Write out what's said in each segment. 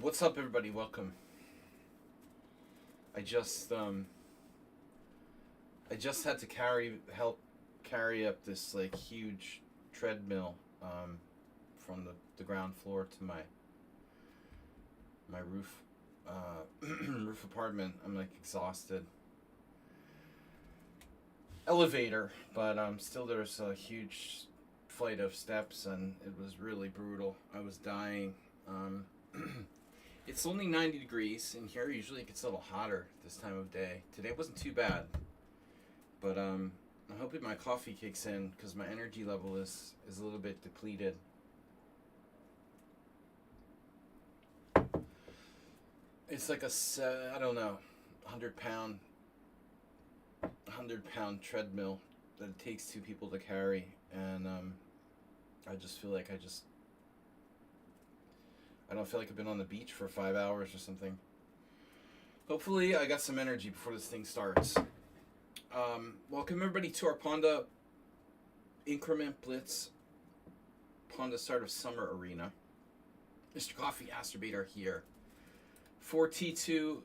What's up, everybody? Welcome. I just had to help carry up this like huge treadmill from the ground floor to my roof roof apartment. I'm like exhausted. Elevator, but still there's a huge flight of steps and it was really brutal. I was dying. It's only 90 degrees in here. Usually it gets a little hotter this time of day. Today wasn't too bad, but I'm hoping my coffee kicks in because my energy level is a little bit depleted. It's like I don't know, 100-pound treadmill that it takes two people to carry, and I just feel like I don't feel like I've been on the beach for 5 hours or something. Hopefully I got some energy before this thing starts. Welcome everybody to our Pawnda Increment Blitz Pawnda Start of Summer Arena. Mr. Coffee Asturbator here. 4T2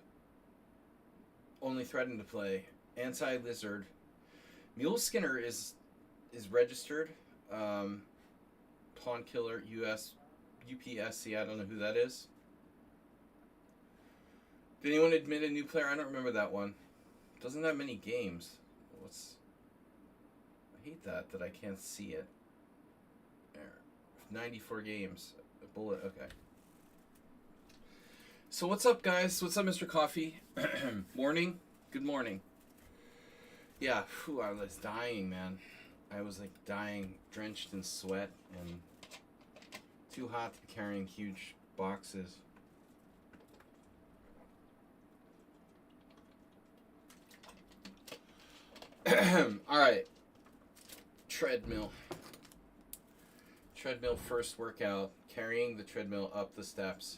only threatened to play. Anti-Lizard. Mule Skinner is registered. Pawn Killer UPSC, I don't know who that is. Did anyone admit a new player? I don't remember that one. Doesn't have many games. I hate that I can't see it. There. 94 games. A bullet, okay. So what's up, guys? What's up, Mr. Coffee? Morning? Good morning. Yeah, I was dying, man. I was like dying, drenched in sweat, and too hot to be carrying huge boxes. Alright. Treadmill. Treadmill first workout. Carrying the treadmill up the steps.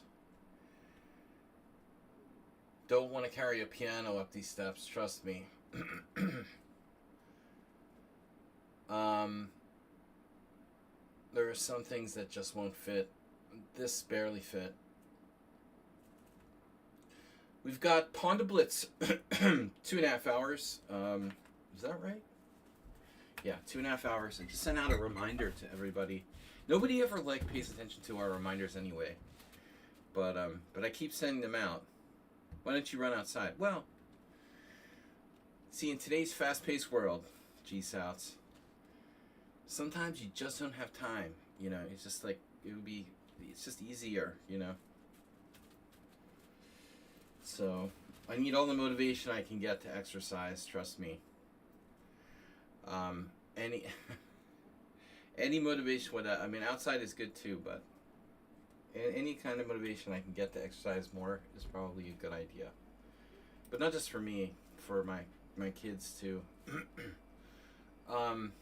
Don't want to carry a piano up these steps, trust me. There are some things that just won't fit. This barely fit. We've got Pawnda Blitz, 2.5 hours. Is that right? Yeah, 2.5 hours. I just sent out a reminder to everybody. Nobody ever pays attention to our reminders anyway. But I keep sending them out. Why don't you run outside? Well, see, in today's fast-paced world, G-Souths, sometimes you just don't have time, you know. It's just like, it's just easier, you know. So, I need all the motivation I can get to exercise, trust me. Any motivation with that, I mean, outside is good too, but any kind of motivation I can get to exercise more is probably a good idea. But not just for me, for my kids too. I'm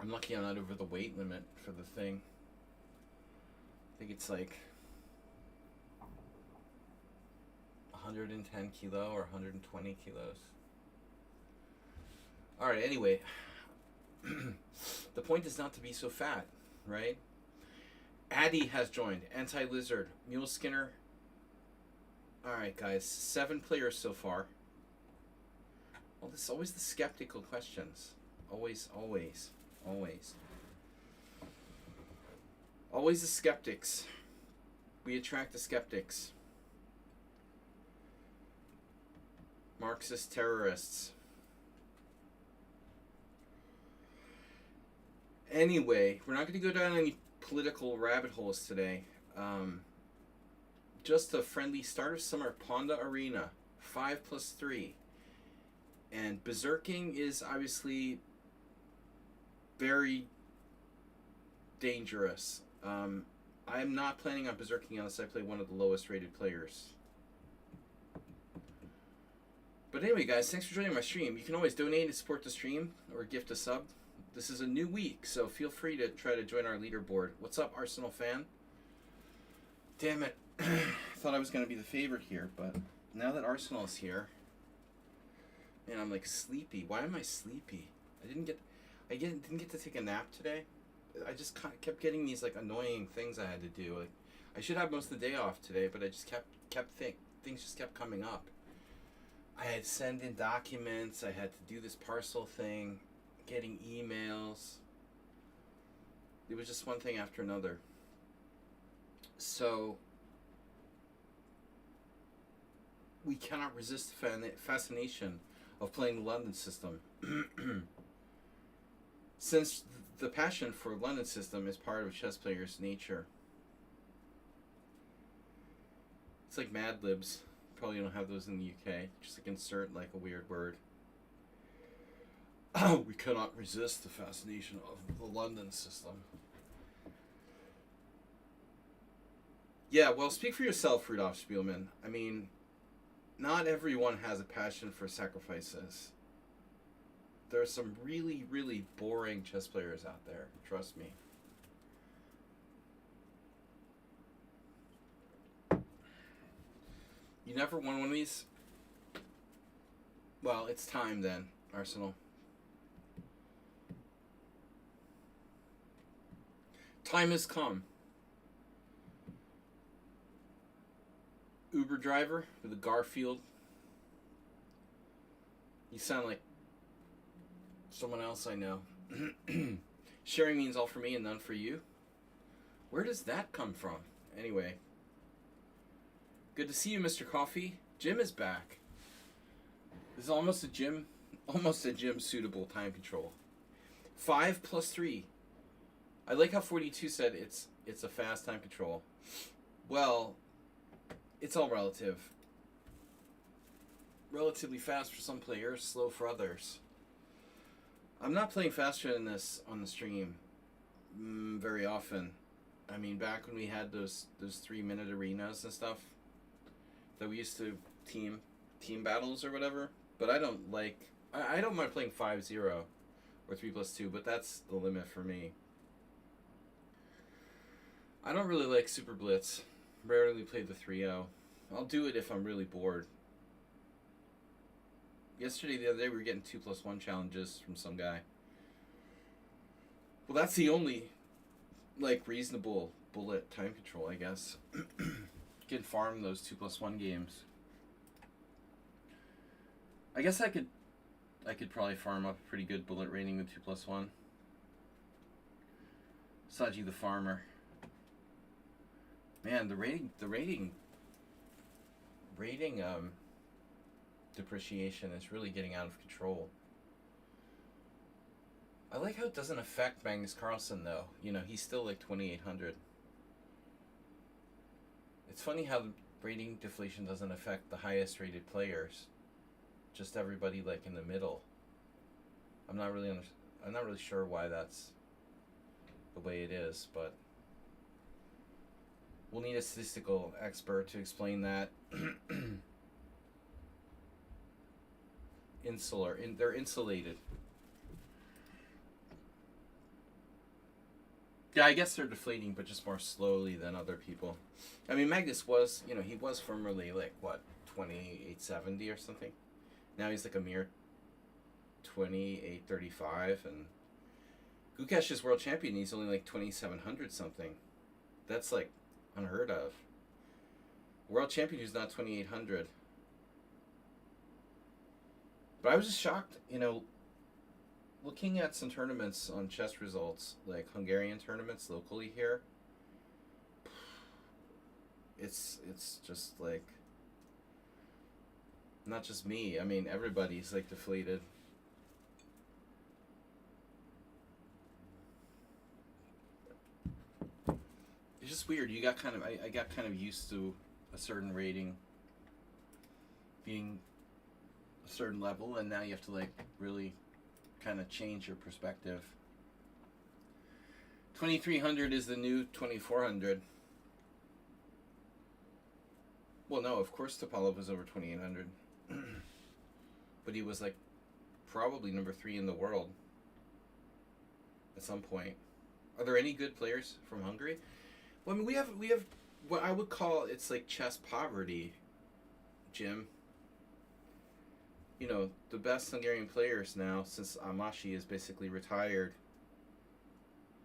lucky I'm not over the weight limit for the thing. I think it's like 110 kilo or 120 kilos. Alright, anyway. The point is not to be so fat, right? Addy has joined. Anti-Lizard. Mule Skinner. Alright, guys. 7 players so far. Well, this is always the skeptical questions. Always, always, always. Always the skeptics. We attract the skeptics. Marxist terrorists. Anyway, we're not going to go down any political rabbit holes today. Just a friendly start of summer Pawnda Arena. 5+3. And berserking is obviously very dangerous. I'm not planning on berserking unless I play one of the lowest rated players. But anyway, guys, thanks for joining my stream. You can always donate to support the stream or gift a sub. This is a new week, so feel free to try to join our leaderboard. What's up, Arsenal fan? Damn it. Thought I was going to be the favorite here, but now that Arsenal is here, man, I'm like sleepy. Why am I sleepy? I didn't get to take a nap today. I just kept getting these like annoying things I had to do. Like, I should have most of the day off today, but I just things just kept coming up. I had to send in documents. I had to do this parcel thing, getting emails. It was just one thing after another. So we cannot resist the fascination of playing the London system. Since the passion for London system is part of chess players' nature. It's like Mad Libs. Probably don't have those in the UK. Just like insert like a weird word. We cannot resist the fascination of the London system. Yeah, well, speak for yourself, Rudolf Spielman. I mean, not everyone has a passion for sacrifices. There are some really, really boring chess players out there. Trust me. You never won one of these? Well, it's time then, Arsenal. Time has come. Uber driver with a Garfield. You sound like someone else I know. Sharing means all for me and none for you. Where does that come from? Anyway. Good to see you, Mr. Coffee. Jim is back. This is almost a gym suitable time control. 5 plus 3. I like how 42 said it's a fast time control. Well, it's all relative. Relatively fast for some players, slow for others. I'm not playing faster than this on the stream very often. I mean, back when we had those 3-minute arenas and stuff that we used to team battles or whatever. But I don't like... I don't mind playing 5-0 or 3 plus 2, but that's the limit for me. I don't really like Super Blitz. Rarely play the 3-0. I'll do it if I'm really bored. The other day, we were getting 2 plus 1 challenges from some guy. Well, that's the only, like, reasonable bullet time control, I guess. You can farm those 2 plus 1 games. I guess I could probably farm up a pretty good bullet rating with 2 plus 1. Saji the farmer. Man, the rating depreciation is really getting out of control. I like how it doesn't affect Magnus Carlsen though. You know, he's still like 2,800. It's funny how the rating deflation doesn't affect the highest rated players. Just everybody like in the middle. I'm not really sure why that's the way it is, but we'll need a statistical expert to explain that. They're insulated. Yeah, I guess they're deflating, but just more slowly than other people. I mean, Magnus was, he was formerly like, what, 2870 or something? Now he's like a mere 2835, and Gukesh is world champion, he's only like 2700 something. That's like unheard of. World champion who's not 2800. But I was just shocked, looking at some tournaments on chess results, like Hungarian tournaments locally here. It's just like, not just me, I mean everybody's like deflated. It's just weird. I got kind of used to a certain rating being a certain level, and now you have to like really kind of change your perspective. 2300 is the new 2400. Well, no, of course Topalov was over 2800. But he was like probably number 3 in the world at some point. Are there any good players from Hungary? Well, I mean, we have what I would call, it's like chess poverty, Jim. The best Hungarian players now, since Amashi is basically retired,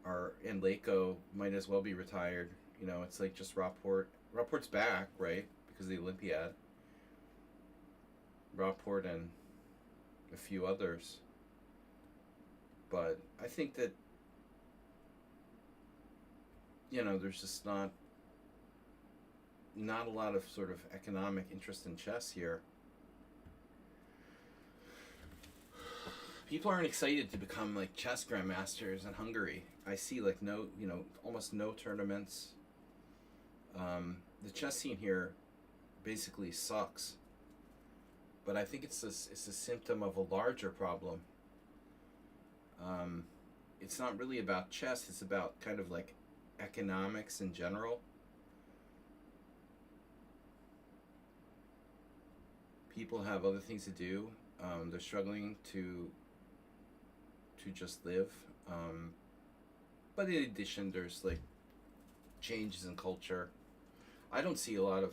and Leko might as well be retired. You know, it's like just Rockport. Rockport's back, right? Because of the Olympiad. Rockport and a few others. But I think that, you know, there's just not a lot of sort of economic interest in chess here. People aren't excited to become like chess grandmasters in Hungary. I see like almost no tournaments. The chess scene here basically sucks. But I think it's a symptom of a larger problem. It's not really about chess, it's about kind of like economics in general. People have other things to do. They're struggling to just live. But in addition, there's like changes in culture. I don't see a lot of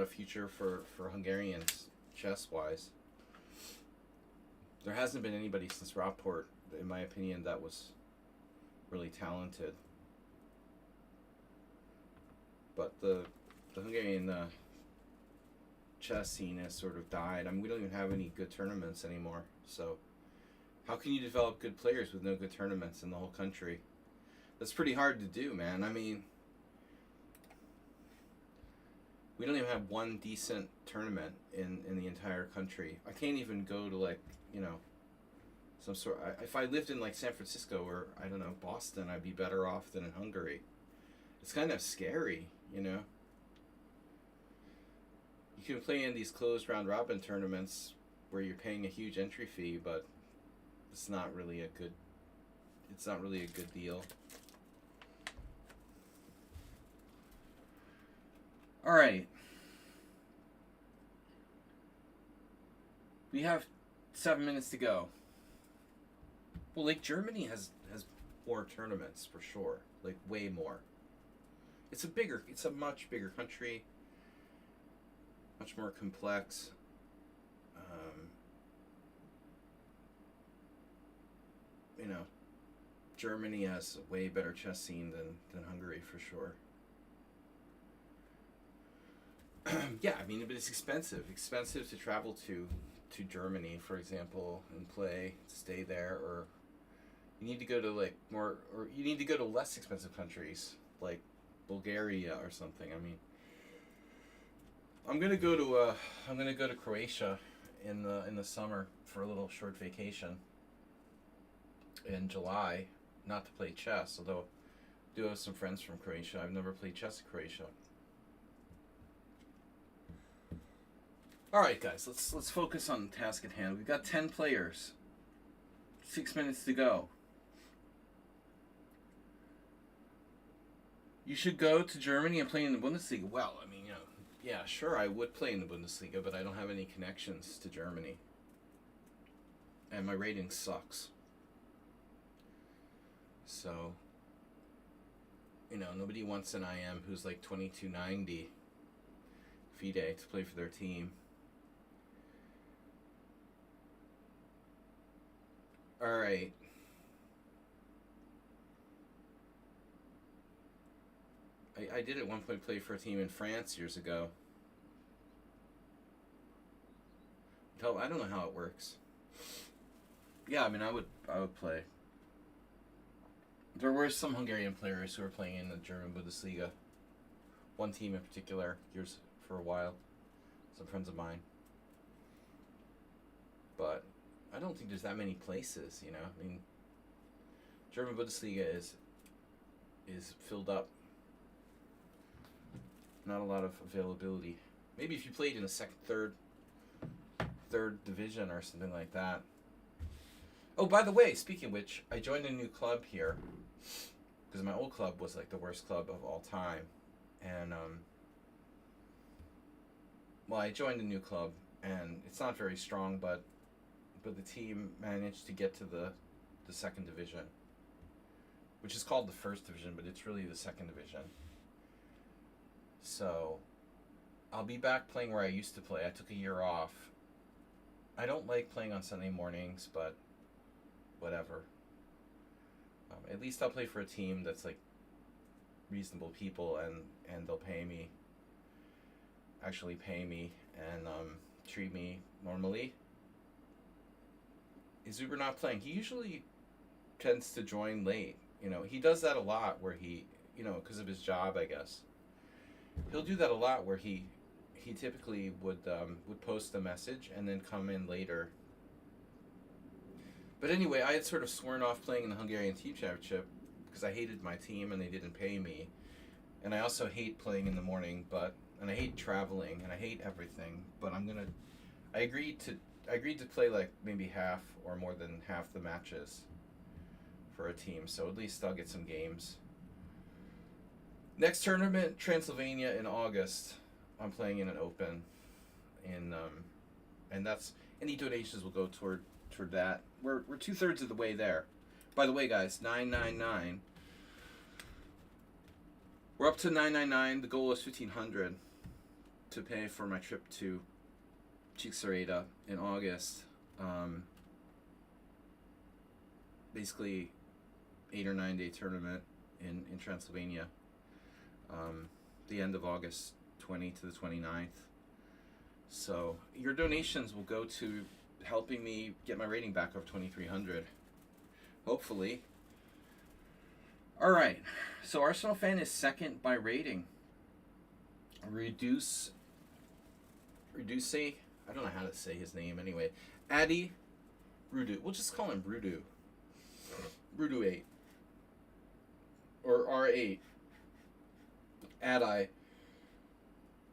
future for Hungarians chess wise. There hasn't been anybody since Rockport, in my opinion, that was really talented. But the Hungarian chess scene has sort of died. I mean, we don't even have any good tournaments anymore. So how can you develop good players with no good tournaments in the whole country? That's pretty hard to do, man. I mean, we don't even have one decent tournament in the entire country. I can't even go to like, you know, some sort. If I lived in like San Francisco or I don't know, Boston, I'd be better off than in Hungary. It's kind of scary, you know. You can play in these closed round robin tournaments where you're paying a huge entry fee, but it's not really a good deal. All right. We have 7 minutes to go. Well, like Germany has more tournaments for sure, like way more. It's a much bigger country, much more complex. You know, Germany has a way better chess scene than Hungary for sure. Yeah, I mean, but it's expensive. Expensive to travel to Germany, for example, and play, stay there, or you need to go to like more, or you need to go to less expensive countries like Bulgaria or something. I mean, I'm gonna go to Croatia in the summer for a little short vacation in July, not to play chess, although I do have some friends from Croatia. I've never played chess in Croatia. All right, guys, let's focus on the task at hand. We've got 10 players. 6 minutes to go. You should go to Germany and play in the Bundesliga. Well, I mean, you know, yeah, sure, I would play in the Bundesliga, but I don't have any connections to Germany. And my rating sucks. So, you know, nobody wants an IM who's like 2290 FIDE to play for their team. All right. I did at one point play for a team in France years ago. I don't know how it works. Yeah, I mean, I would play. There were some Hungarian players who were playing in the German Bundesliga. One team in particular, years for a while. Some friends of mine. But I don't think there's that many places, you know. I mean, German Bundesliga is filled up. Not a lot of availability. Maybe if you played in a third division or something like that. Oh, by the way, speaking of which, I joined a new club here because my old club was like the worst club of all time, and well, I joined a new club and it's not very strong, but the team managed to get to the second division, which is called the first division, but it's really the second division. So I'll be back playing where I used to play. I took a year off. I don't like playing on Sunday mornings, but whatever. At least I'll play for a team that's like reasonable people, and they'll actually pay me, and treat me normally. Is Uber not playing? He usually tends to join late. You know, he does that a lot where he, you know, because of his job, I guess. He'll do that a lot where he typically would post a message and then come in later. But anyway, I had sort of sworn off playing in the Hungarian Team Championship because I hated my team and they didn't pay me. And I also hate playing in the morning, and I hate traveling and I hate everything. But I agreed to play like maybe half or more than half the matches for a team, so at least I'll get some games. Next tournament, Transylvania in August. I'm playing in an open, and that's any donations will go toward that. We're 2/3 of the way there. By the way, guys, 999. We're up to 999. The goal is 1,500 to pay for my trip to Chicxureta in August. Basically, 8 or 9 day tournament in Transylvania. The end of August 20 to the 29th. So your donations will go to helping me get my rating back over 2,300. Hopefully. All right. So Arsenal fan is second by rating. Reduce. I don't know how to say his name anyway. Addy Rudu. We'll just call him Rudu. Rudu 8. Or R8. Addy.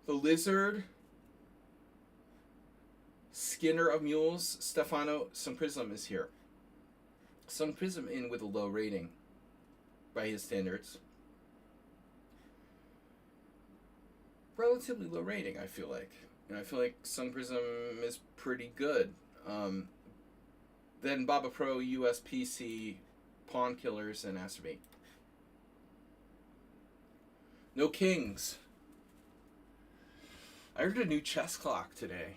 The Lizard. Skinner of Mules. Stefano Sumprism is here. Sumprism in with a low rating by his standards. Relatively low rating, I feel like. And I feel like Sun Prism is pretty good. Then Baba Pro, USPC, Pawn Killers, and Astrobate. No Kings. I heard a new chess clock today.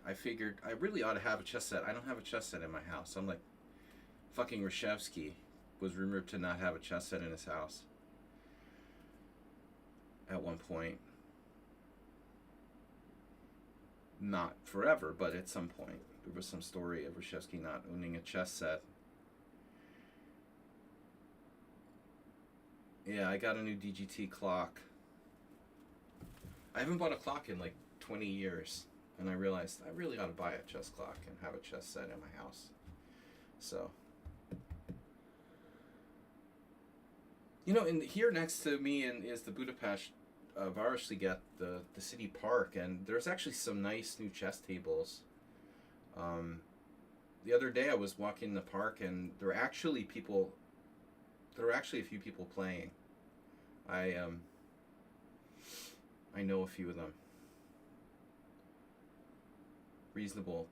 I figured I really ought to have a chess set. I don't have a chess set in my house. I'm like, fucking Reshevsky was rumored to not have a chess set in his house at one point. Not forever, but at some point. There was some story of Reshevsky not owning a chess set. Yeah, I got a new DGT clock. I haven't bought a clock in like 20 years. And I realized I really ought to buy a chess clock and have a chess set in my house. So. You know, and here next to me is the Budapest Városliget, the city park, and there's actually some nice new chess tables. The other day I was walking in the park and there were actually a few people playing. I know a few of them. Reasonable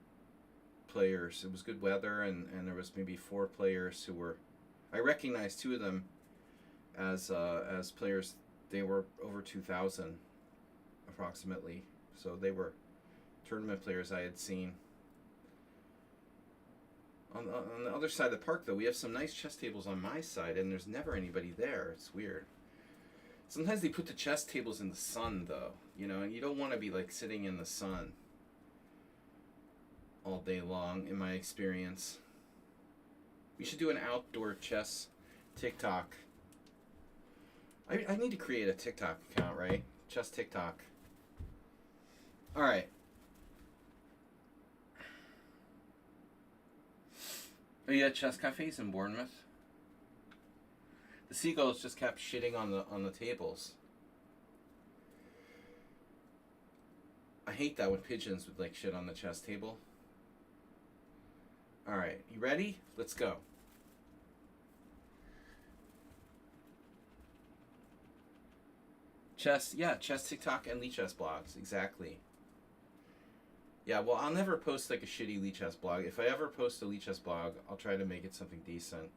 players. It was good weather, and there was maybe 4 players who were. I recognized 2 of them as players. They were over 2,000 approximately, so they were tournament players I had seen. On the other side of the park, though, we have some nice chess tables on my side, and there's never anybody there. It's weird. Sometimes they put the chess tables in the sun, though, you know, and you don't want to be like sitting in the sun all day long, in my experience. We should do an outdoor chess TikTok. I need to create a TikTok account, right? Chess TikTok. All right. Oh yeah, chess cafes in Bournemouth. The seagulls just kept shitting on the tables. I hate that when pigeons would like shit on the chess table. All right, you ready? Let's go. Chess TikTok and lichess blogs, exactly. Yeah, well, I'll never post like a shitty lichess blog. If I ever post a lichess blog, I'll try to make it something decent.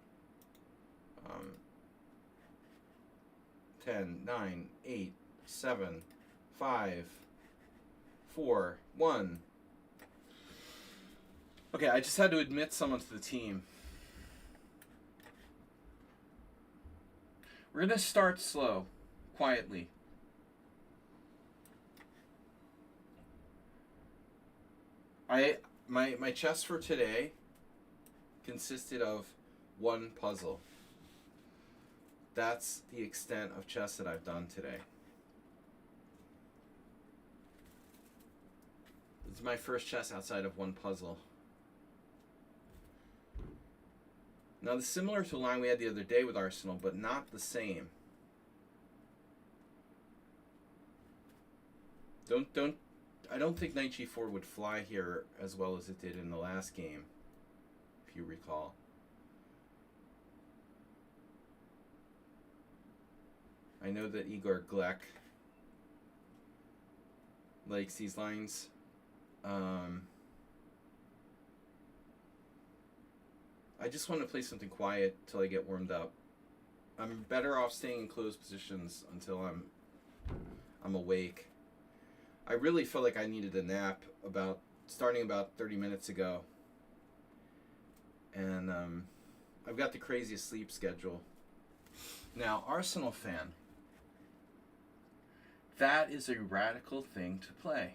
10, 9, 8, 7, 5, 4, 1. Okay, I just had to admit someone to the team. We're gonna start slow, quietly. My chess for today consisted of one puzzle. That's the extent of chess that I've done today. This is my first chess outside of one puzzle. Now, this is similar to a line we had the other day with Arsenal, but not the same. I don't think knight g4 would fly here as well as it did in the last game, if you recall. I know that Igor Glek likes these lines. I just want to play something quiet till I get warmed up. I'm better off staying in closed positions until I'm awake. I really felt like I needed a nap starting about 30 minutes ago. And I've got the craziest sleep schedule. Now, Arsenal fan, that is a radical thing to play.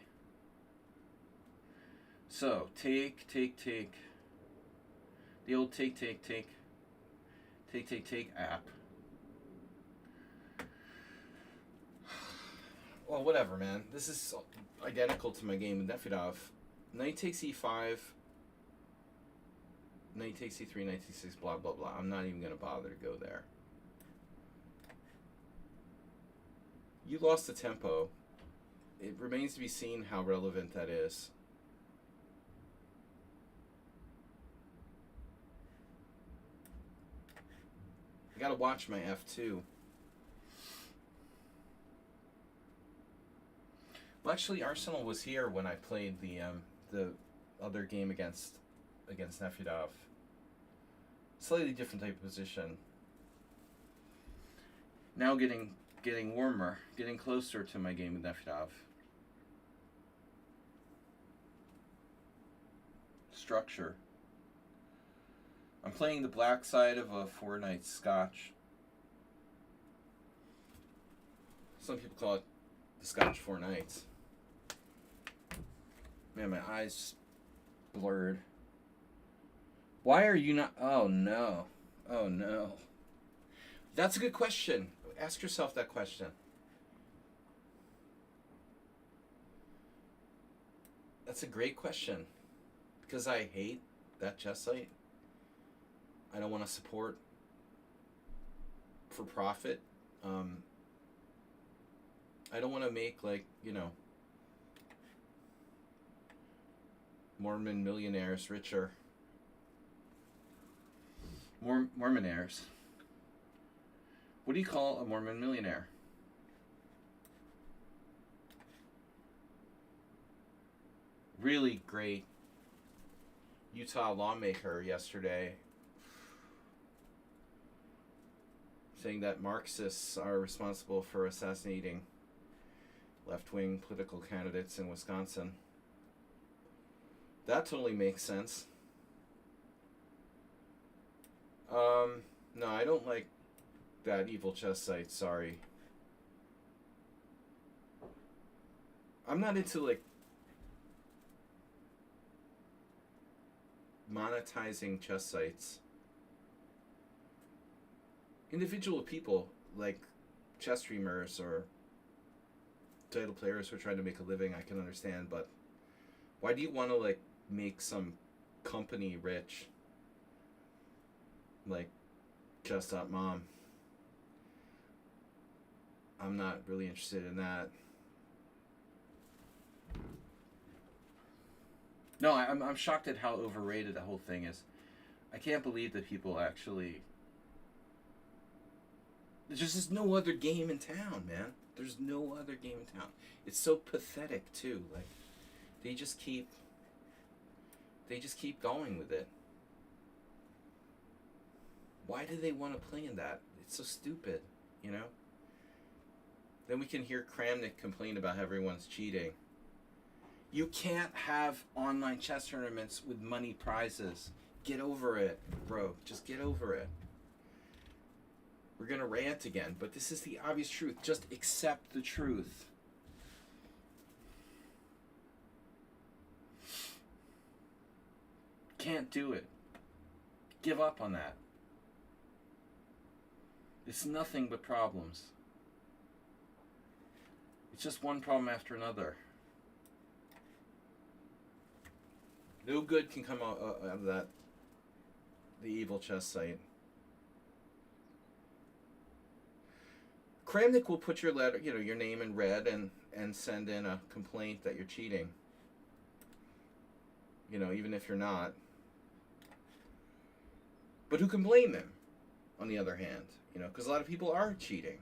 So, take. The old take app. Well, whatever, man. This is identical to my game with Nefedov. Knight takes e5. Knight takes e3, knight takes e6, blah, blah, blah. I'm not even going to bother to go there. You lost the tempo. It remains to be seen how relevant that is. I gotta watch my f2. Well, actually, Arsenal was here when I played the other game against Nefedov. Slightly different type of position. Now getting warmer, getting closer to my game with Nefedov. Structure. I'm playing the black side of a 4-knight Scotch. Some people call it the Scotch 4 Knights. Man, my eyes just blurred. Why are you not... Oh, no. Oh, no. That's a good question. Ask yourself that question. That's a great question. Because I hate that chess site. I don't want to support for profit. I don't want to make, like, you know, Mormon millionaires richer. Mormonaires. What do you call a Mormon millionaire? Really great Utah lawmaker yesterday saying that Marxists are responsible for assassinating left-wing political candidates in Wisconsin. That totally makes sense. No, I don't like that evil chess site, sorry. I'm not into, like, monetizing chess sites. Individual people, like chess streamers or title players who are trying to make a living, I can understand, but why do you want to, like, make some company rich? Like chess.mom. I'm not really interested in that. No, I'm shocked at how overrated the whole thing is. I can't believe that people actually... There's just no other game in town, man. There's no other game in town. It's so pathetic, too. Like, they just keep going with it. Why do they want to play in that? It's so stupid, you know? Then we can hear Kramnik complain about how everyone's cheating. You can't have online chess tournaments with money prizes. Get over it, bro. Just get over it. We're going to rant again, but this is the obvious truth. Just accept the truth. Can't do it. Give up on that. It's nothing but problems. It's just one problem after another. No good can come out of that. The evil chess site. Kramnik will put your letter, your name in red and send in a complaint that you're cheating. Even if you're not. But who can blame him, on the other hand? Because a lot of people are cheating.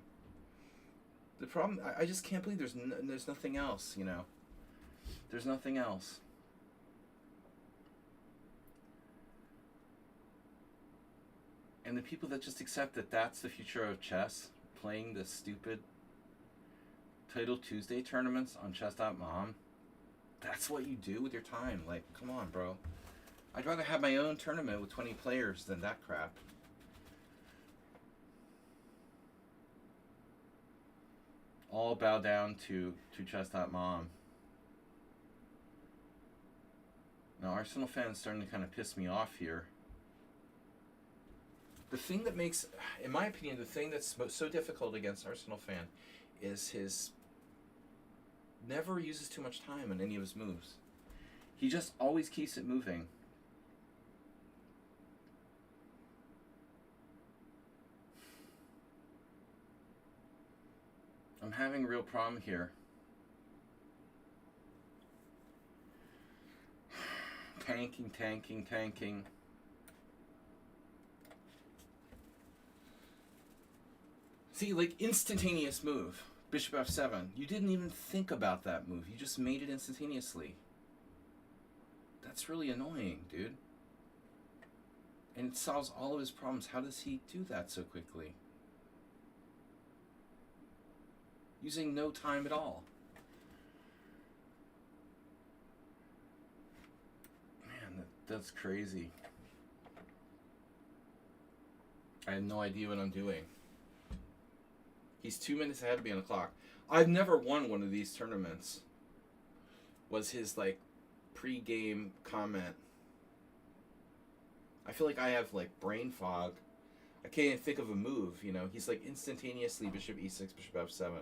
The problem, I just can't believe there's nothing else, There's nothing else. And the people that just accept that that's the future of chess, playing the stupid Title Tuesday tournaments on chess.mom, that's what you do with your time. Like, come on, bro. I'd rather have my own tournament with 20 players than that crap. All bow down to chess.mom. Now, Arsenal fans starting to kind of piss me off here. The thing that makes, in my opinion, the thing that's so difficult against Arsenal fan is his never uses too much time on any of his moves. He just always keeps it moving. I'm having a real problem here. Tanking. See, like, instantaneous move. Bishop f7. You didn't even think about that move. You just made it instantaneously. That's really annoying, dude. And it solves all of his problems. How does he do that so quickly? Using no time at all. Man, that's crazy. I have no idea what I'm doing. He's 2 minutes ahead of me on the clock. I've never won one of these tournaments. Was his, like, pre-game comment. I feel like I have, like, brain fog. I can't even think of a move, He's, like, instantaneously bishop e6, bishop f7.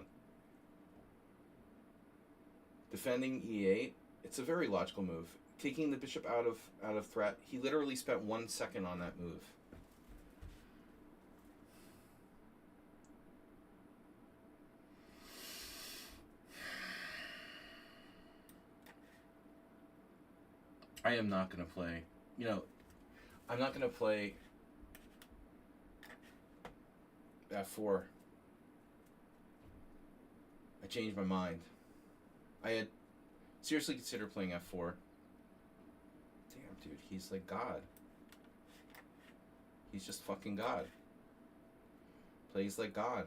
Defending e8. It's a very logical move. Taking the bishop out of threat. He literally spent 1 second on that move. I am not going to play. I'm not going to play f4. I changed my mind. I had seriously considered playing f4. Damn, dude, he's like God. He's just fucking God. Plays like God.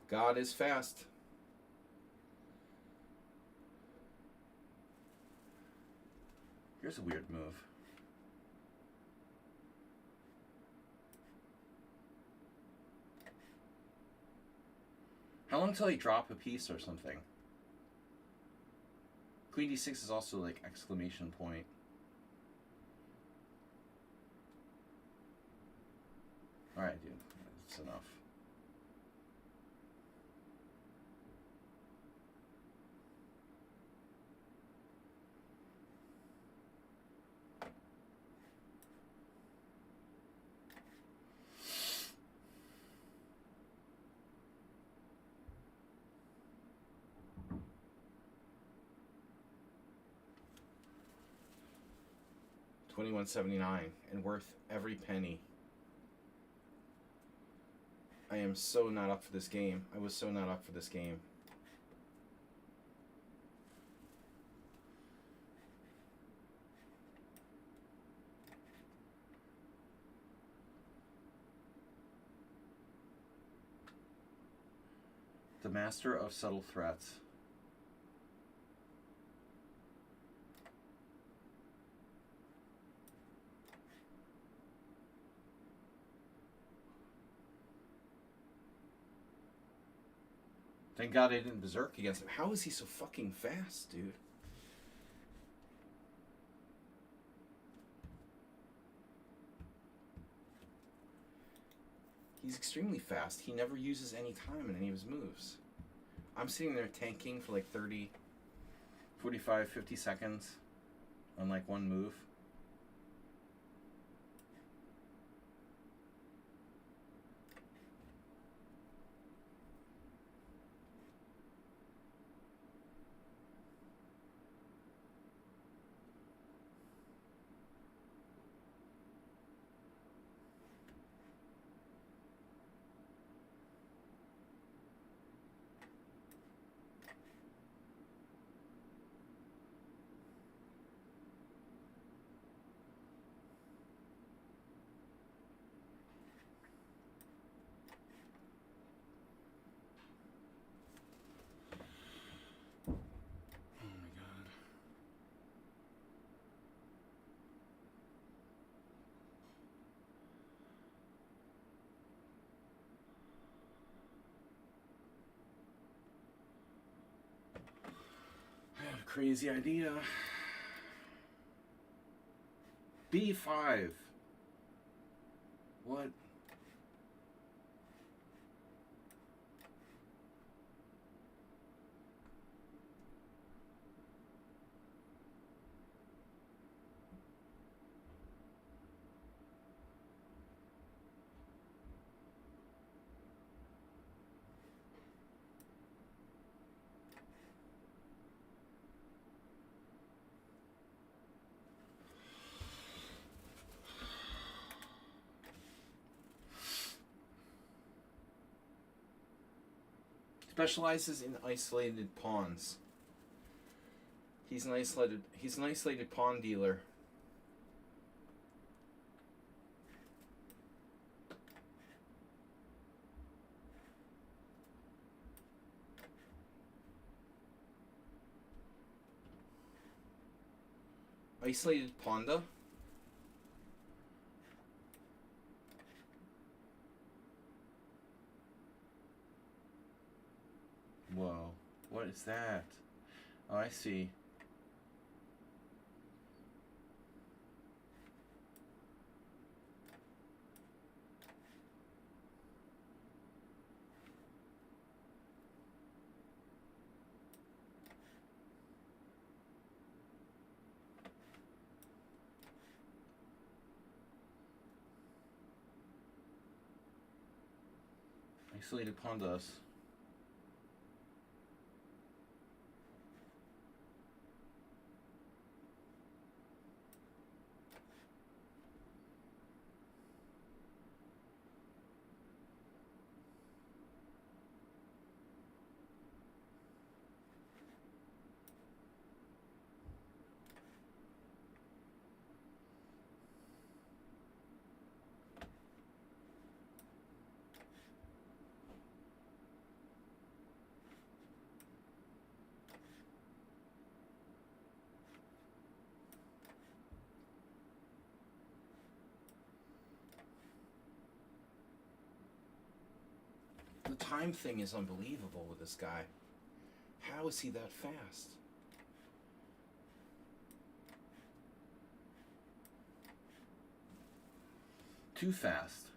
God is fast. Here's a weird move. How long till he drop a piece or something? Queen d6 is also like exclamation point. Alright, dude. That's enough. $21.79 and worth every penny. I am so not up for this game. I was so not up for this game. The master of subtle threats. Thank God I didn't berserk against him. How is he so fucking fast, dude? He's extremely fast. He never uses any time in any of his moves. I'm sitting there tanking for like 30, 45, 50 seconds on like one move. Crazy idea. B5. What? Specializes in isolated pawns. He's an isolated pawn dealer. Isolated Pawnda? Whoa, what is that? Oh, I see. Isolated Pawndas. The time thing is unbelievable with this guy. How is he that fast? Too fast.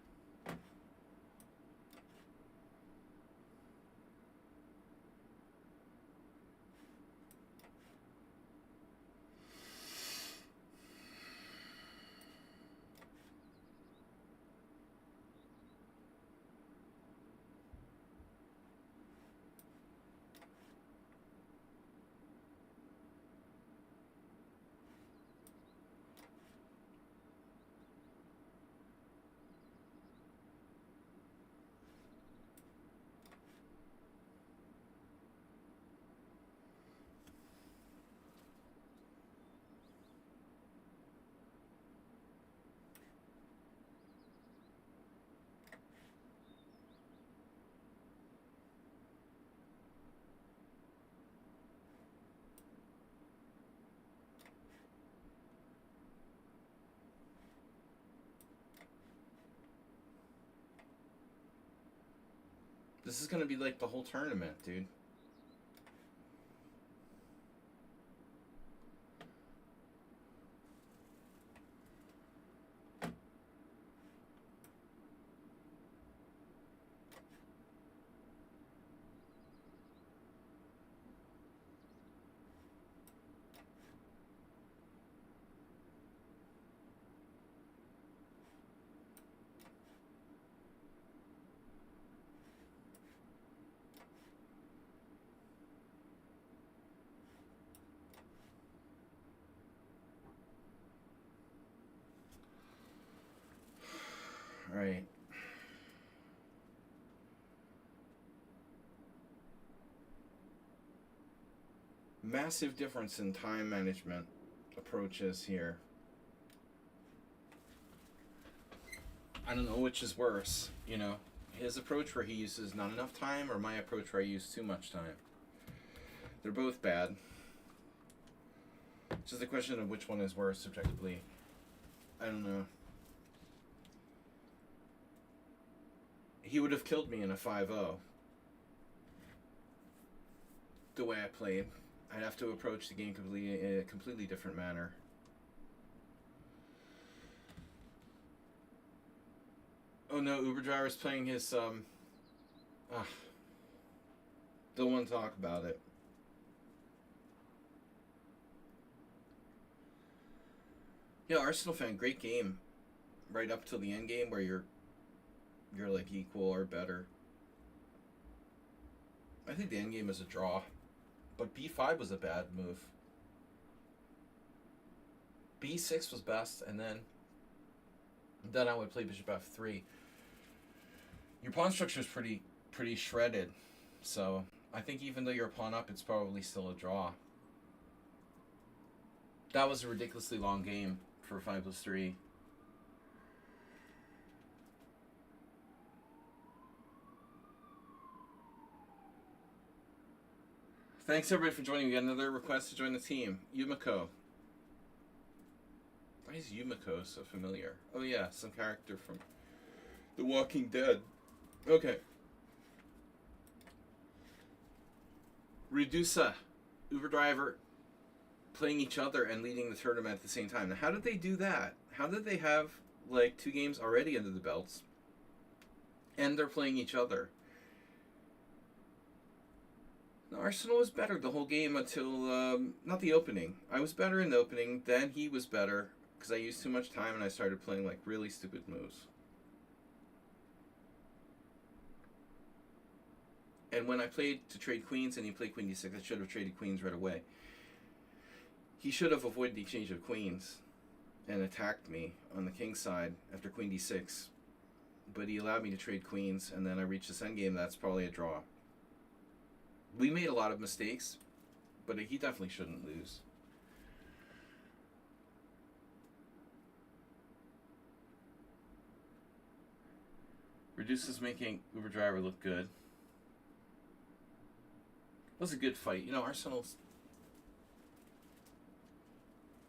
This is gonna be like the whole tournament, dude. All right. Massive difference in time management approaches here. I don't know which is worse, you know, his approach where he uses not enough time, or my approach where I use too much time. They're both bad. It's just a question of which one is worse subjectively. I don't know. He would have killed me in a 5-0. The way I played. I'd have to approach the game in a completely different manner. Oh no, Uber driver's playing his don't want to talk about it. Yeah, Arsenal fan, great game. Right up till the end game where you're like equal or better. I think the end game is a draw. But b5 was a bad move. b6 was best, and then I would play bishop f3. Your pawn structure is pretty shredded, so I think even though you're a pawn up, it's probably still a draw. That was a ridiculously long game for 5+3. Thanks everybody for joining. We got another request to join the team. Yumiko. Why is Yumiko so familiar? Oh yeah, some character from The Walking Dead. Okay. Redusa, Uber driver, playing each other and leading the tournament at the same time. Now, how did they do that? How did they have like 2 games already under the belts, and they're playing each other? Arsenal was better the whole game until, not the opening. I was better in the opening, then he was better, because I used too much time and I started playing, like, really stupid moves. And when I played to trade queens and he played queen d6, I should have traded queens right away. He should have avoided the exchange of queens and attacked me on the king side after queen d6. But he allowed me to trade queens, and then I reached this endgame. That's probably a draw. We made a lot of mistakes, but he definitely shouldn't lose. Reduces making Uber driver look good. It was a good fight. You know, Arsenal's...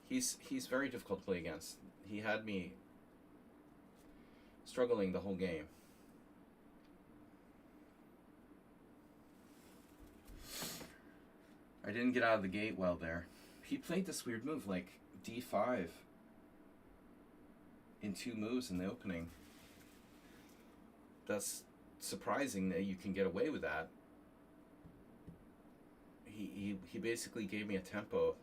He's very difficult to play against. He had me struggling the whole game. I didn't get out of the gate well there. He played this weird move, like d5 in 2 moves in the opening. That's surprising that you can get away with that. He basically gave me a tempo.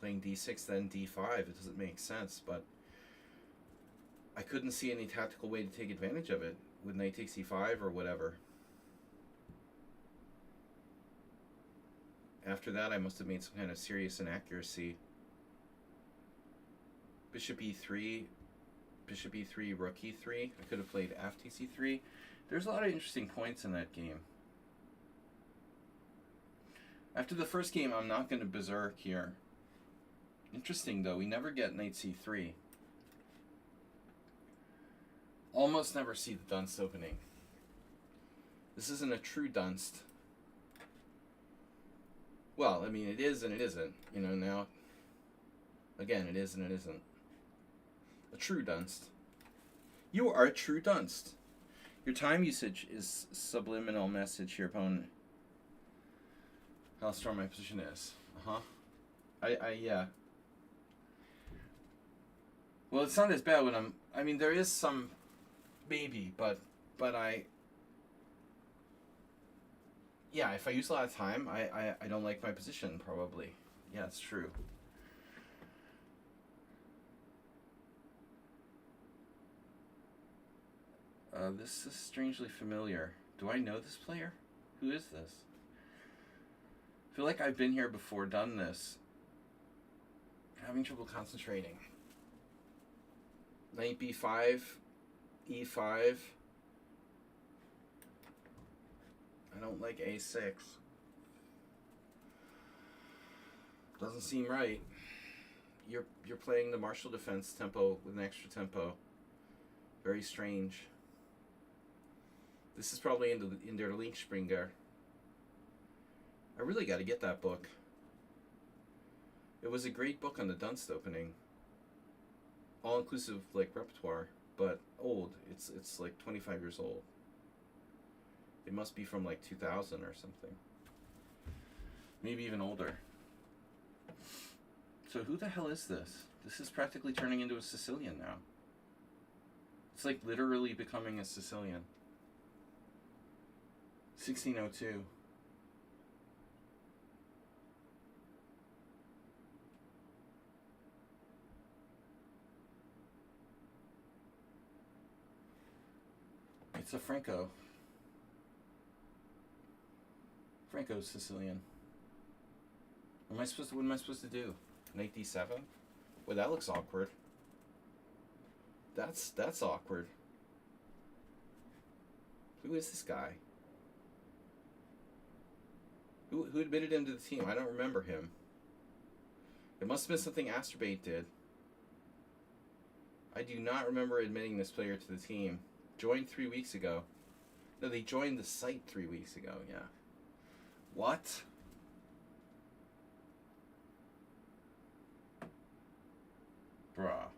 Playing d6, then d5. It doesn't make sense, but I couldn't see any tactical way to take advantage of it with knight takes e5 or whatever. After that, I must have made some kind of serious inaccuracy. Bishop e3, bishop e3, rook e3. I could have played ftc3. There's a lot of interesting points in that game. After the first game, I'm not going to berserk here. Interesting, though. We never get knight c3. Almost never see the dunst opening. This isn't a true dunst. Well, I mean, it is and it isn't. You know, now, again, it is and it isn't. A true dunst. You are a true dunst. Your time usage is subliminal message to your opponent. How strong my position is. Uh-huh. Yeah. Well, it's not as bad when I mean, there is some, maybe, but yeah, if I use a lot of time, I don't like my position, probably. Yeah, it's true. This is strangely familiar. Do I know this player? Who is this? I feel like I've been here before, done this. I'm having trouble concentrating. Knight b5, e5. I don't like a6. Doesn't seem right. You're playing the martial defense tempo with an extra tempo. Very strange. This is probably in der Linkspringer. I really got to get that book. It was a great book on the Dunst opening. All inclusive like repertoire, but old. It's like 25 years old. It must be from like 2000 or something. Maybe even older. So who the hell is this? This is practically turning into a Sicilian now. It's like literally becoming a Sicilian. 1602. It's a Franco. Franco's Sicilian. What am I supposed to do? Knight d7? Well, that looks awkward. That's awkward. Who is this guy? Who admitted him to the team? I don't remember him. It must have been something Asterbait did. I do not remember admitting this player to the team. Joined 3 weeks ago. No, they joined the site 3 weeks ago, yeah. What? Bruh.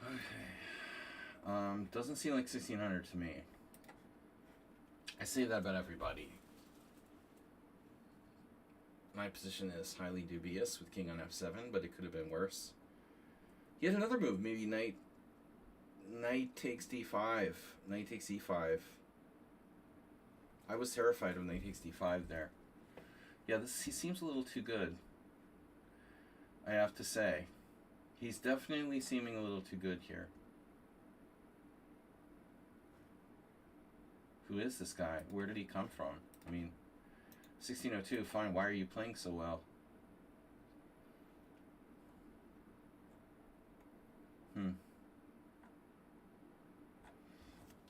Okay. Doesn't seem like 1600 to me. I say that about everybody. My position is highly dubious with king on f7, but it could have been worse. He had another move, maybe knight takes d5, knight takes e5. I was terrified of knight takes d5 there. Yeah, he seems a little too good, I have to say. He's definitely seeming a little too good here. Who is this guy? Where did he come from? I mean, 1602, fine, why are you playing so well?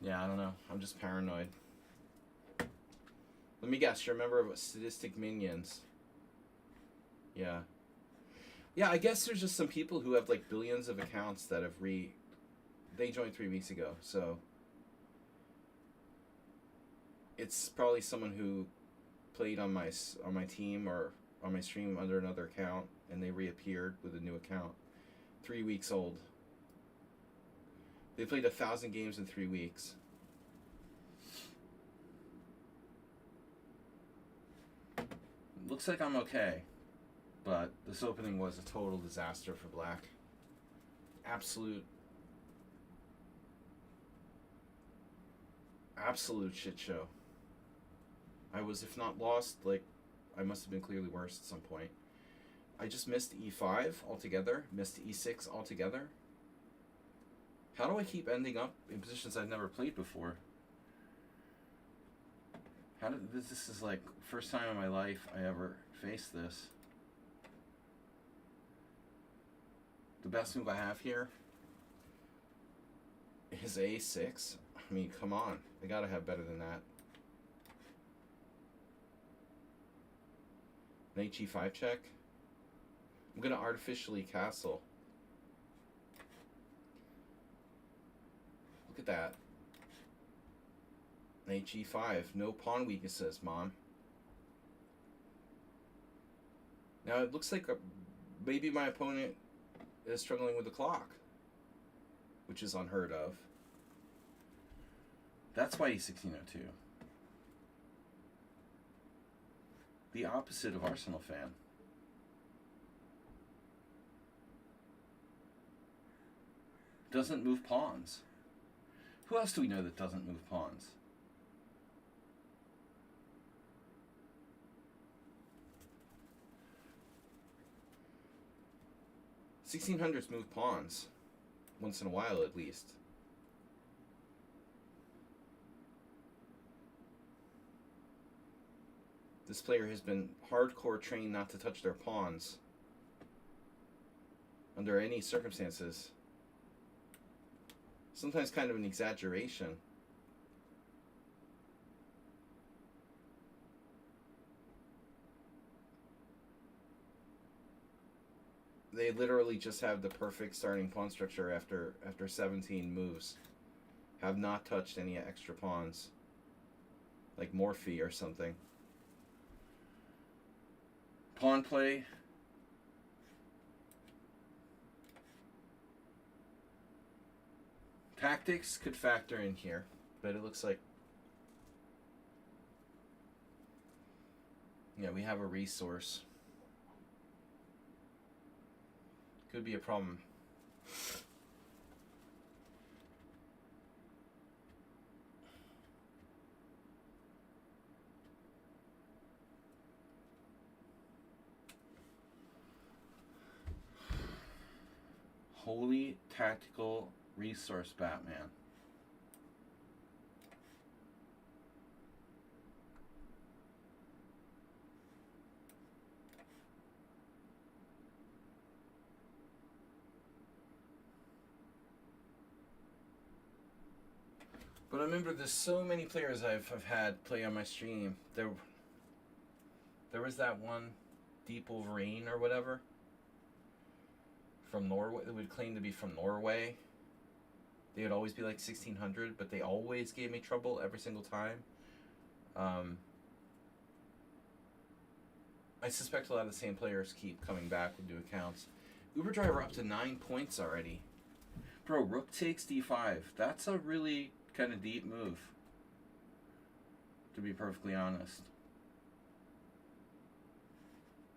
Yeah, I don't know. I'm just paranoid. Let me guess, you remember sadistic minions? Yeah. Yeah, I guess there's just some people who have like billions of accounts that have they joined 3 weeks ago, so it's probably someone who played on my team or on my stream under another account, and they reappeared with a new account. 3 weeks old. They played 1,000 games in 3 weeks. Looks like I'm okay, but this opening was a total disaster for black. Absolute shit show. I was, if not lost, like, I must have been clearly worse at some point. I just missed e5 altogether, missed e6 altogether. How do I keep ending up in positions I've never played before? How did this is like first time in my life I ever faced this. The best move I have here is a6. I mean, come on. I gotta have better than that. Knight g5 check. I'm gonna artificially castle. Look at that. Knight g5. No pawn weaknesses, Mom. Now it looks like maybe my opponent is struggling with the clock, which is unheard of. That's why he's 1602. The opposite of Arsenal fan. Doesn't move pawns. Who else do we know that doesn't move pawns? $1600s move pawns. Once in a while, at least. This player has been hardcore trained not to touch their pawns under any circumstances. Sometimes kind of an exaggeration. They literally just have the perfect starting pawn structure after 17 moves. Have not touched any extra pawns. Like Morphe or something. Pawn play. Tactics could factor in here, but it looks like, yeah, we have a resource. Could be a problem. Holy tactical resource, Batman. But I remember there's so many players I've had play on my stream. There was that one, Deep Wolverine or whatever, from Norway, that would claim to be from Norway. They would always be like 1600, but they always gave me trouble every single time. I suspect a lot of the same players keep coming back with new accounts. Uber Driver up to 9 points already. Bro, Rook takes D5. That's a really kind of deep move, to be perfectly honest.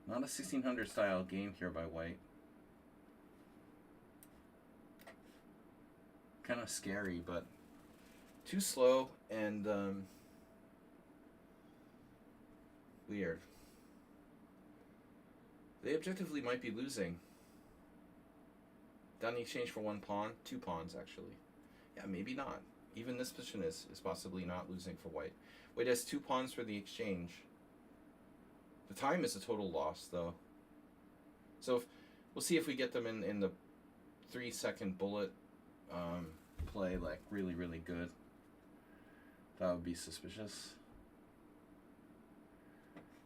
Not a 1600 style game here by White. Kind of scary, but too slow and weird. They objectively might be losing. Done the exchange for one pawn, 2 pawns actually. Yeah, maybe not. Even this position is possibly not losing for White. White has 2 pawns for the exchange. The time is a total loss though. So we'll see if we get them in the 3-second bullet play, like really, really good. That would be suspicious.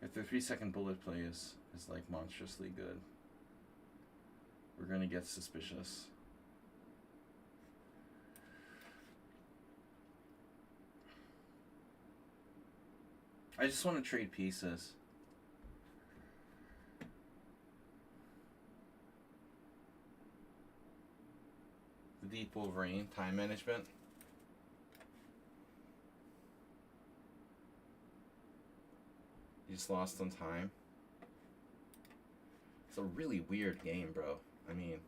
If the 3-second bullet play is like monstrously good, we're gonna get suspicious. I just want to trade pieces. The Deep Wolverine, time management. You just lost on time. It's a really weird game, bro. I mean,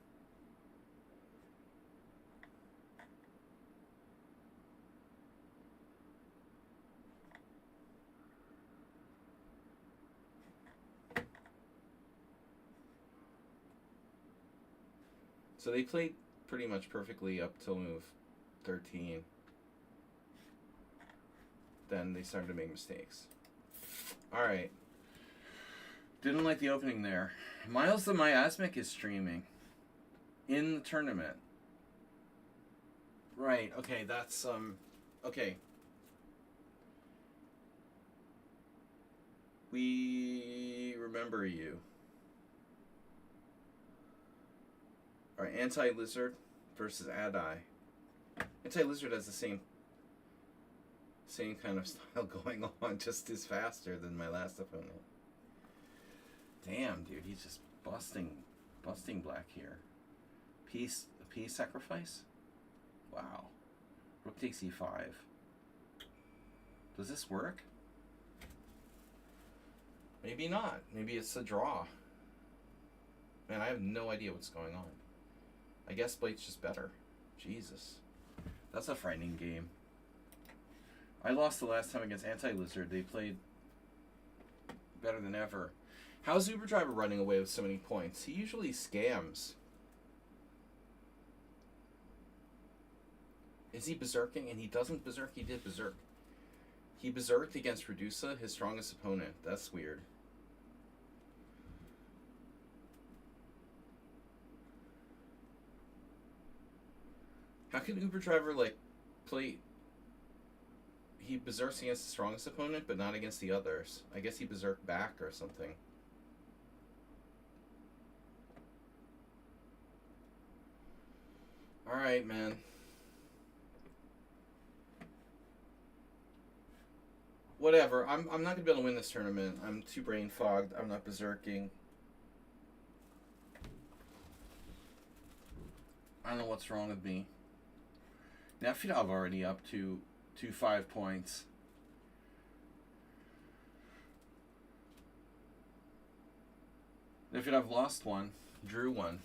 so they played pretty much perfectly up till move 13. Then they started to make mistakes. Alright. Didn't like the opening there. Miles the Miasmic is streaming in the tournament. Right, okay, that's okay. We remember you. Alright, Anti-Lizard versus Adi. Anti-Lizard has the same kind of style going on, just is faster than my last opponent. Damn, dude, he's just busting black here. Piece sacrifice? Wow. Rook takes e5. Does this work? Maybe not. Maybe it's a draw. Man, I have no idea what's going on. I guess Blake's just better. Jesus. That's a frightening game. I lost the last time against Anti-Lizard. They played better than ever. How's Uber Driver running away with so many points? He usually scams. Is he berserking? And he doesn't berserk, he did berserk. He berserked against Redusa, his strongest opponent. That's weird. How can Uber Driver, like, play... He berserks against the strongest opponent, but not against the others. I guess he berserked back or something. Alright, man. Whatever. I'm not going to be able to win this tournament. I'm too brain fogged. I'm not berserking. I don't know what's wrong with me. Nefidov already up to 5 points. Nefidov lost one, drew one.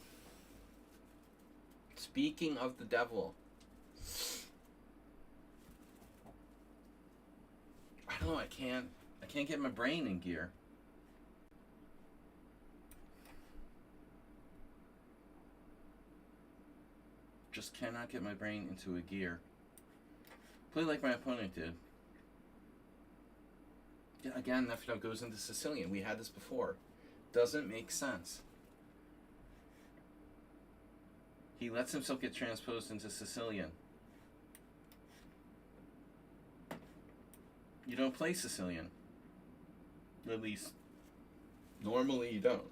Speaking of the devil, I don't know. I can't get my brain in gear. Just cannot get my brain into a gear. Play like my opponent did. Yeah, again, Nefidov goes into Sicilian. We had this before. Doesn't make sense. He lets himself get transposed into Sicilian. You don't play Sicilian. At least, normally you don't.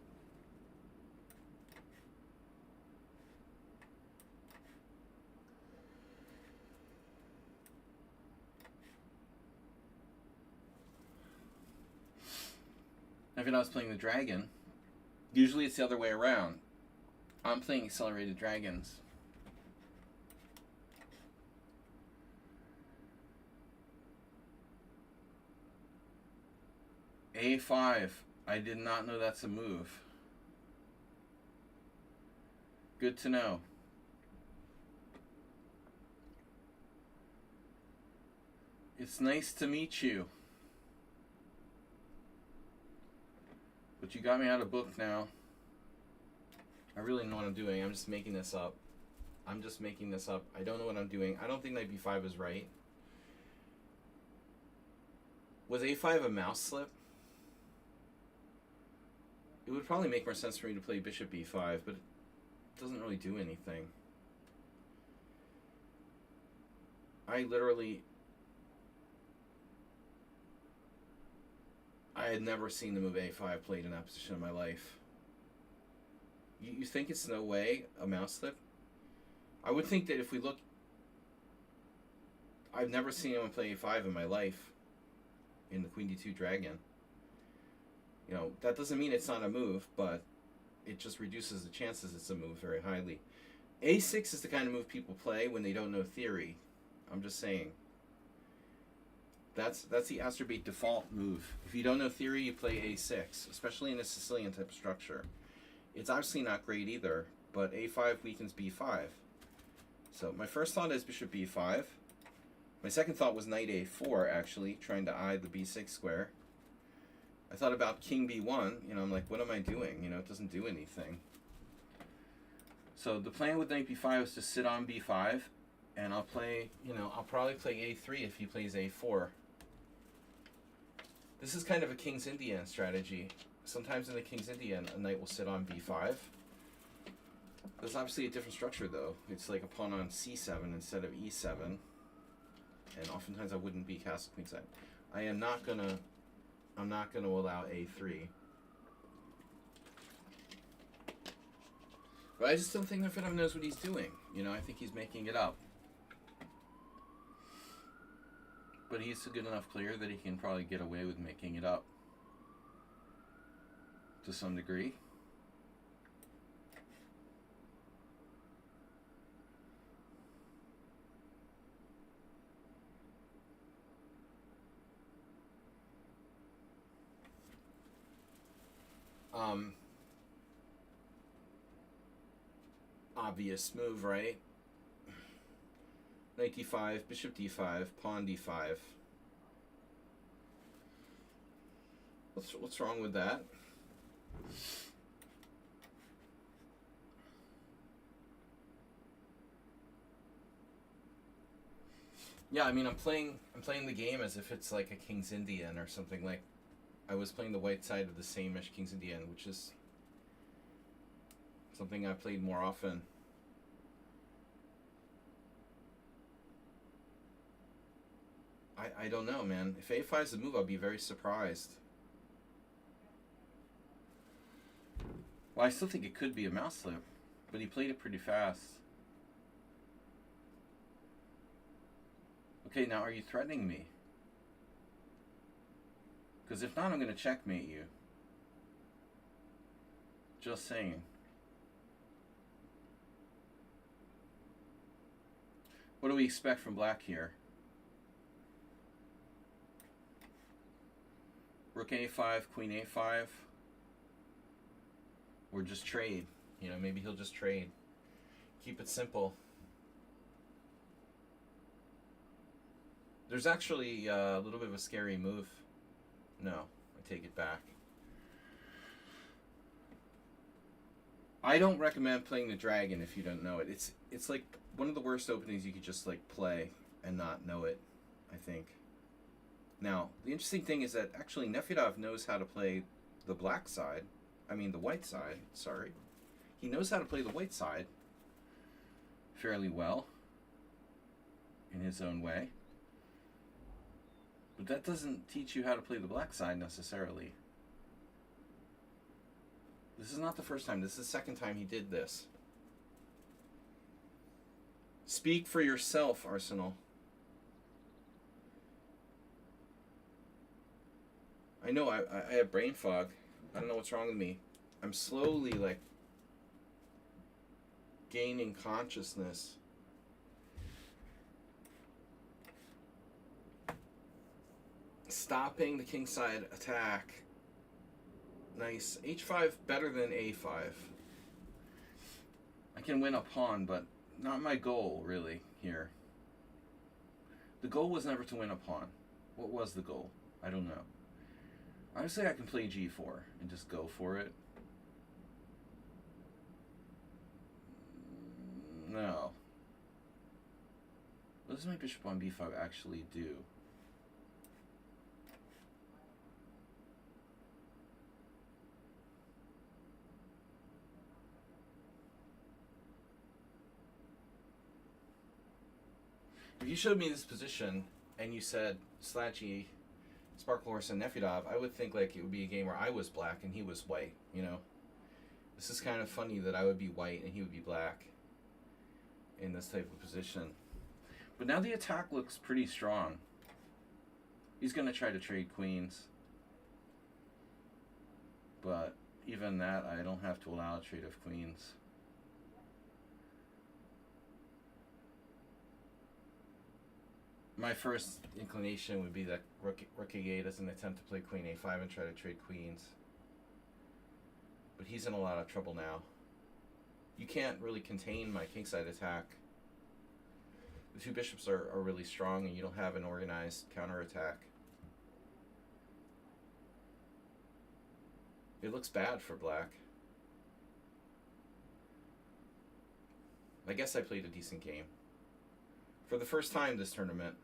If I was playing the dragon, usually it's the other way around. I'm playing accelerated dragons. A5. I did not know that's a move. Good to know. It's nice to meet you. But you got me out of book now. I really know what I'm doing. I'm just making this up. I don't know what I'm doing. I don't think knight b5 is right. Was a5 a mouse slip? It would probably make more sense for me to play bishop b5, but it doesn't really do anything. I had never seen the move a5 played in that position in my life. You think it's no way a mouse slip? I would think that if we look... I've never seen anyone play a5 in my life in the queen d2 dragon. You know, that doesn't mean it's not a move, but it just reduces the chances it's a move very highly. a6 is the kind of move people play when they don't know theory. I'm just saying. That's the Astrobate default move. If you don't know theory, you play a6, especially in a Sicilian type of structure. It's obviously not great either, but a5 weakens b5. So my first thought is bishop b5. My second thought was knight a4, actually, trying to eye the b6 square. I thought about king b1. You know, I'm like, what am I doing? You know, it doesn't do anything. So the plan with knight b5 is to sit on b5, and I'll play, you know, I'll probably play a3 if he plays a4. This is kind of a King's Indian strategy. Sometimes in the King's Indian, a knight will sit on b5. There's obviously a different structure, though. It's like a pawn on c7 instead of e7. And oftentimes I wouldn't be castle queenside. I'm not gonna allow a3. But I just don't think Nefedov knows what he's doing. You know, I think he's making it up. But he's a good enough player that he can probably get away with making it up. To some degree. Obvious move, right? Knight d5, bishop d5, pawn d5. What's wrong with that? Yeah, I mean, I'm playing the game as if it's like a King's Indian or something. Like I was playing the white side of the same-ish King's Indian, which is something I played more often. I don't know, man. If a5 is the move, I'll be very surprised. Well, I still think it could be a mouse slip, but he played it pretty fast. Okay, now are you threatening me? Because if not, I'm going to checkmate you. Just saying. What do we expect from black here? Rook a5, queen a5. Or just trade. You know, maybe he'll just trade. Keep it simple. There's actually a little bit of a scary move. No, I take it back. I don't recommend playing the dragon if you don't know it. It's like one of the worst openings you could just like play and not know it, I think. Now, the interesting thing is that actually Nefedov knows how to play the black side. I mean the white side, sorry. He knows how to play the white side fairly well in his own way. But that doesn't teach you how to play the black side necessarily. This is not the first time. This is the second time he did this. Speak for yourself, Arsenal. I know I have brain fog. I don't know what's wrong with me. I'm slowly, like, gaining consciousness. Stopping the kingside attack. Nice. H5 better than A5. I can win a pawn, but not my goal, really, here. The goal was never to win a pawn. What was the goal? I don't know. Obviously, I can play g4 and just go for it. No. What does my bishop on b5 actually do? If you showed me this position and you said Slatchy, Sparklehorse, and Nefedov, I would think like it would be a game where I was black and he was white, you know? This is kind of funny that I would be white and he would be black in this type of position. But now the attack looks pretty strong. He's going to try to trade queens. But even that, I don't have to allow a trade of queens. My first inclination would be that Rook a8 as an attempt to play Queen a5 and try to trade queens. But he's in a lot of trouble now. You can't really contain my kingside attack. The two bishops are really strong and you don't have an organized counterattack. It looks bad for black. I guess I played a decent game. For the first time this tournament.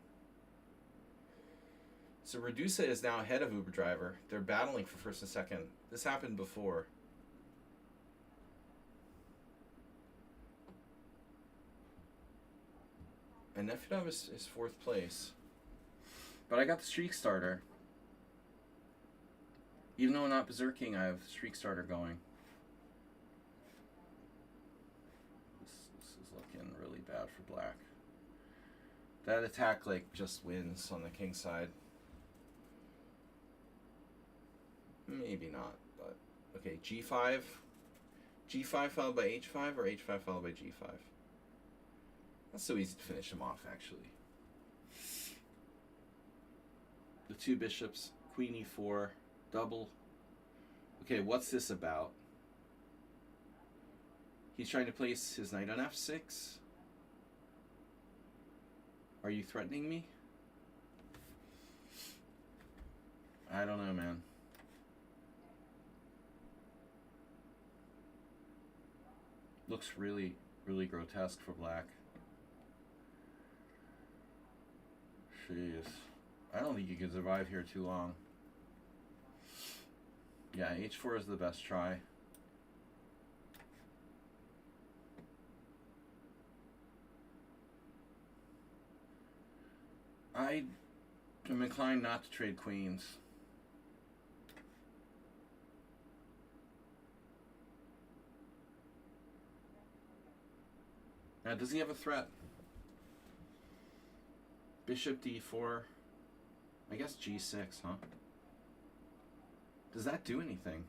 So Redusa is now ahead of Uberdriver. They're battling for first and second. This happened before. And Nefedov is fourth place. But I got the streak starter. Even though I'm not berserking, I have streak starter going. This is looking really bad for black. That attack like just wins on the king side. Maybe not, but okay, g5. G5 followed by h5 or h5 followed by g5. That's so easy to finish him off, actually. The two bishops, queen e4, double. Okay, what's this about? He's trying to place his knight on f6. Are you threatening me? I don't know, man. Looks really, really grotesque for black. Jeez. I don't think you can survive here too long. Yeah, h4 is the best try. I am inclined not to trade queens. Now, does he have a threat? Bishop d4. I guess g6, huh? Does that do anything?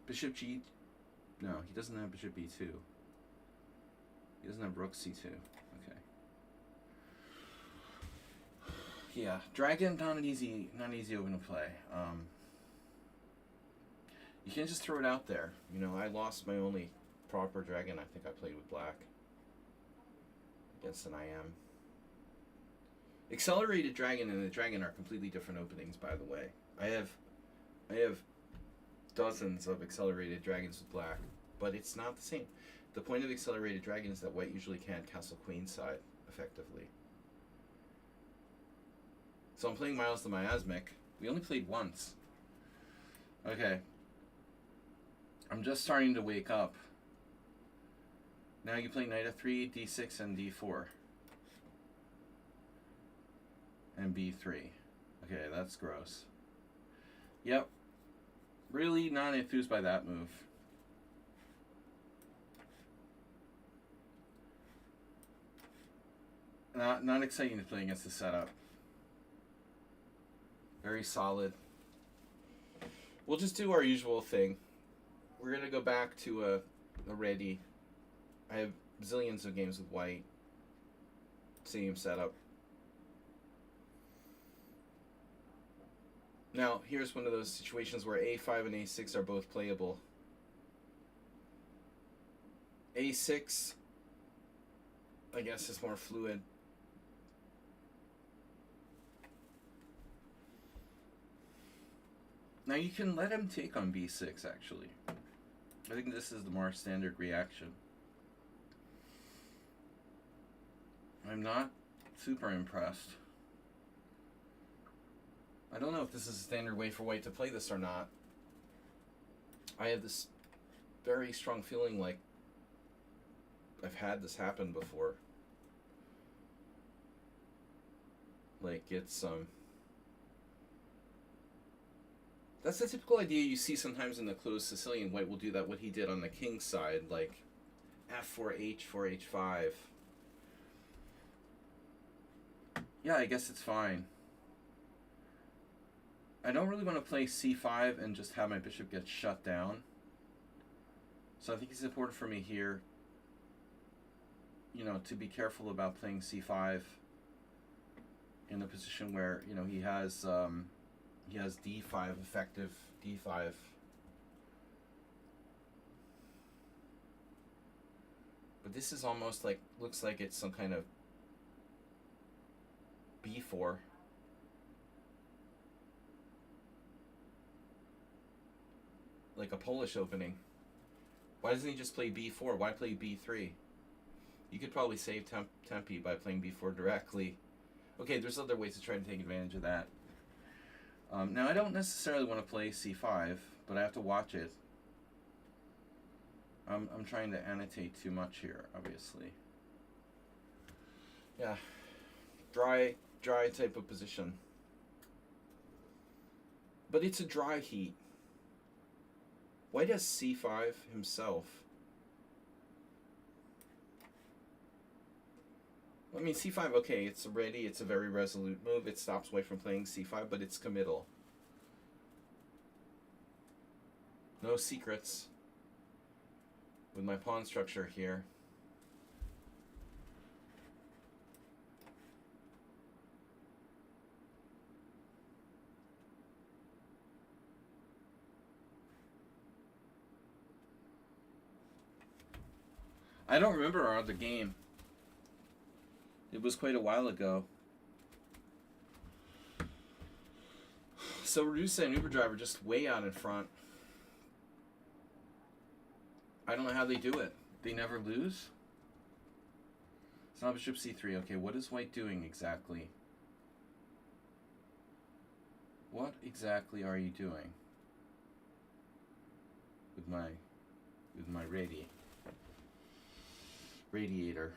Bishop g... No, he doesn't have bishop b2. He doesn't have rook c2. Okay. Yeah, dragon, not an easy open to play. You can't just throw it out there. You know, I lost my only proper dragon I think I played with black against an IM. Accelerated dragon and the dragon are completely different openings, by the way. I have dozens of accelerated dragons with black, but it's not the same. The point of accelerated dragon is that white usually can't castle queenside effectively. So I'm playing Miles the Miasmic. We only played once. Okay. I'm just starting to wake up. Now you play knight f3, d6, and d4. And b3. Okay, that's gross. Yep. Really not enthused by that move. Not exciting to play against the setup. Very solid. We'll just do our usual thing. We're going to go back to a ready. I have zillions of games with white. Same setup. Now, here's one of those situations where a5 and a6 are both playable. a6, I guess, is more fluid. Now you can let him take on b6, actually. I think this is the more standard reaction. I'm not super impressed. I don't know if this is a standard way for white to play this or not. I have this very strong feeling like I've had this happen before. Like it's that's the typical idea you see sometimes in the closed Sicilian. White will do that, what he did on the king's side, like f4, h4, h5. Yeah, I guess it's fine. I don't really want to play c5 and just have my bishop get shut down. So I think it's important for me here, you know, to be careful about playing c5 in a position where, you know, he has d5, effective d5. But this is almost like, looks like it's some kind of b4. Like a Polish opening. Why doesn't he just play b4? Why play b3? You could probably save tempi by playing b4 directly. Okay, there's other ways to try to take advantage of that. Now, I don't necessarily want to play c5, but I have to watch it. I'm trying to annotate too much here, obviously. Yeah, dry type of position. But it's a dry heat. White has c5 himself. I mean, c5, okay, it's ready. It's a very resolute move. It stops white from playing c5, but it's committal. No secrets with my pawn structure here. I don't remember our other game. It was quite a while ago. So Rusa and Uber Driver just way out in front. I don't know how they do it. They never lose? It's not bishop c3. Okay, what is white doing exactly? What exactly are you doing with my radiator?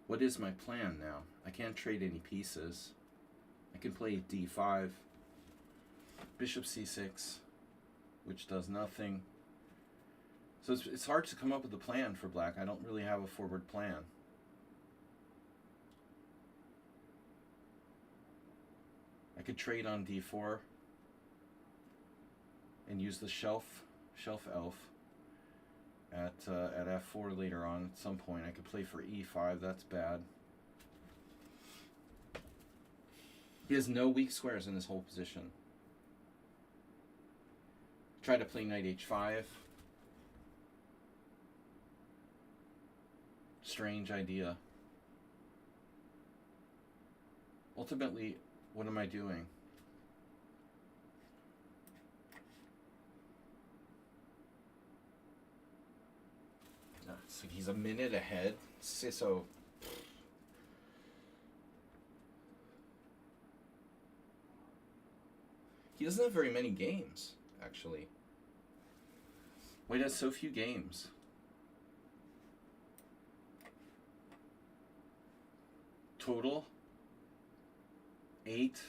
What is my plan now? I can't trade any pieces. I can play d5, bishop c6, which does nothing. So it's hard to come up with a plan for black. I don't really have a forward plan. I could trade on d4 and use the shelf elf at f4 later on at some point. I could play for e5. That's bad. He has no weak squares in this whole position. Try to play knight h5. Strange idea. Ultimately, what am I doing? So he's a minute ahead. So he doesn't have very many games, actually. White has so few games. Total 8,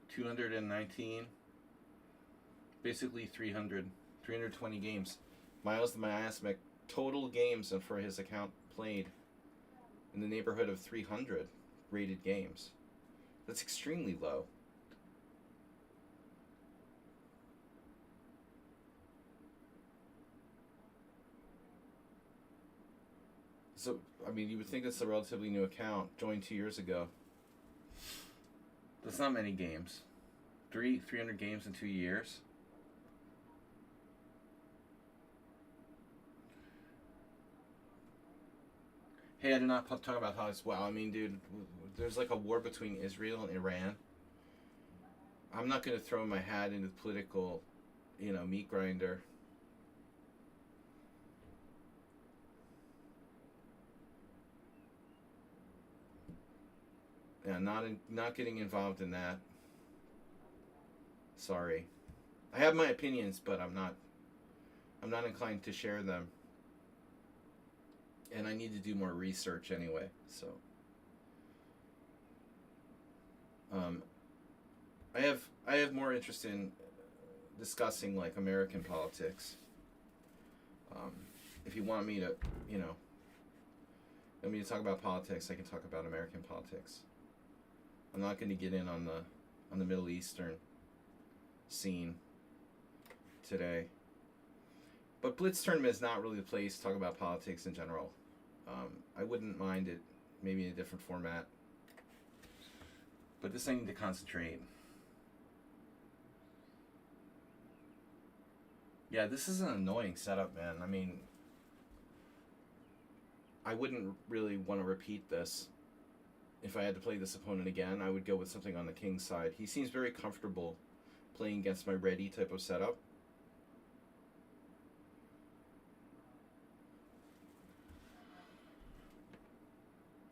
219, basically 320 games. Miles the Miasmic total games and for his account played in the neighborhood of 300 rated games. That's extremely low. So, I mean, you would think it's a relatively new account, joined 2 years ago. That's not many games. 300 games in 2 years. Hey, I did not talk about how it's, well, I mean, dude, there's like a war between Israel and Iran. I'm not going to throw my hat into the political, meat grinder. Yeah, not getting involved in that. Sorry. I have my opinions, but I'm not inclined to share them. And I need to do more research anyway, so I have more interest in discussing like American politics. If you want me to, want me to talk about politics, I can talk about American politics. I'm not going to get in on the Middle Eastern scene today. But Blitz Tournament is not really the place to talk about politics in general. I wouldn't mind it maybe in a different format. But this I need to concentrate. Yeah, this is an annoying setup, man. I mean, I wouldn't really want to repeat this. If I had to play this opponent again, I would go with something on the king's side. He seems very comfortable playing against my ready type of setup.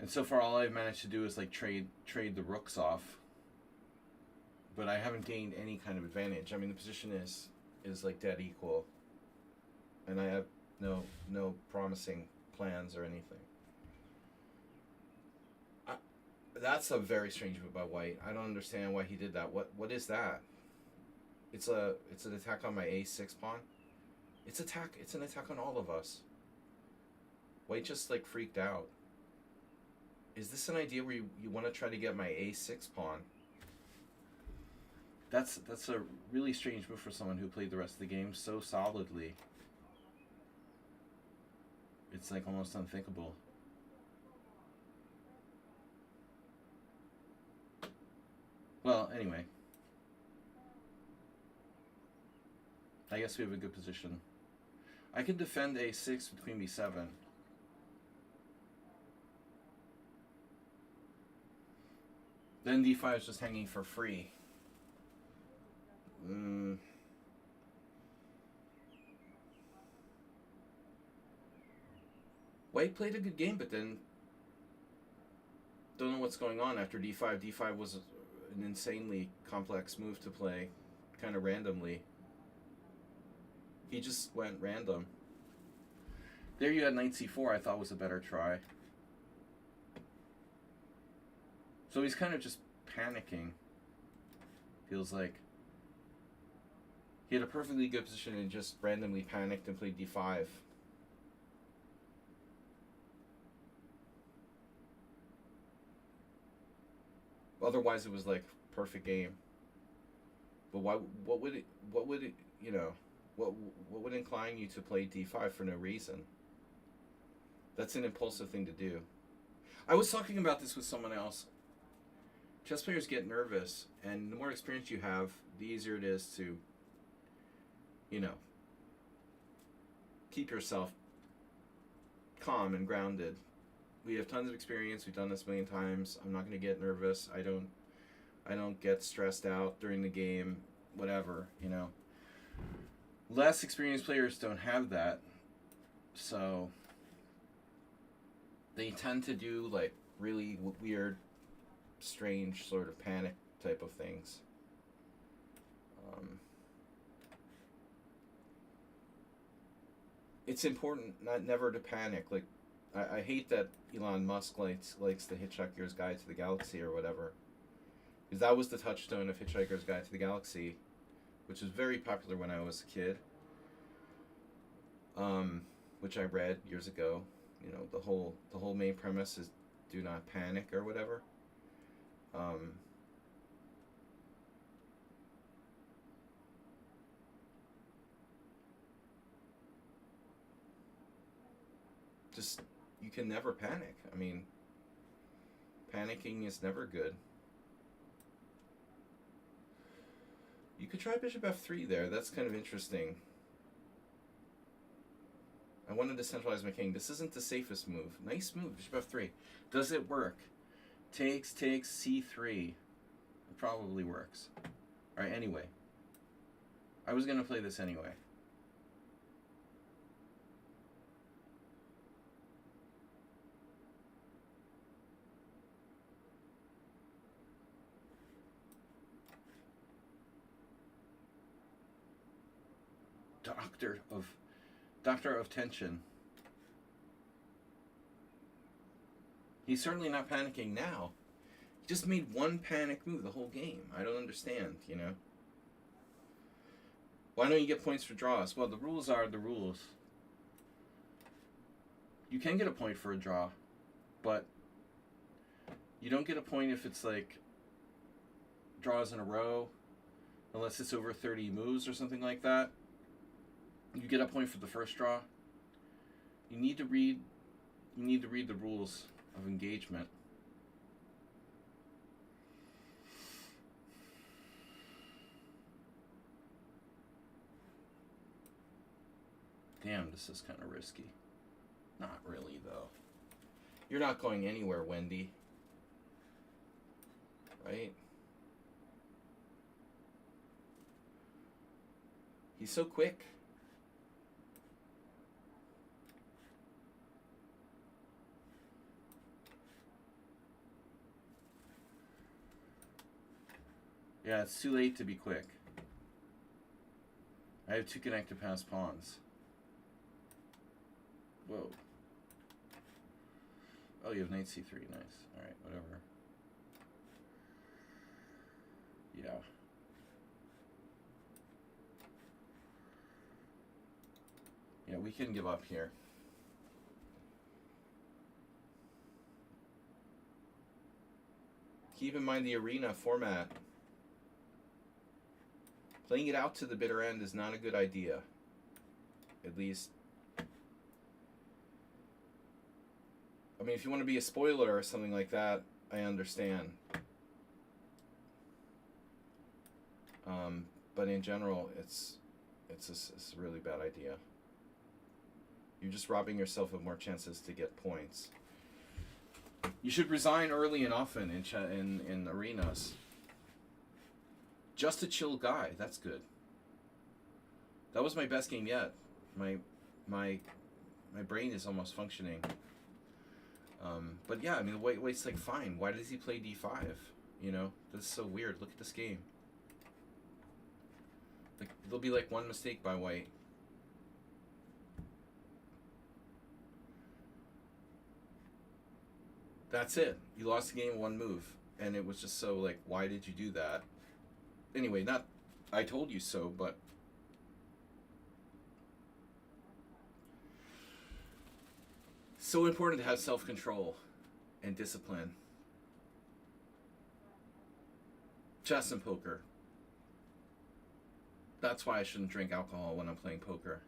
And so far all I've managed to do is like trade the rooks off. But I haven't gained any kind of advantage. I mean, the position is like dead equal. And I have no promising plans or anything. That's a very strange move by White. I don't understand why he did that. What is that? It's an attack on my a6 pawn. It's an attack on all of us. White just like freaked out. Is this an idea where you want to try to get my a6 pawn? That's a really strange move for someone who played the rest of the game so solidly. It's like almost unthinkable. Well, anyway. I guess we have a good position. I could defend a6 with queen b7. Then d5 is just hanging for free. White played a good game, but then don't know what's going on after d5. d5 was an insanely complex move to play, kind of randomly. He just went random. There you had knight c4, I thought was a better try. So he's kind of just panicking. Feels like. He had a perfectly good position and just randomly panicked and played d5. Otherwise, it was like perfect game. But why? What would it? You know, what would incline you to play d5 for no reason? That's an impulsive thing to do. I was talking about this with someone else. Chess players get nervous, and the more experience you have, the easier it is to, you know, keep yourself calm and grounded. We have tons of experience. We've done this a million times. I'm not going to get nervous. I don't get stressed out during the game. Whatever, you know. Less experienced players don't have that, so they tend to do like really weird, strange sort of panic type of things. It's important never to panic. Like, I hate that Elon Musk likes the Hitchhiker's Guide to the Galaxy or whatever, because that was the touchstone of Hitchhiker's Guide to the Galaxy, which was very popular when I was a kid. Which I read years ago. You know, the whole main premise is do not panic or whatever. Just, you can never panic. I mean, panicking is never good. You could try bishop f3 there. That's kind of interesting. I wanted to centralize my king. This isn't the safest move. Nice move, bishop f3. Does it work? Takes, c3. It probably works. Alright, anyway. I was going to play this anyway. Doctor of Tension. He's certainly not panicking now. He just made one panic move the whole game. I don't understand, you know. Why don't you get points for draws? Well, the rules are the rules. You can get a point for a draw, but you don't get a point if it's like draws in a row, unless it's over 30 moves or something like that. You get a point for the first draw. You need to read the rules of engagement. Damn, this is kind of risky. Not really, though. You're not going anywhere, Wendy. Right? He's so quick. Yeah, it's too late to be quick. I have two connected pass pawns. Whoa. Oh, you have knight c3. Nice. Alright, whatever. Yeah. Yeah, we can give up here. Keep in mind the arena format. Playing it out to the bitter end is not a good idea. At least, I mean, if you want to be a spoiler or something like that, I understand. But in general, it's It's a really bad idea. You're just robbing yourself of more chances to get points. You should resign early and often in arenas. Just a chill guy. That's good. That was my best game yet. My brain is almost functioning. But yeah, I mean, White's like, fine. Why does he play d5? You know, that's so weird. Look at this game. Like, there'll be like one mistake by White. That's it. You lost the game in one move. And it was just so like, why did you do that? Anyway, not I told you so, but so important to have self-control and discipline. Chess and poker. That's why I shouldn't drink alcohol when I'm playing poker.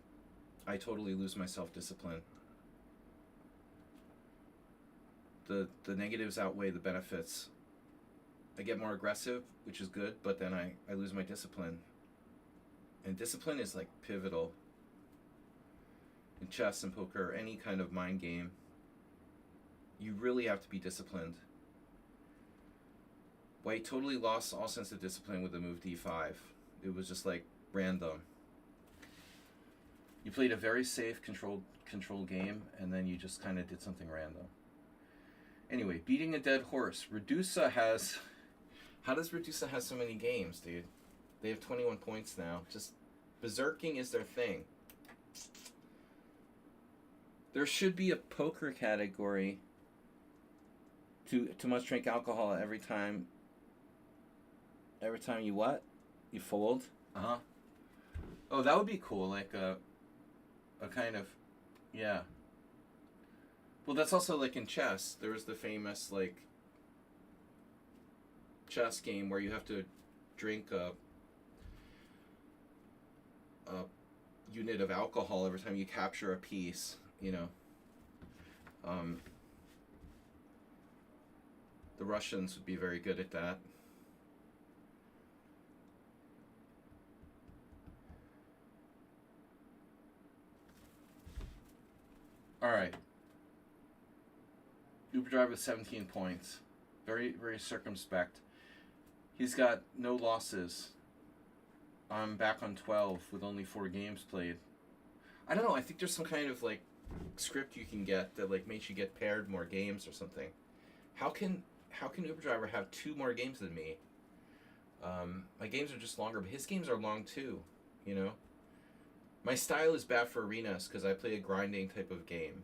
I totally lose my self-discipline. The negatives outweigh the benefits. I get more aggressive, which is good, but then I lose my discipline. And discipline is like pivotal in chess and poker, any kind of mind game. You really have to be disciplined. White totally lost all sense of discipline with the move d5. It was just like random. You played a very safe, controlled game, and then you just kind of did something random. Anyway, beating a dead horse. Redusa has... How does Redusa have so many games, dude? They have 21 points now. Just berserking is their thing. There should be a poker category. Too much drink alcohol every time you what? You fold? Uh-huh. Oh, that would be cool. Like a kind of... Yeah. Well, that's also like in chess. There was the famous like chess game where you have to drink a unit of alcohol every time you capture a piece, you know. The Russians would be very good at that. All right. Uber driver with 17 points. Very, very circumspect. He's got no losses. I'm back on 12 with only 4 games played. I don't know. I think there's some kind of like script you can get that like makes you get paired more games or something. How can Uber driver have 2 more games than me? My games are just longer, but his games are long too. You know. My style is bad for arenas because I play a grinding type of game.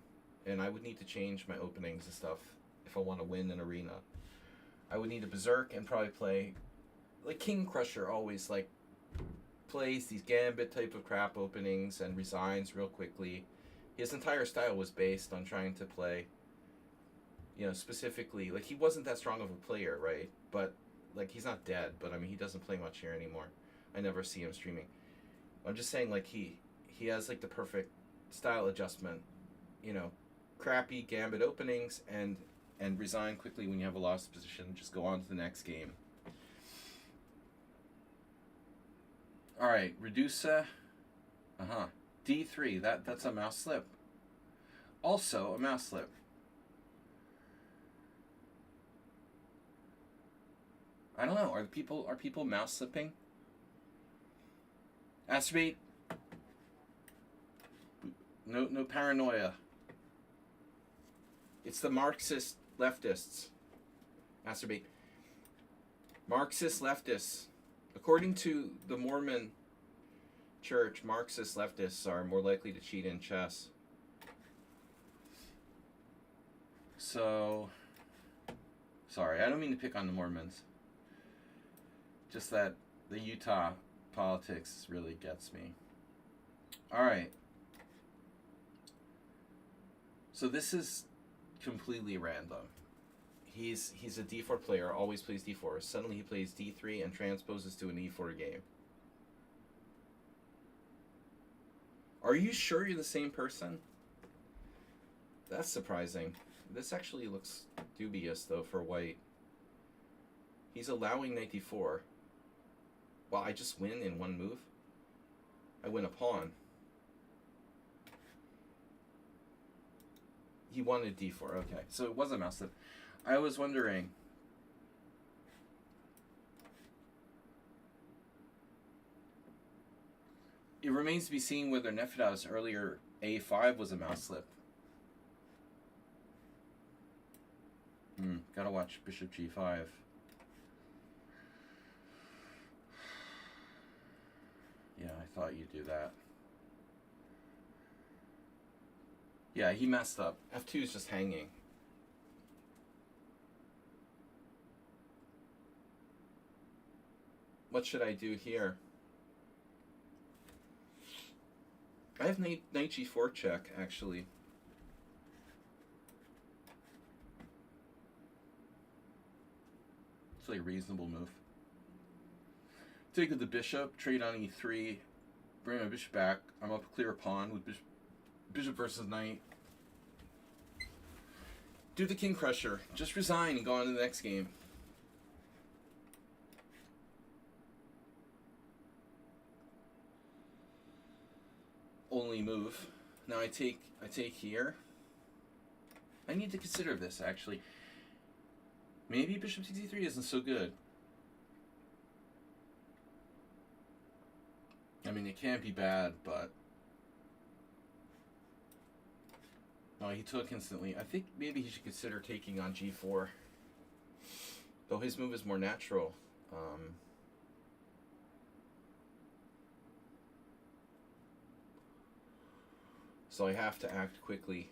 And I would need to change my openings and stuff if I want to win an arena. I would need to berserk and probably play... Like King Crusher always like plays these gambit type of crap openings and resigns real quickly. His entire style was based on trying to play, you know, specifically... Like, he wasn't that strong of a player, right? But, like, he's not dead. But, I mean, he doesn't play much here anymore. I never see him streaming. I'm just saying, like, he has, like, the perfect style adjustment, you know, crappy gambit openings and resign quickly when you have a lost position. Just go on to the next game. All right, Redusa. D3. That's a mouse slip. Also a mouse slip. I don't know. Are people mouse slipping? Masturbate. No paranoia. It's the Marxist leftists. Masturbate. Marxist leftists. According to the Mormon Church, Marxist leftists are more likely to cheat in chess. So, sorry, I don't mean to pick on the Mormons. Just that the Utah politics really gets me. All right. So this is completely random. He's a d4 player, always plays d4. Suddenly he plays d3 and transposes to an e4 game. Are you sure you're the same person? That's surprising. This actually looks dubious, though, for White. He's allowing knight d4. Well, I just win in one move? I win a pawn. He wanted d4. Okay, So it was a mouse slip. I was wondering. It remains to be seen whether Nefedov's earlier a5 was a mouse slip. Gotta watch bishop g5. Yeah, I thought you'd do that. Yeah, he messed up. f2 is just hanging. What should I do here? I have knight g4 check, actually. It's like a reasonable move. Take with the bishop, trade on e3, bring my bishop back. I'm up clear a pawn with bishop versus knight. Do the king crusher. Just resign and go on to the next game. Only move. Now I take here. I need to consider this, actually. Maybe bishop c3 isn't so good. I mean, it can't be bad, but... No, he took instantly. I think maybe he should consider taking on g4. Though his move is more natural. So I have to act quickly.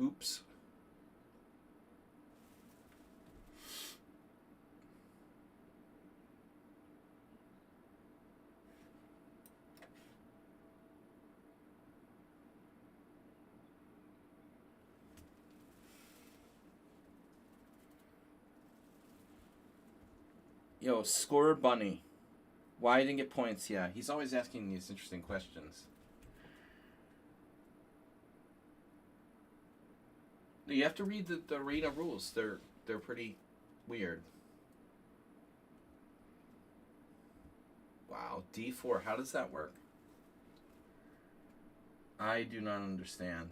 Oops. Yo, score bunny. Why I didn't get points? Yeah, he's always asking these interesting questions. You have to read the arena rules. They're pretty weird. Wow, d4. How does that work? I do not understand.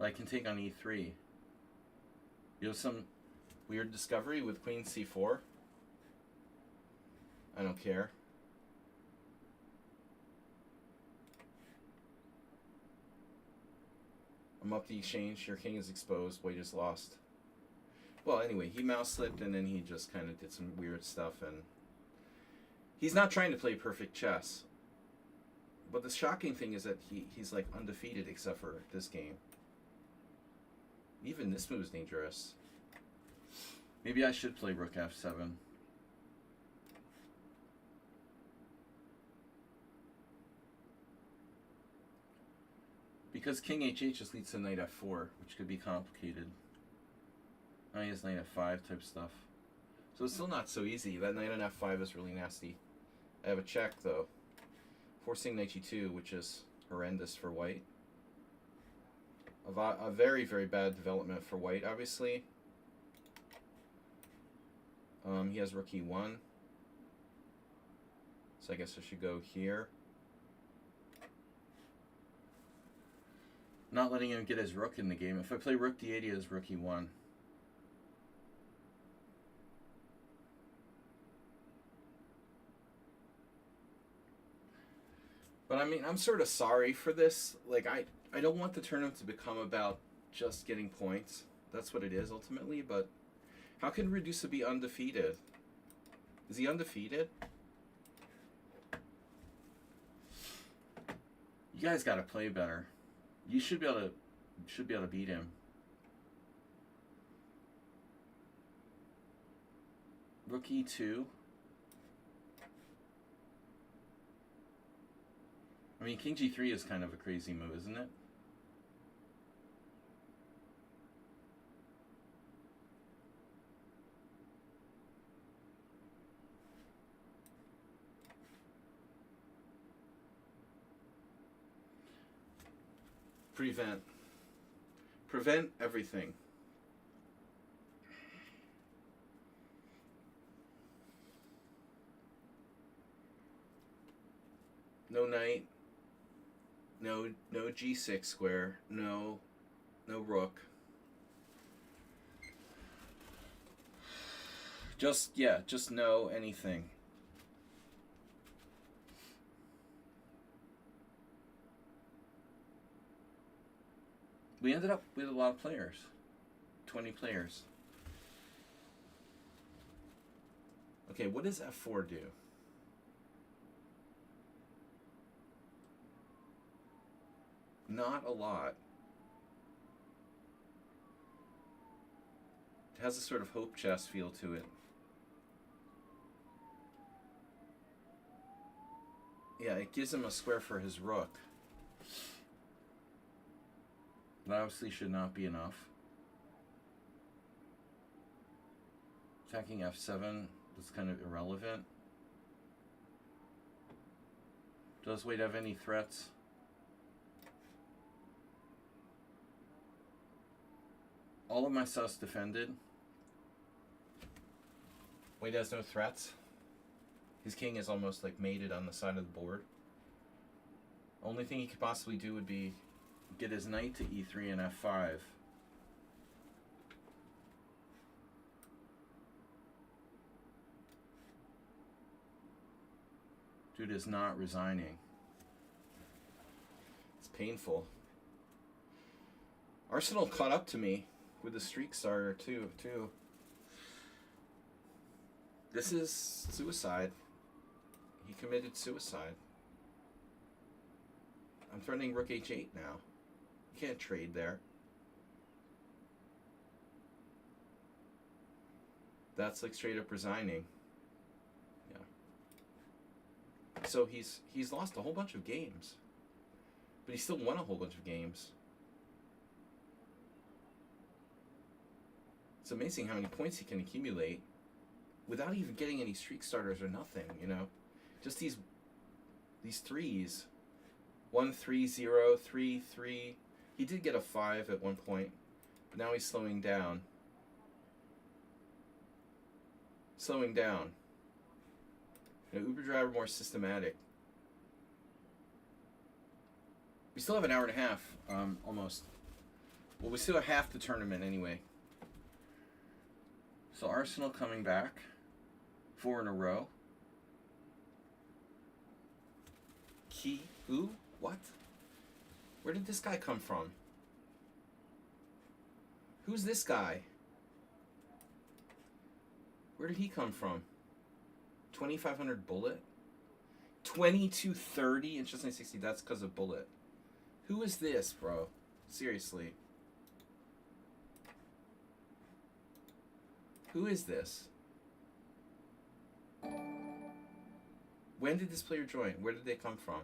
I can take on e3. You have some weird discovery with queen c4. I don't care. I'm up the exchange. Your king is exposed. White is lost. Well, anyway, he mouse slipped and then he just kind of did some weird stuff, and he's not trying to play perfect chess. But the shocking thing is that he's like undefeated except for this game. Even this move is dangerous. Maybe I should play rook f7. Because king hh just leads to knight f4, which could be complicated. Now he has knight f5 type stuff. So it's still not so easy. That knight on f5 is really nasty. I have a check, though. Forcing knight g2, which is horrendous for white. A very, very bad development for white, obviously. He has rook e1. So I guess I should go here. Not letting him get his rook in the game. If I play rook d8, he has rook e1. But I mean, I'm sort of sorry for this. Like, I don't want the tournament to become about just getting points. That's what it is ultimately, but how can Redusa be undefeated? Is he undefeated? You guys got to play better. You should be able to beat him. Rook e2. I mean, king g3 is kind of a crazy move, isn't it? Prevent. Prevent everything. No knight. No g6 square. No rook. Just no anything. We ended up with a lot of players. 20 players. Okay, what does f4 do? Not a lot. It has a sort of hope chess feel to it. Yeah, it gives him a square for his rook. That obviously should not be enough. Attacking f7 is kind of irrelevant. Does Wade have any threats? All of my stuff's defended. Wade has no threats. His king is almost like mated on the side of the board. Only thing he could possibly do would be get his knight to e3 and f5. Dude is not resigning. It's painful. Arsenal caught up to me with the streak starter too. This is suicide. He committed suicide. I'm threatening rook h8 now. You can't trade there. That's like straight up resigning. Yeah. So he's lost a whole bunch of games. But he still won a whole bunch of games. It's amazing how many points he can accumulate without even getting any streak starters or nothing, you know? Just these threes. 1 3 0 3 3. He did get a 5 at one point, but now he's slowing down. Slowing down. You know, Uber Driver more systematic. We still have an hour and a half, almost. Well, we still have half the tournament anyway. So Arsenal coming back. 4 in a row. Key? Who? What? Where did this guy come from? Who's this guy? Where did he come from? 2500 bullet? 2230 and just 960. That's because of bullet. Who is this, bro? Seriously. Who is this? When did this player join? Where did they come from?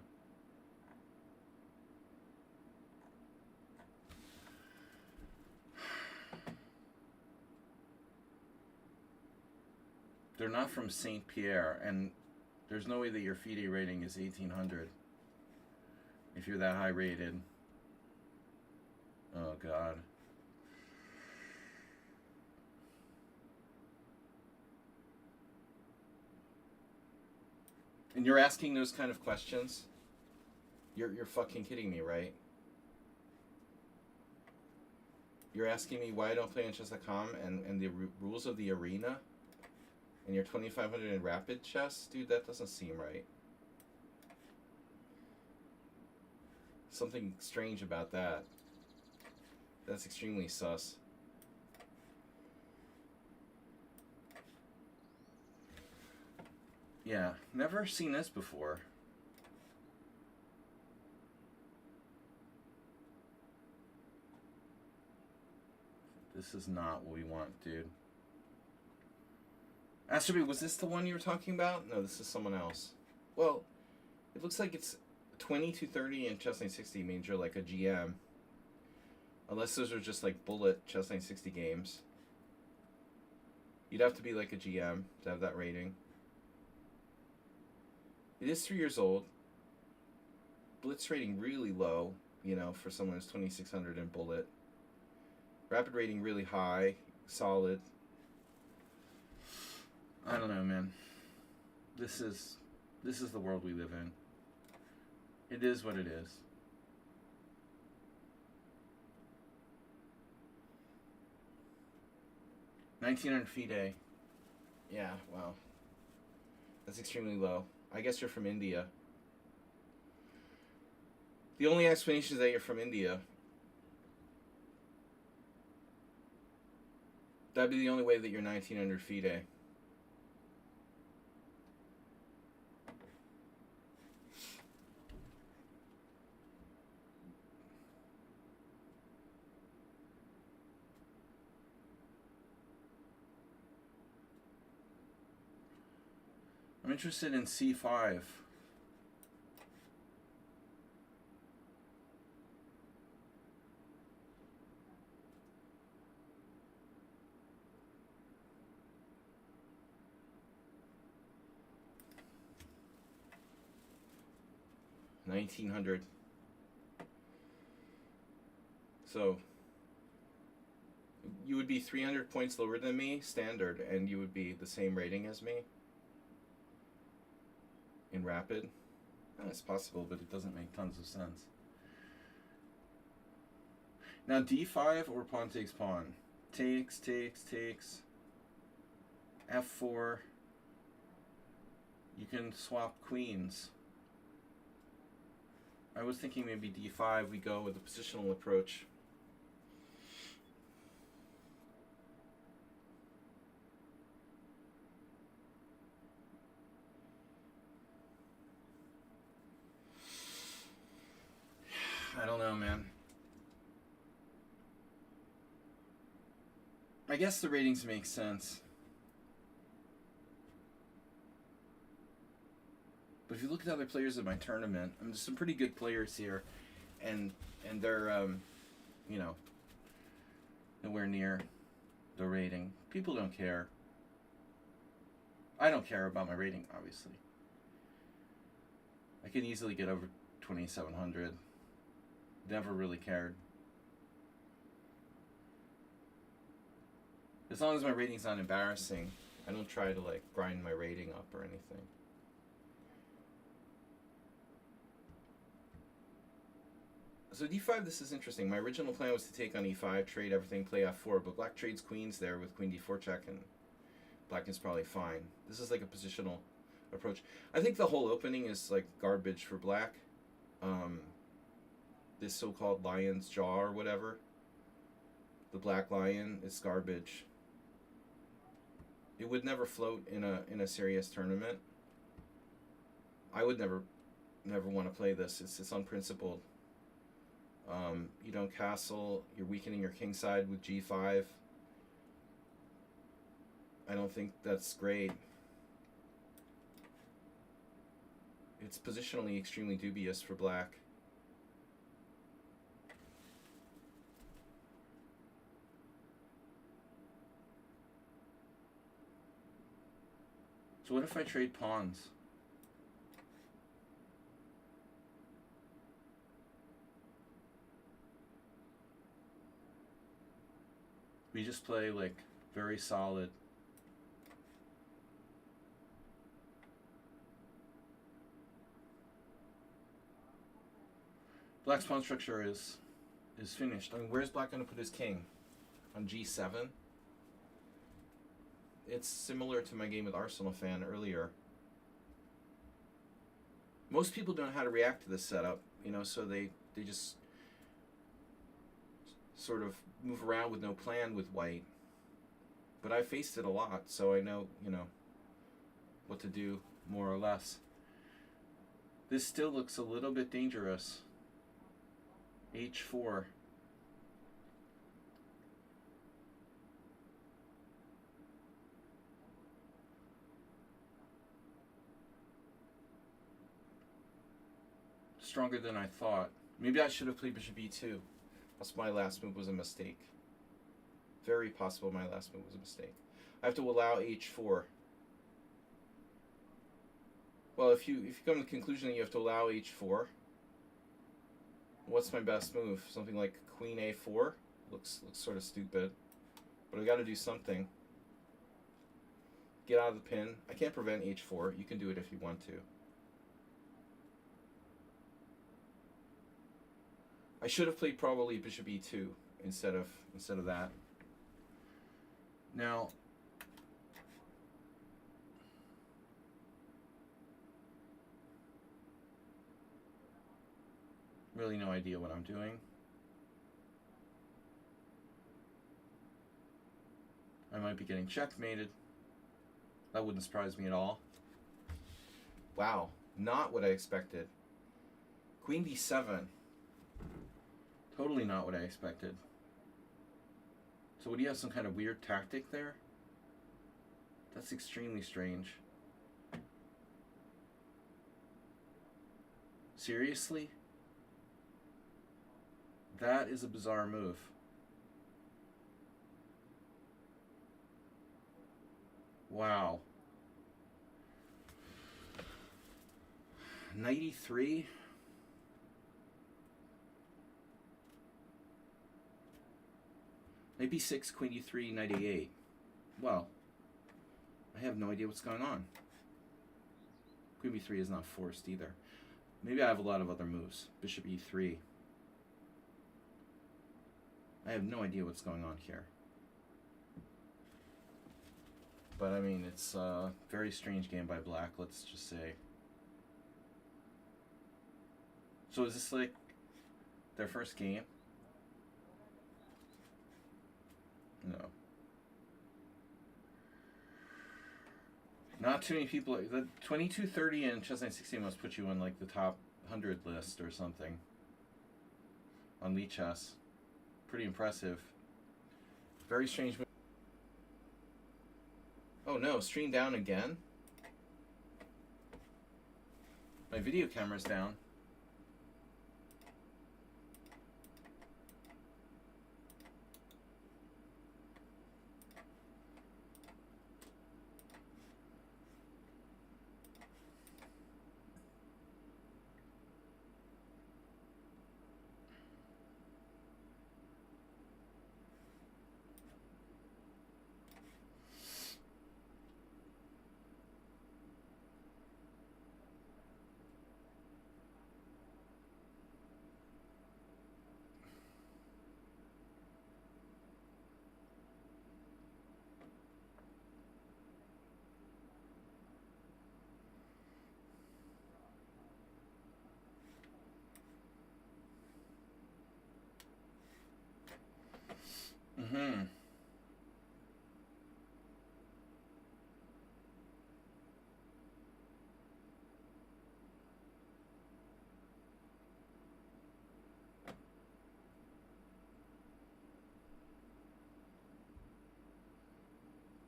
They're not from St. Pierre, and there's no way that your FIDE rating is 1800 if you're that high rated. Oh, God. And you're asking those kind of questions? You're fucking kidding me, right? You're asking me why I don't play on chess.com and the rules of the arena? And you're 2500 in rapid chess? Dude, that doesn't seem right. Something strange about that. That's extremely sus. Yeah, never seen this before. This is not what we want, dude. Astroby, was this the one you were talking about? No, this is someone else. Well, it looks like it's 2230 and chess 960 means you're like a GM. Unless those are just like bullet chess 960 games. You'd have to be like a GM to have that rating. It is 3 years old. Blitz rating really low. you know, for someone who's 2600 in bullet. Rapid rating really high, solid. I don't know, man. This is the world we live in. It is what it is. $1,900 FIDE. Yeah, wow. That's extremely low. I guess you're from India. The only explanation is that you're from India. That'd be the only way that you're 1900 FIDE. I'm interested in C5. $1,900. So you would be 300 points lower than me, standard, and you would be the same rating as me in rapid. It's possible, but it doesn't make tons of sense. Now D5 or pawn takes pawn. Takes. F4. You can swap queens. I was thinking maybe D5, we go with the positional approach. I don't know, man. I guess the ratings make sense. But if you look at other players in my tournament, I mean, there's some pretty good players here, and they're you know, nowhere near the rating. People don't care. I don't care about my rating, obviously. I can easily get over 2,700. Never really cared. As long as my rating's not embarrassing, I don't try to like grind my rating up or anything. So D5, this is interesting. My original plan was to take on E5, trade everything, play F4, but black trades queens there with queen D4 check, and black is probably fine. This is like a positional approach. I think the whole opening is like garbage for black. This so-called lion's jaw or whatever, the black lion, is garbage. It would never float in a serious tournament. I would never want to play this. It's unprincipled. You don't castle. You're weakening your king side with G5. I don't think that's great. It's positionally extremely dubious for black. So what if I trade pawns? We just play like very solid. Black's pawn structure is finished. I mean, where's black going to put his king? On G7? It's similar to my game with Arsenal fan earlier. Most people don't know how to react to this setup, you know, so they just sort of move around with no plan with white. But I faced it a lot, so I know, you know, what to do, more or less. This still looks a little bit dangerous. H4. Stronger than I thought. Maybe I should have played bishop e2. That's my last move was a mistake. Very possible my last move was a mistake. I have to allow h4. Well, if you come to the conclusion that you have to allow h4, What's my best move? Something like Queen A4? Looks sort of stupid. But I gotta do something. Get out of the pin. I can't prevent H4. You can do it if you want to. I should have played probably Bishop E2 instead of that. Now, really no idea what I'm doing. I might be getting checkmated. That wouldn't surprise me at all. Wow, not what I expected. Queen D7. Totally not what I expected. So would you have some kind of weird tactic there? That's extremely strange. Seriously? That is a bizarre move. Wow. Knight E3? Knight B6, Queen E3, Knight A8. Well, I have no idea what's going on. Queen B3 is not forced either. Maybe I have a lot of other moves. Bishop E3. I have no idea what's going on here. But I mean, it's a very strange game by Black, let's just say. So is this like their first game? No. Not too many people. The 2230 and Chess 916 must put you on like the top 100 list or something on lichess. Pretty impressive. Very strange. Oh no, stream down again? My video camera's down. Mm-hmm.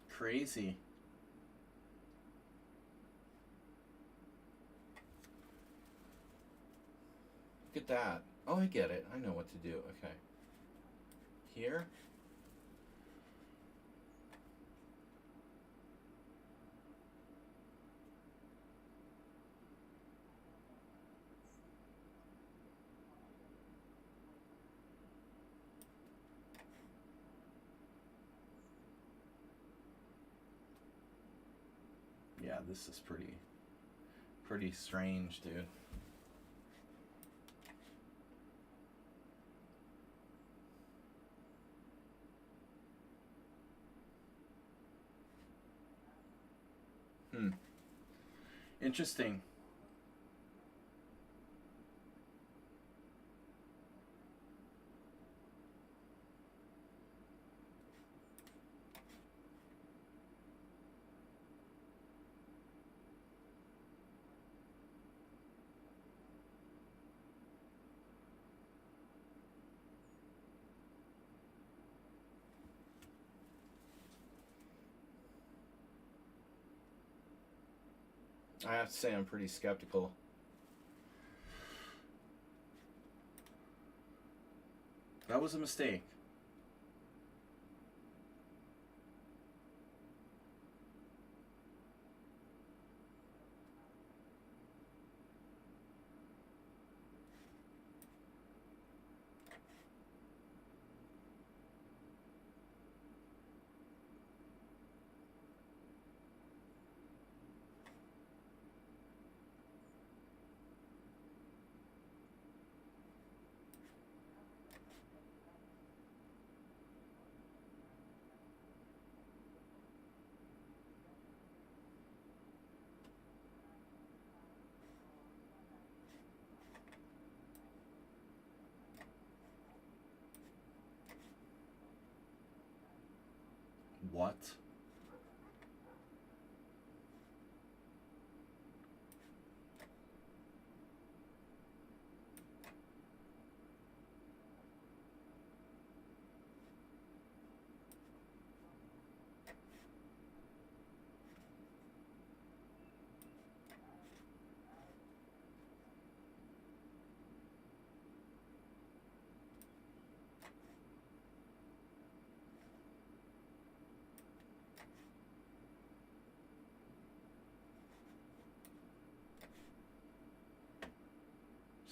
Crazy. Look at that. Oh, I get it. I know what to do. Okay. Here. Yeah, this is pretty strange, dude. Interesting. I have to say I'm pretty skeptical. That was a mistake. What?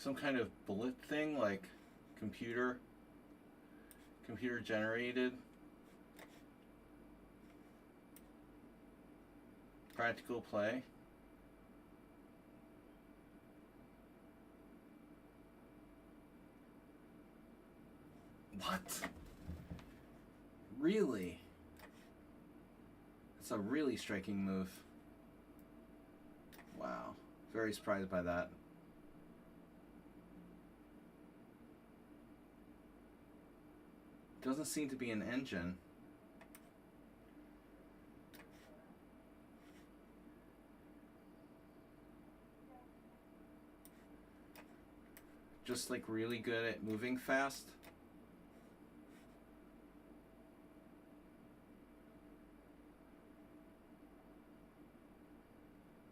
Some kind of bullet thing, like computer generated. Practical play. What? Really? It's a really striking move. Wow. Very surprised by that. Doesn't seem to be an engine. Just like really good at moving fast.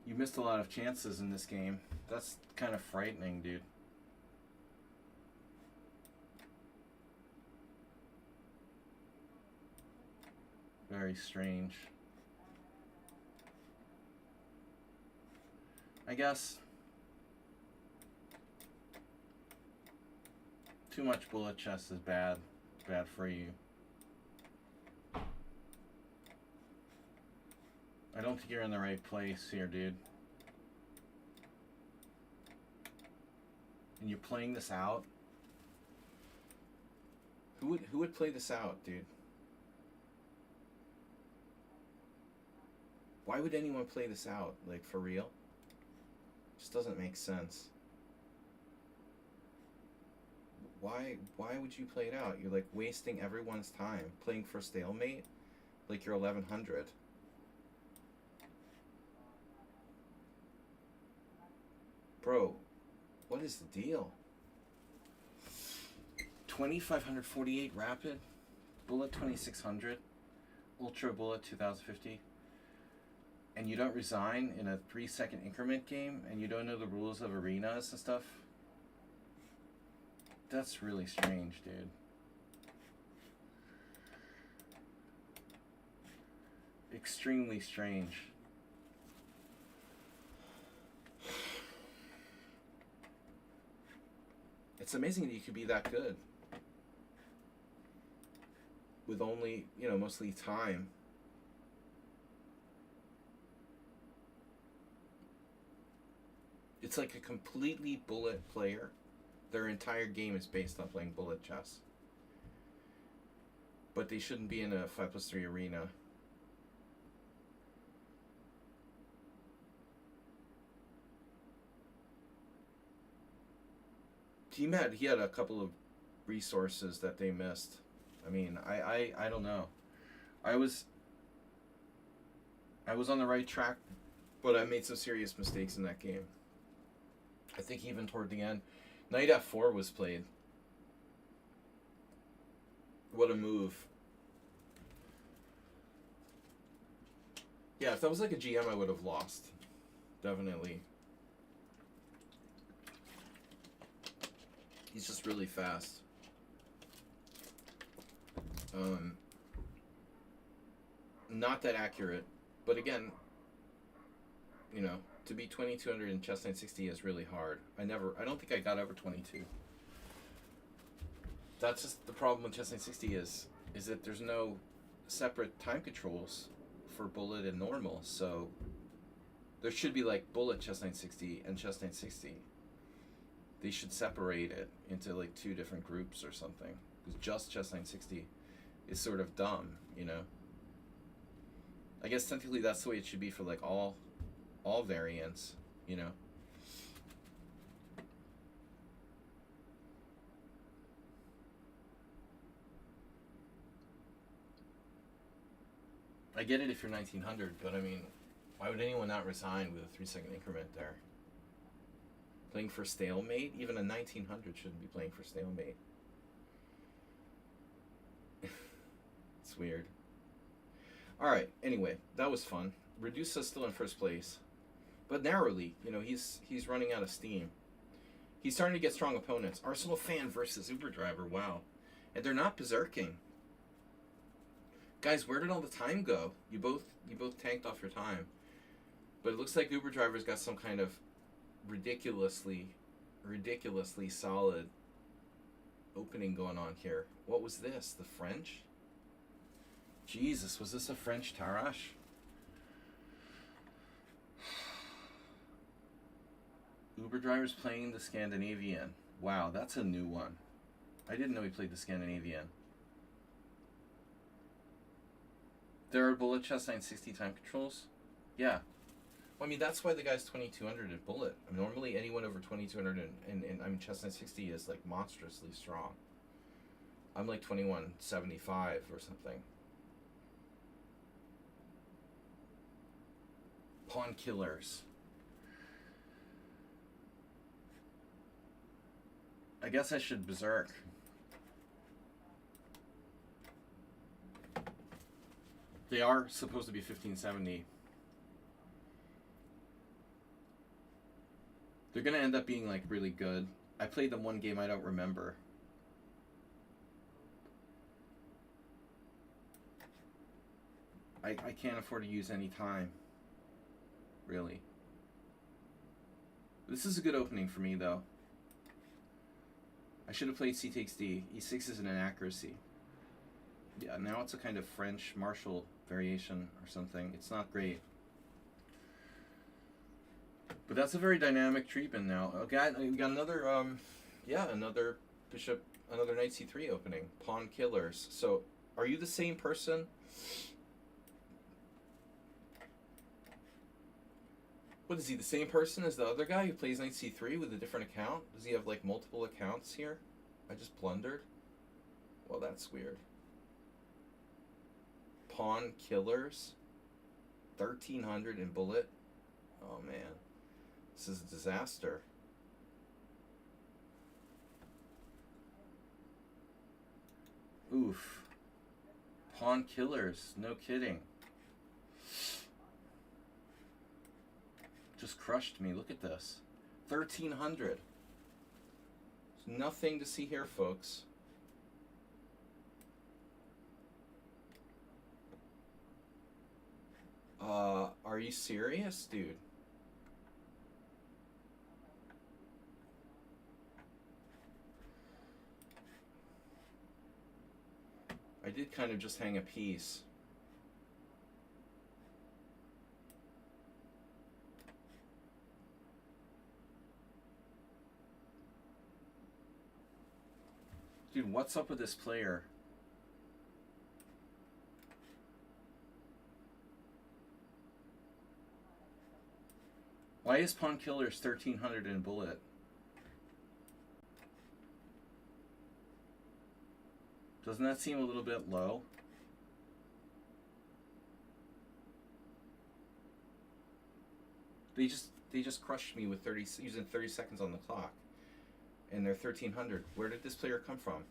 You missed a lot of chances in this game. That's kind of frightening, dude. Very strange. I guess too much bullet chess is bad for you. I don't think you're in the right place here, dude. And you're playing this out? Who would play this out, dude? Why would anyone play this out? Like, for real? Just doesn't make sense. Why would you play it out? You're like wasting everyone's time playing for stalemate like you're 1100. Bro, what is the deal? 2548 rapid, bullet 2600, ultra bullet 2050. And you don't resign in a 3-second increment game, and you don't know the rules of arenas and stuff? That's really strange, dude. Extremely strange. It's amazing that you could be that good. With only, you know, mostly time. It's like a completely bullet player. Their entire game is based on playing bullet chess. But they shouldn't be in a 5+3 arena. T-Mat, he had a couple of resources that they missed. I mean, I don't know. I was on the right track, but I made some serious mistakes in that game. I think even toward the end, knight f4 was played. What a move. Yeah, if that was like a GM, I would have lost. Definitely. He's just really fast. Not that accurate, but again, you know, to be 2200 in chess 960 is really hard. I don't think I got over 22. That's just the problem with chess 960 is that there's no separate time controls for bullet and normal, so there should be like bullet chess 960 and chess 960. They should separate it into like 2 different groups or something, because just chess 960 is sort of dumb, you know. I guess technically that's the way it should be for like all variants, you know. I get it if you're 1900, but I mean, why would anyone not resign with a 3-second increment there? Playing for stalemate? Even a 1900 shouldn't be playing for stalemate. It's weird. Alright, anyway, that was fun. Redusa's still in first place. But narrowly, you know, he's running out of steam. He's starting to get strong opponents. Arsenal Fan versus Uber Driver, wow. And they're not berserking. Guys, where did all the time go? You both tanked off your time. But it looks like Uber Driver's got some kind of ridiculously solid opening going on here. What was this? The French? Jesus, was this a French Tarash? Uber Driver's playing the Scandinavian. Wow, that's a new one. I didn't know he played the Scandinavian. There are bullet chess 960 time controls? Yeah. Well, I mean, that's why the guy's 2200 at bullet. I mean, normally anyone over 2200 and I mean, chess 960 is like monstrously strong. I'm like 2175 or something. Pawn killers. I guess I should berserk. They are supposed to be 1570. They're gonna end up being like really good. I played them one game I don't remember. I can't afford to use any time. Really. This is a good opening for me though. I should have played C takes D. E6 is an inaccuracy. Yeah, now it's a kind of French martial variation or something. It's not great. But that's a very dynamic treatment now. Okay, we got another, another bishop, another knight C3 opening. Pawn killers. So, are you the same person? What is he, the same person as the other guy who plays knight C3 with a different account? Does he have like multiple accounts here? I just blundered. Well, that's weird. Pawn killers. 1300 in bullet. Oh man. This is a disaster. Oof. Pawn killers. No kidding. Just crushed me. Look at this. 1300. There's nothing to see here, folks. Are you serious, dude? I did kind of just hang a piece. Dude, what's up with this player? Why is Pawn Killers 1300 in bullet? Doesn't that seem a little bit low? They just crushed me with using 30 seconds on the clock. And they're 1300. Where did this player come from?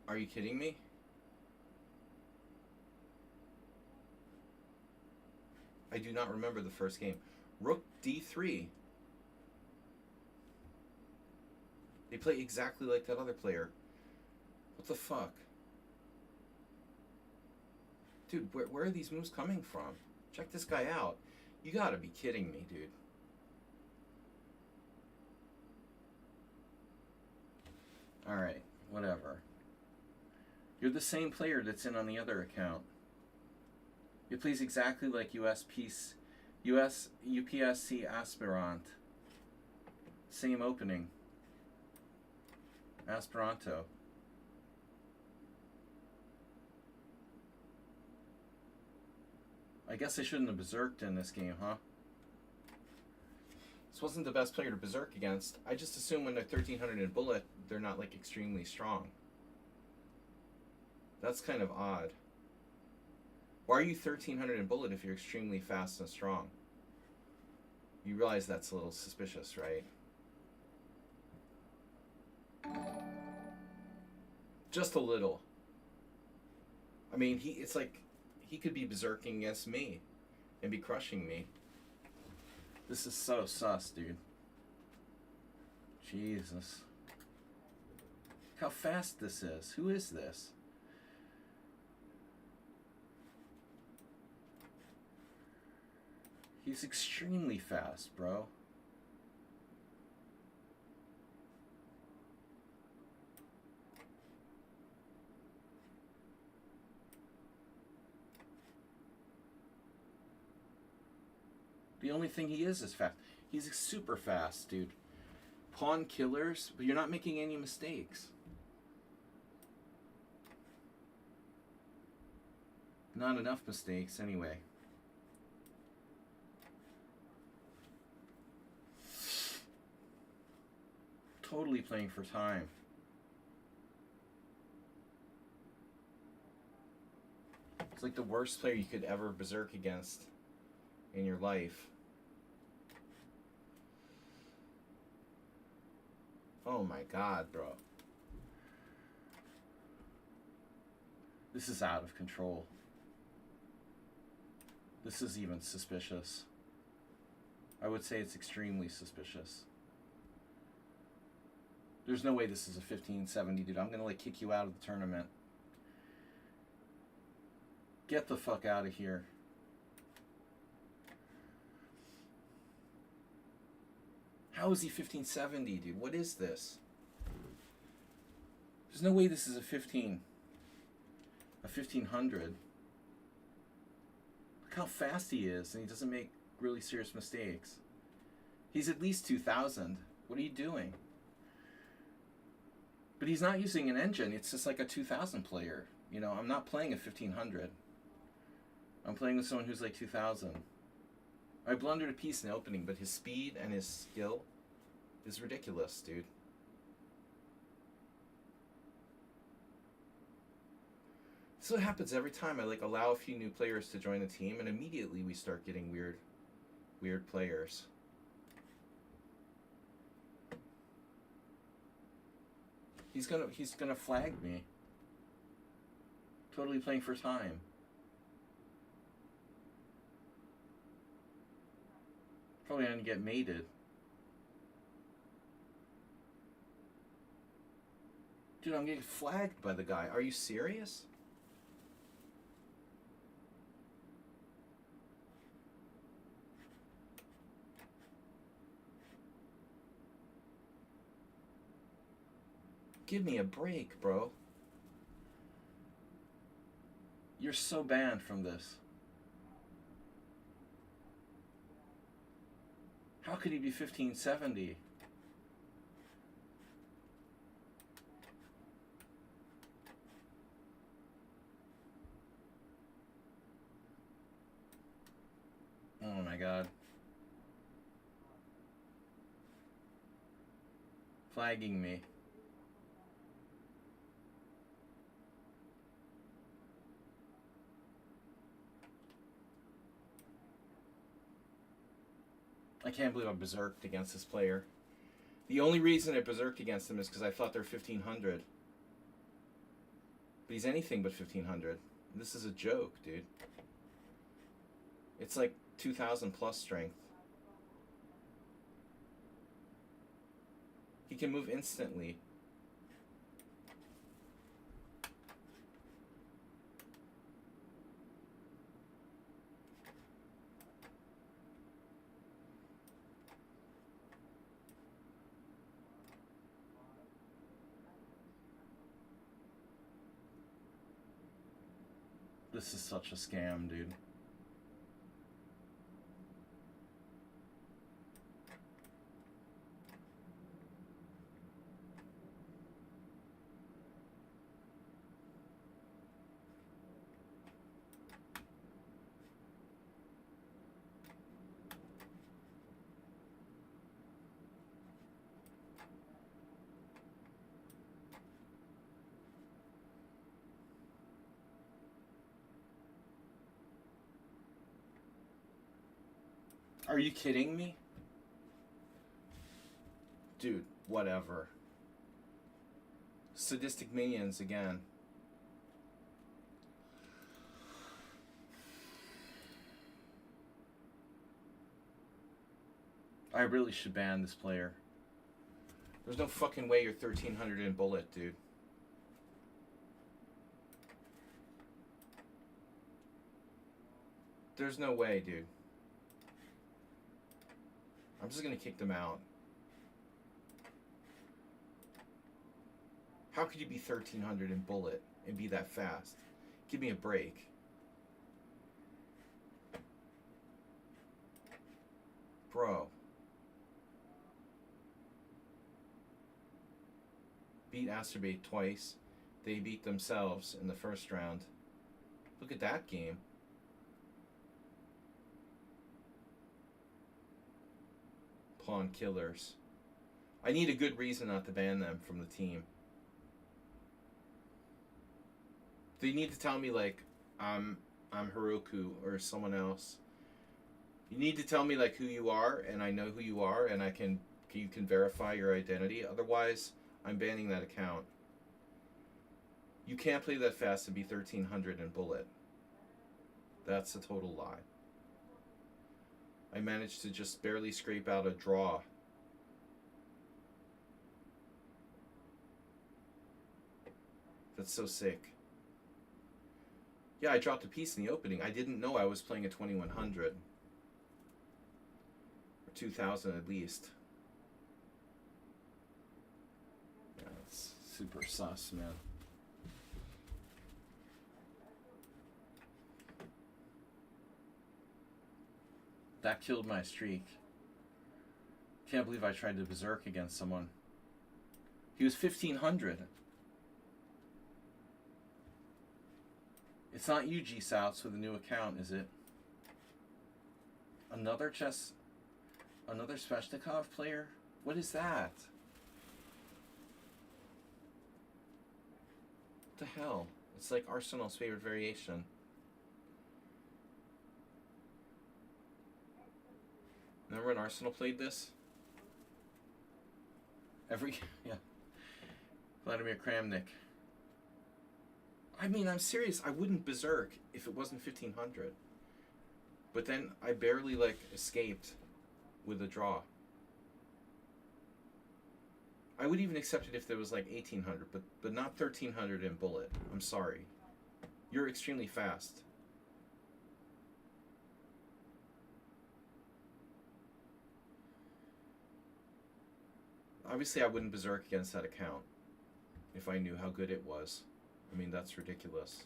Are you kidding me? I do not remember the first game. Rook D3. They play exactly like that other player. What the fuck? Dude, where are these moves coming from? Check this guy out. You gotta be kidding me, dude. Alright, whatever. You're the same player that's in on the other account. It plays exactly like UPSC Aspirant. Same opening. Aspiranto. I guess I shouldn't have berserked in this game, huh? This wasn't the best player to berserk against. I just assume when they're 1300 in bullet, they're not like extremely strong. That's kind of odd. Why are you 1300 in bullet if you're extremely fast and strong? You realize that's a little suspicious, right? Just a little. I mean, it's like he could be berserking against me and be crushing me. This is so sus, dude. Jesus. Look how fast this is. Who is this? He's extremely fast, bro. The only thing he is fast. He's super fast, dude. Pawn killers, but you're not making any mistakes. Not enough mistakes, anyway. Totally playing for time. It's like the worst player you could ever berserk against in your life. Oh my god, bro. This is out of control. This is even suspicious. I would say it's extremely suspicious. There's no way this is a 1570, dude. I'm gonna like kick you out of the tournament. Get the fuck out of here. How is he 1570, dude? What is this? There's no way this is a 1500. Look how fast he is, and he doesn't make really serious mistakes. He's at least 2000. What are you doing? But he's not using an engine. It's just like a 2000 player. You know, I'm not playing a 1500. I'm playing with someone who's like 2000. I blundered a piece in the opening, but his speed and his skill is ridiculous, dude. This is what happens every time I like allow a few new players to join the team, and immediately we start getting weird players. He's gonna flag me. Totally playing for time. Probably gonna get mated. Dude, I'm getting flagged by the guy. Are you serious? Give me a break, bro. You're so banned from this. How could he be 1570? Oh my god. Flagging me. I can't believe I berserked against this player. The only reason I berserked against him is because I thought they're 1500. But he's anything but 1500. This is a joke, dude. It's like 2000 plus strength. He can move instantly. This is such a scam, dude. Are you kidding me? Dude, whatever. Sadistic minions again. I really should ban this player. There's no fucking way you're 1300 in bullet, dude. There's no way, dude. I'm just gonna kick them out. How could you be 1300 in bullet and be that fast? Give me a break. Bro. Beat Asterbate twice. They beat themselves in the first round. Look at that game. Pawn killers. I need a good reason not to ban them from the team. They need to tell me like I'm Heroku or someone else. You need to tell me like who you are, and I know who you are, and you can verify your identity. Otherwise, I'm banning that account. You can't play that fast and be 1300 in bullet. That's a total lie. I managed to just barely scrape out a draw. That's so sick. Yeah, I dropped a piece in the opening. I didn't know I was playing a 2100. Or 2000 at least. Yeah, it's super sus, man. That killed my streak. Can't believe I tried to berserk against someone. He was 1500. It's not you, G Souths, with a new account, is it? Another Sveshnikov player? What is that? What the hell? It's like Arsenal's favorite variation. Remember when Arsenal played this? Yeah. Vladimir Kramnik. I mean, I'm serious. I wouldn't berserk if it wasn't 1500. But then I barely like escaped with a draw. I would even accept it if there was like 1800, but not 1300 in bullet. I'm sorry. You're extremely fast. Obviously, I wouldn't berserk against that account if I knew how good it was. I mean, that's ridiculous.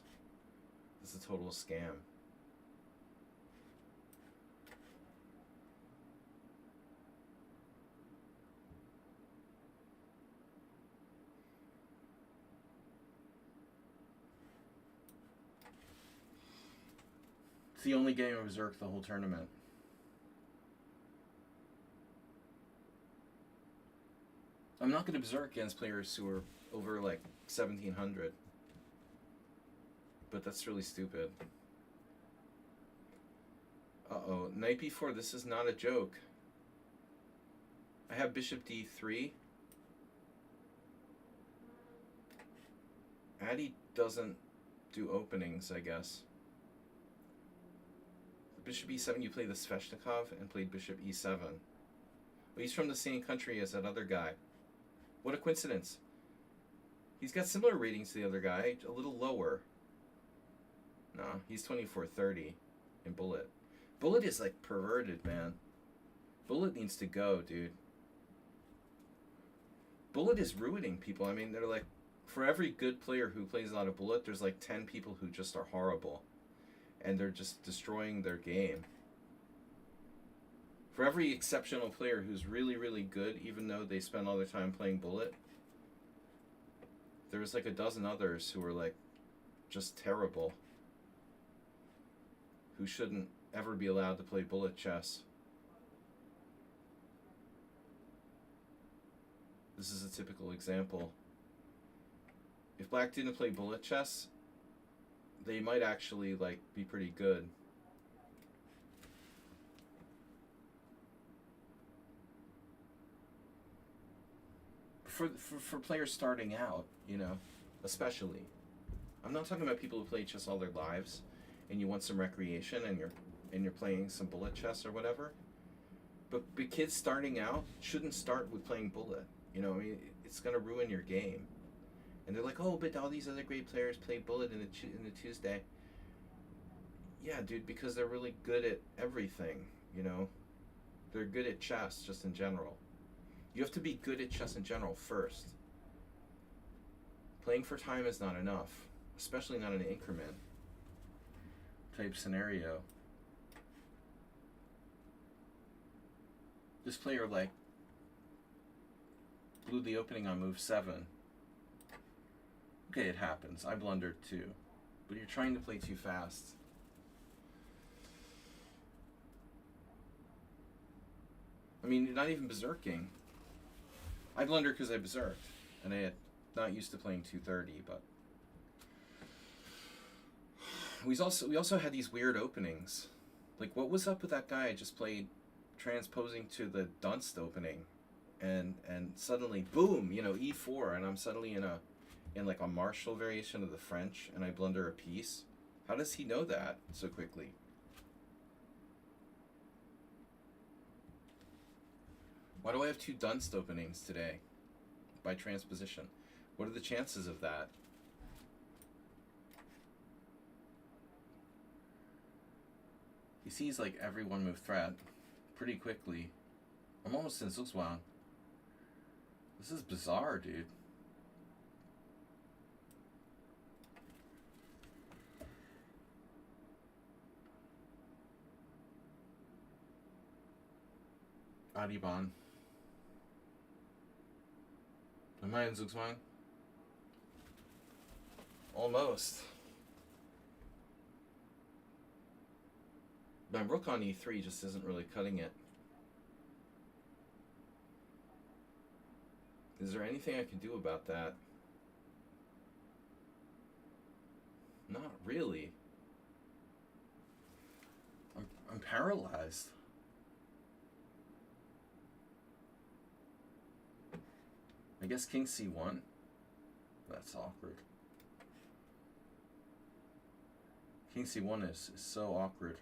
This is a total scam. It's the only game I berserked the whole tournament. I'm not going to berserk against players who are over like 1700. But that's really stupid. Uh-oh. Knight b4, this is not a joke. I have bishop d3. Addy doesn't do openings, I guess. Bishop e7, you play the Sveshnikov and played bishop e7. But he's from the same country as that other guy. What a coincidence. He's got similar ratings to the other guy, a little lower. No, he's 2430 in bullet. Bullet is like perverted, man. Bullet needs to go, dude. Bullet is ruining people. I mean, they're like, for every good player who plays a lot of bullet, there's like 10 people who just are horrible. And they're just destroying their game. For every exceptional player who's really, really good, even though they spend all their time playing bullet, there's like a dozen others who are like just terrible. Who shouldn't ever be allowed to play bullet chess. This is a typical example. If black didn't play bullet chess, they might actually like be pretty good. for players starting out, you know, especially. I'm not talking about people who play chess all their lives, and you want some recreation, and you're playing some bullet chess or whatever. But kids starting out shouldn't start with playing bullet. You know, I mean, it's gonna ruin your game. And they're like, oh, but all these other great players play bullet in the Tuesday. Yeah, dude, because they're really good at everything. You know, they're good at chess just in general. You have to be good at chess in general first. Playing for time is not enough, especially not in an increment type scenario. This player, like, blew the opening on move 7. Okay, it happens. I blundered too. But you're trying to play too fast. I mean, not even berserking. I blundered because I berserked. And I had not used to playing 230, but... We also had these weird openings. Like, what was up with that guy I just played transposing to the Dunst opening? And suddenly, boom, you know, e4, and I'm suddenly in like a Marshall variation of the French, and I blunder a piece. How does he know that so quickly? Why do I have 2 Dunst openings today by transposition? What are the chances of that? He sees like every 1-move threat pretty quickly. I'm almost in Zugzwang. This is bizarre, dude. Adiban. Am I in Zugzwang? Almost. My rook on e3 just isn't really cutting it. Is there anything I can do about that? Not really. I'm paralyzed. I guess king c1. That's awkward. King c1 is so awkward.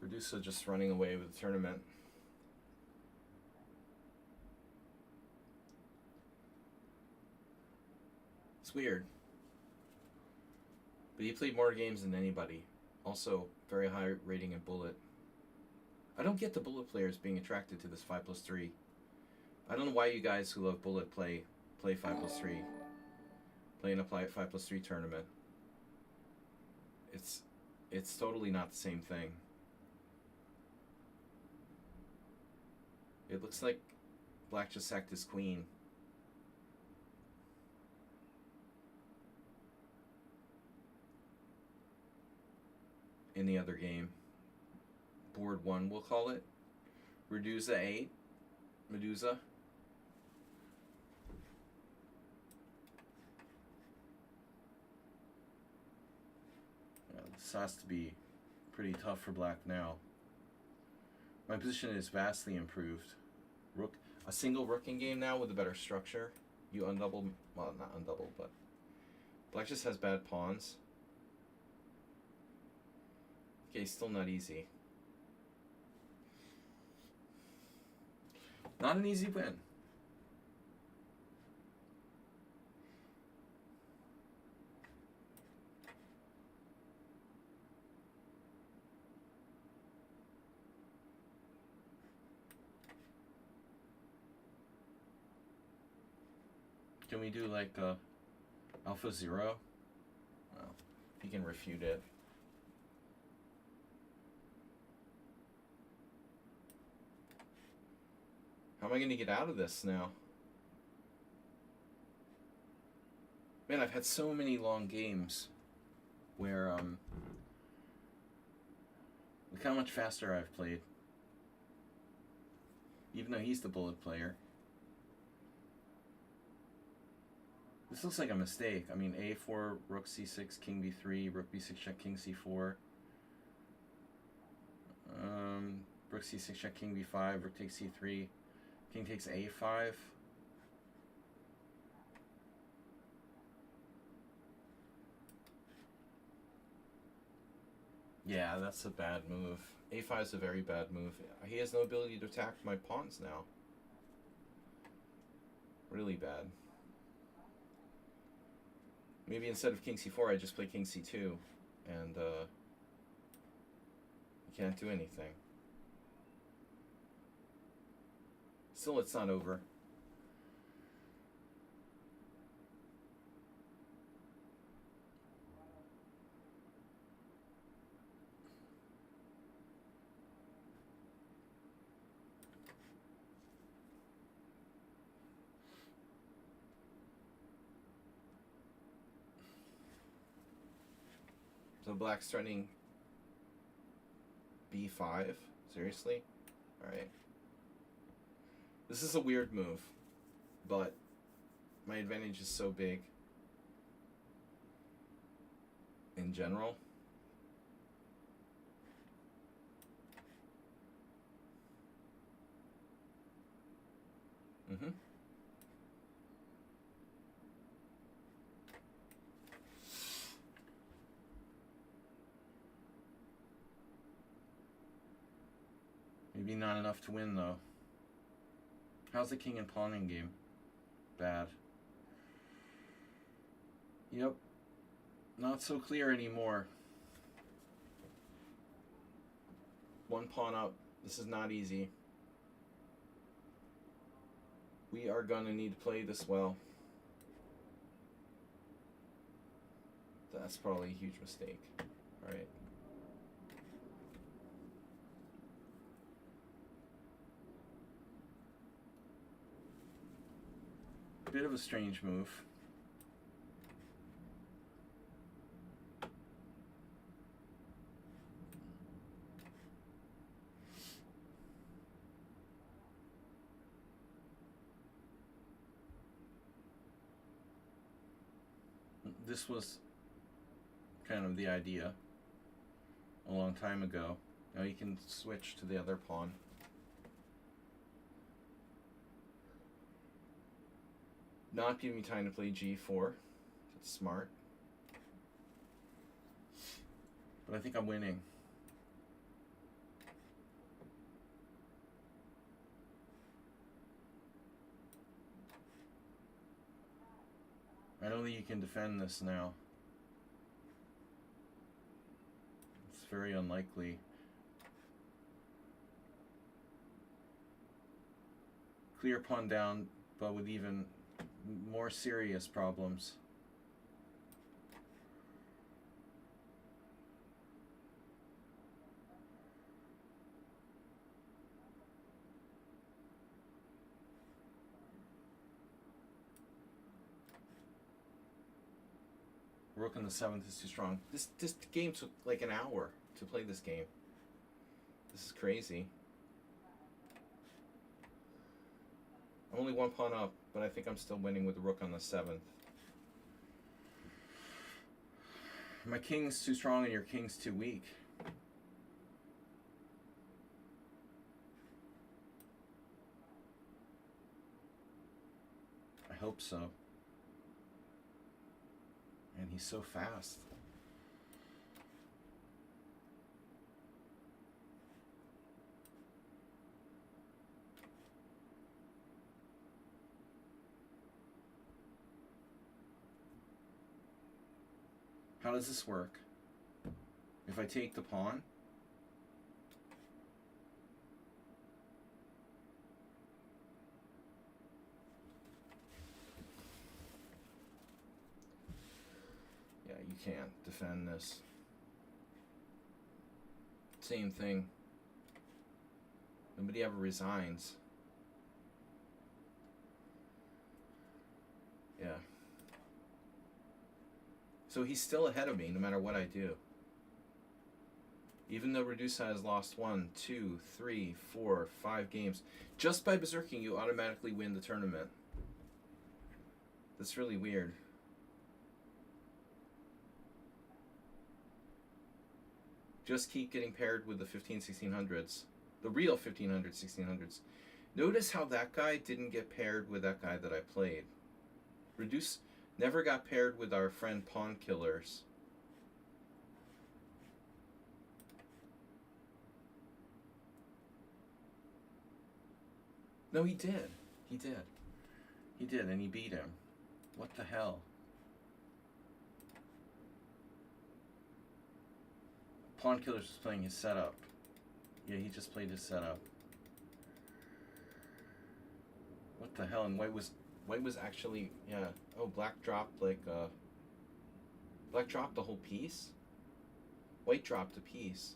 Redusa just running away with the tournament. It's weird. But he played more games than anybody. Also, very high rating in bullet. I don't get the bullet players being attracted to this 5+3. I don't know why you guys who love bullet play 5+3. Play in a 5+3 tournament. It's totally not the same thing. It looks like Black just sacked his queen. In the other game. Board 1, we'll call it. Redusa 8. Medusa. Yeah, this has to be pretty tough for Black now. My position is vastly improved. Rook, a single rook in game now with a better structure. You undouble, well, not undouble, but Black just has bad pawns. Okay, still not easy. Not an easy win. Can we do like Alpha 0? Well, he can refute it. How am I going to get out of this now? Man, I've had so many long games where, look how much faster I've played. Even though he's the bullet player. This looks like a mistake. I mean, a4, rook c6, king b3, rook b6 check, king c4. Rook c6 check, king b5, rook takes c3, king takes a5. Yeah, that's a bad move. A5 is a very bad move. He has no ability to attack my pawns now. Really bad. Maybe instead of king c4, I just play king c2, and you can't do anything. Still, it's not over. So black's threatening b5? Seriously? Alright. This is a weird move, but my advantage is so big in general. Mm-hmm. Maybe not enough to win, though. How's the king and pawning game? Bad. Yep. Not so clear anymore. One pawn up. This is not easy. We are going to need to play this well. That's probably a huge mistake. Alright. Bit of a strange move. This was kind of the idea a long time ago. Now you can switch to the other pawn. Not giving me time to play g4. That's smart. But I think I'm winning. I don't think you can defend this now. It's very unlikely. Clear pawn down, but with even more serious problems. Rook on the 7th is too strong. This game took like an hour to play this game. This is crazy. I'm only one pawn up, but I think I'm still winning with the rook on the 7th. My king's too strong and your king's too weak. I hope so. And he's so fast. How does this work? If I take the pawn, yeah, you can't defend this. Same thing. Nobody ever resigns. Yeah. So he's still ahead of me no matter what I do. Even though Redusa has lost 1, 2, 3, 4, 5 games. Just by berserking, you automatically win the tournament. That's really weird. Just keep getting paired with the 1500s, 1600s. The real 1500s, 1600s. Notice how that guy didn't get paired with that guy that I played. Reduce never got paired with our friend Pawn Killers. No, he did. He did. He did, and he beat him. What the hell? Pawn Killers was playing his setup. Yeah, he just played his setup. What the hell? And white was actually, yeah. Oh, black dropped like black dropped the whole piece. White dropped a piece.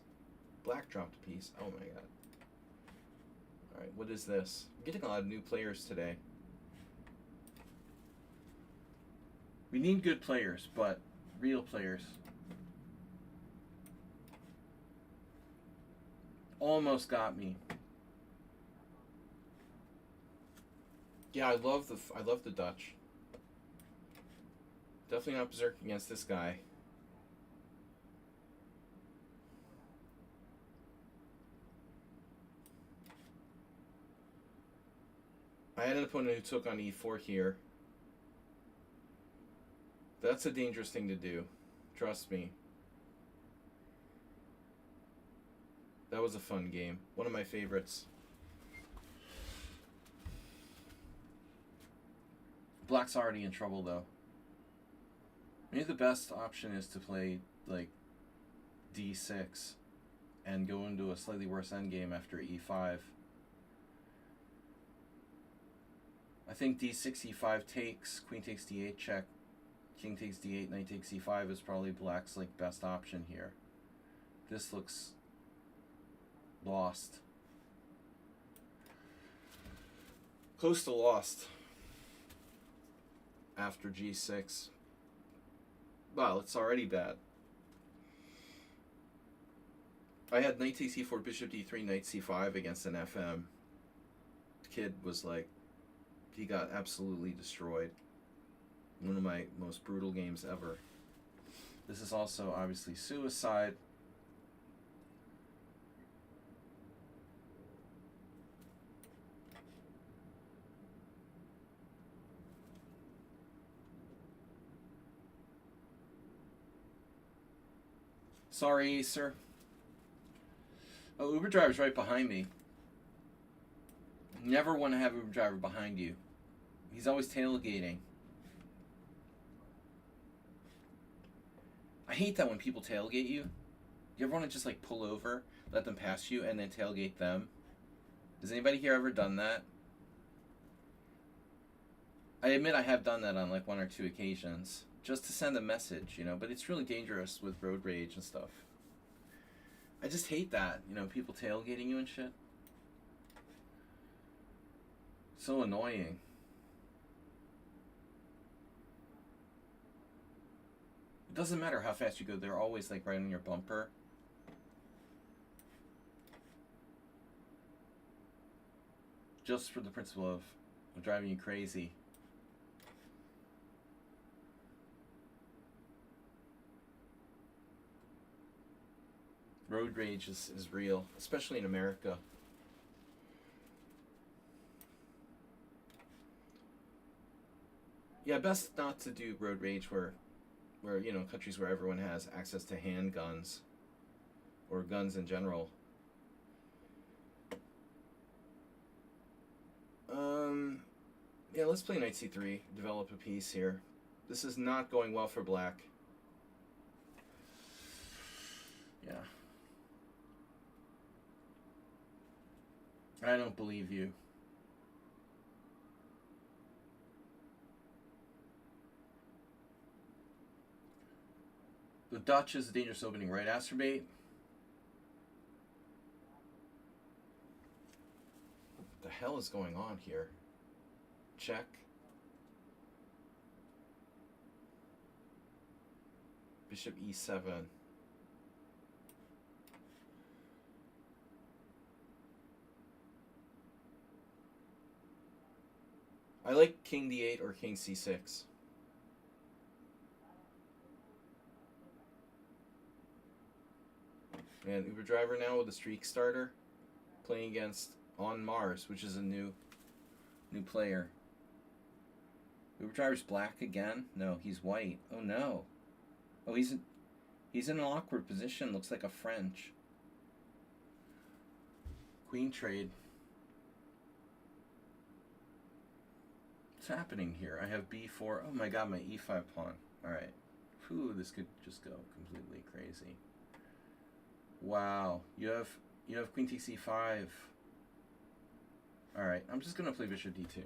Black dropped a piece. Oh my god. All right, what is this? I'm getting a lot of new players today. We need good players, but real players. Almost got me. Yeah, I love the Dutch. Definitely not berserk against this guy. I had an opponent who took on e4 here. That's a dangerous thing to do. Trust me. That was a fun game. One of my favorites. Black's already in trouble, though. Maybe the best option is to play, like, d6 and go into a slightly worse endgame after e5. I think d6, e5 takes, queen takes d8 check, king takes d8, knight takes e5 is probably black's, like, best option here. This looks lost. Close to lost after g6. Well, it's already bad. I had knight takes e4, bishop d3, knight c5 against an FM. The kid was like, he got absolutely destroyed. One of my most brutal games ever. This is also obviously suicide. Sorry, sir. Oh, Uber driver's right behind me. Never want to have Uber driver behind you. He's always tailgating. I hate that when people tailgate you. You ever want to just like pull over, let them pass you, and then tailgate them? Has anybody here ever done that? I admit I have done that on like 1 or 2 occasions. Just to send a message, you know, but it's really dangerous with road rage and stuff. I just hate that, you know, people tailgating you and shit. So annoying. It doesn't matter how fast you go, they're always like right on your bumper. Just for the principle of driving you crazy. Road rage is real, especially in America. Yeah, best not to do road rage where you know, countries where everyone has access to handguns or guns in general. Yeah, let's play knight c3, develop a piece here. This is not going well for black. Yeah. I don't believe you. The Dutch is a dangerous opening, right, Asterbait? What the hell is going on here? Check. Bishop e7. I like king d8 or king c6. And Uber driver now with a streak starter. playing against On Mars, which is a new player. Uber driver's black again? No, he's white. Oh no. Oh, he's in an awkward position. Looks like a French. Queen trade. What's happening here? I have b4. Oh my god, my e5 pawn. Alright. Whew, this could just go completely crazy. Wow. You have queen takes e5. Alright, I'm just gonna play bishop d2.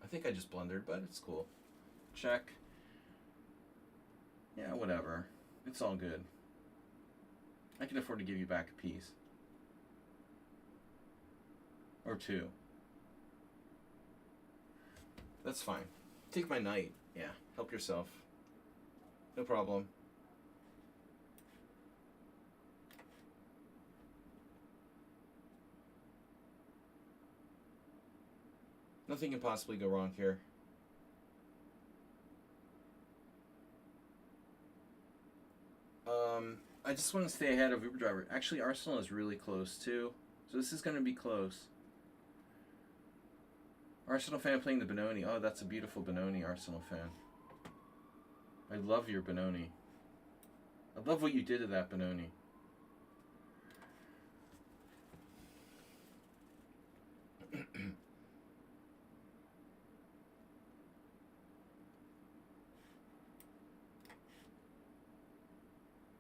I think I just blundered, but it's cool. Check. Yeah, whatever. It's all good. I can afford to give you back a piece. Or two. That's fine. Take my knight. Yeah, help yourself. No problem. Nothing can possibly go wrong here. I just want to stay ahead of Uber Driver. Actually, Arsenal is really close too. So this is going to be close. Arsenal fan playing the Benoni. Oh, that's a beautiful Benoni, Arsenal fan. I love your Benoni. I love what you did to that Benoni.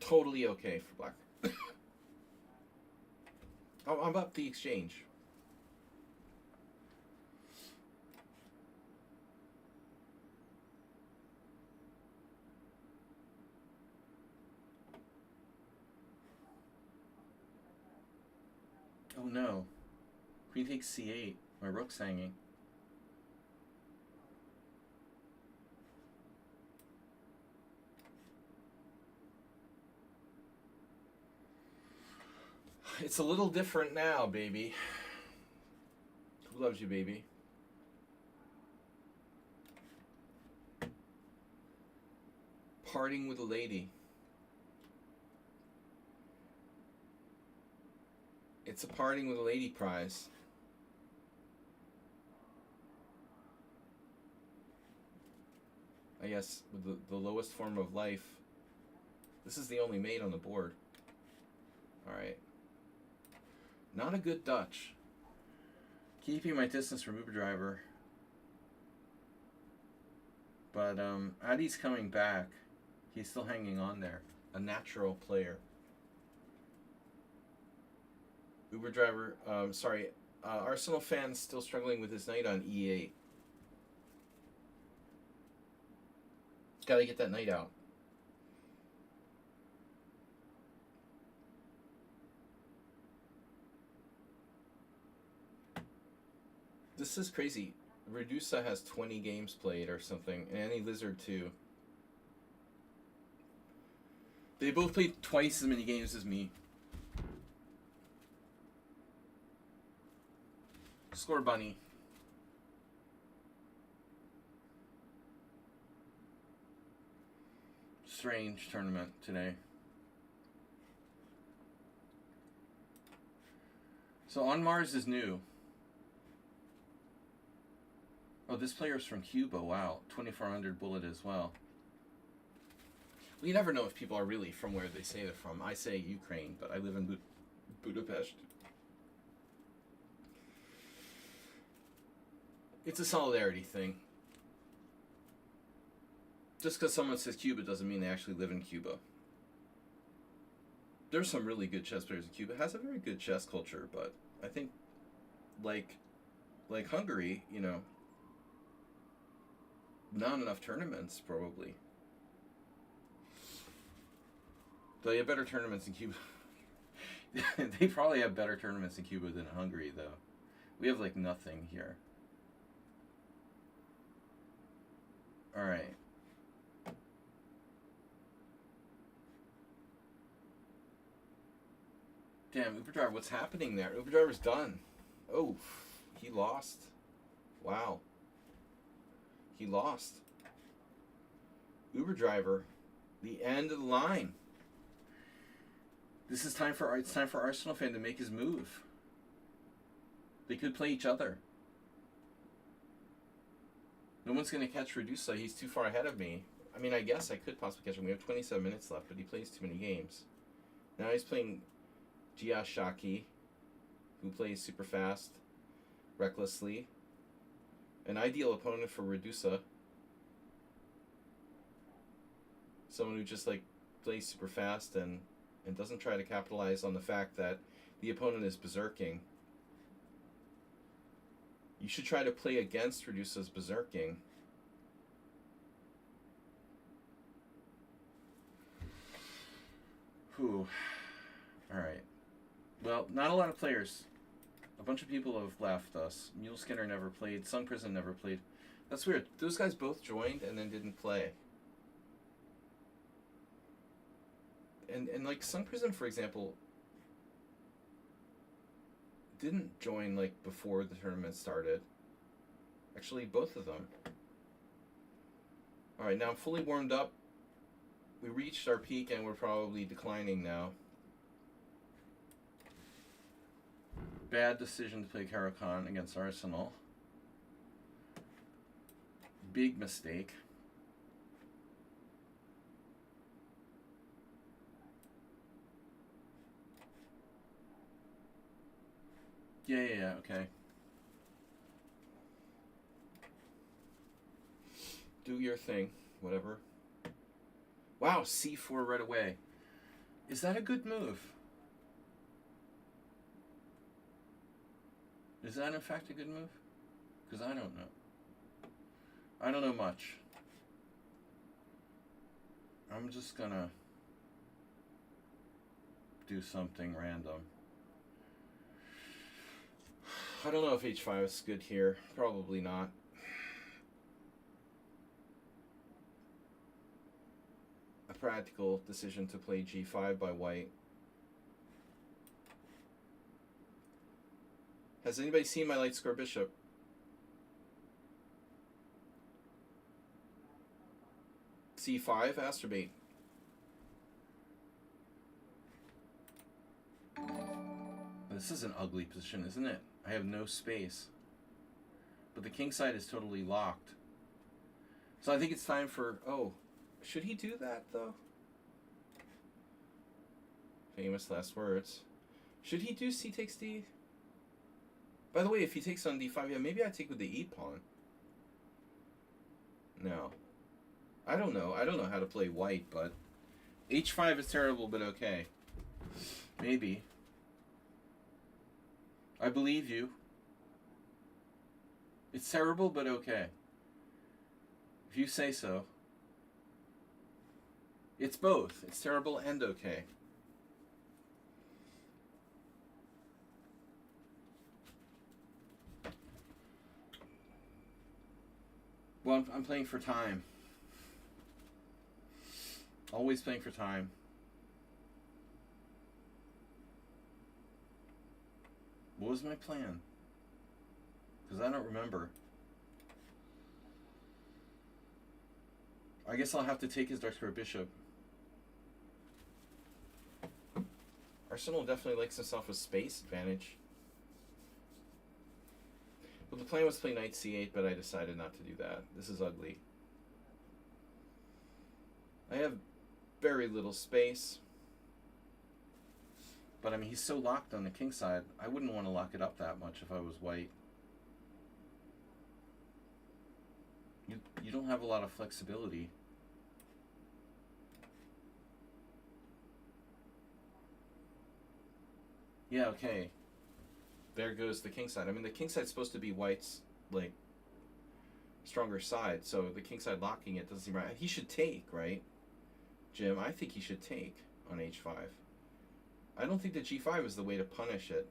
Totally okay for black. I'm up the exchange. Oh no. Queen takes c8. My rook's hanging. It's a little different now, baby. Who loves you, baby? Parting with a lady. It's a parting with a lady prize. I guess with the lowest form of life. This is the only mate on the board. Alright. Not a good Dutch. Keeping my distance from Uber Driver. But Adi's coming back. He's still hanging on there. A natural player. Uber Driver, Arsenal fans still struggling with his knight on e8. Gotta get that knight out. This is crazy. Redusa has 20 games played or something, and Annie Lizard too. They both played twice as many games as me. Score bunny. Strange tournament today. So On Mars is new. Oh, this player's from Cuba. Wow, 2400 bullet as well. Well, you never know if people are really from where they say they're from. I say Ukraine, but I live in Budapest. It's a solidarity thing. Just because someone says Cuba doesn't mean they actually live in Cuba. There's some really good chess players in Cuba. It has a very good chess culture, but I think, like Hungary, you know, not enough tournaments, probably. They have better tournaments in Cuba. They probably have better tournaments in Cuba than Hungary, though. We have, like, nothing here. Alright. Damn, Uber Driver, what's happening there? Uber Driver's done. Oh, he lost. Wow. He lost. Uber Driver, the end of the line. This is time for it's time for Arsenal fan to make his move. They could play each other. No one's going to catch Redusa. He's too far ahead of me. I mean, I guess I could possibly catch him. We have 27 minutes left, but he plays too many games. Now he's playing Gia Shaki, who plays super fast, recklessly. An ideal opponent for Redusa. Someone who just like plays super fast and doesn't try to capitalize on the fact that the opponent is berserking. You should try to play against Redusa's berserking. Whew. Alright. Well, not a lot of players. A bunch of people have left us. Mule Skinner never played. Sun Prison never played. That's weird. Those guys both joined and then didn't play. And like Sun Prison, for example, didn't join like before the tournament started. Actually, both of them. Alright, now I'm fully warmed up. We reached our peak and we're probably declining now. Bad decision to play Caracan against Arsenal. Big mistake. Yeah, okay. Do your thing, whatever. Wow, c4 right away. Is that a good move? Is that in fact a good move? Because I don't know. I don't know much. I'm just gonna do something random. I don't know if h5 is good here. Probably not. A practical decision to play g5 by white. Has anybody seen my light square bishop? c5, Astrobate. This is an ugly position, isn't it? I have no space. But the king side is totally locked. So I think it's time for... Oh, should he do that, though? Famous last words. Should he do c takes d? By the way, if he takes on d5, yeah, maybe I take with the e pawn. No. I don't know. I don't know how to play white, but... h5 is terrible, but okay. Maybe. I believe you. It's terrible, but okay. If you say so. It's both. It's terrible and okay. Well, I'm playing for time. Always playing for time. What was my plan? Because I don't remember. I guess I'll have to take his dark square bishop. Arsenal definitely likes himself a space advantage. Well, the plan was to play knight c8, but I decided not to do that. This is ugly. I have very little space. But I mean, he's so locked on the king side, I wouldn't want to lock it up that much if I was white. You don't have a lot of flexibility. Yeah, okay. There goes the king side. I mean, the king side's supposed to be white's, like, stronger side, so the king side locking it doesn't seem right. He should take, right? Jim, I think he should take on h5. I don't think that g5 is the way to punish it.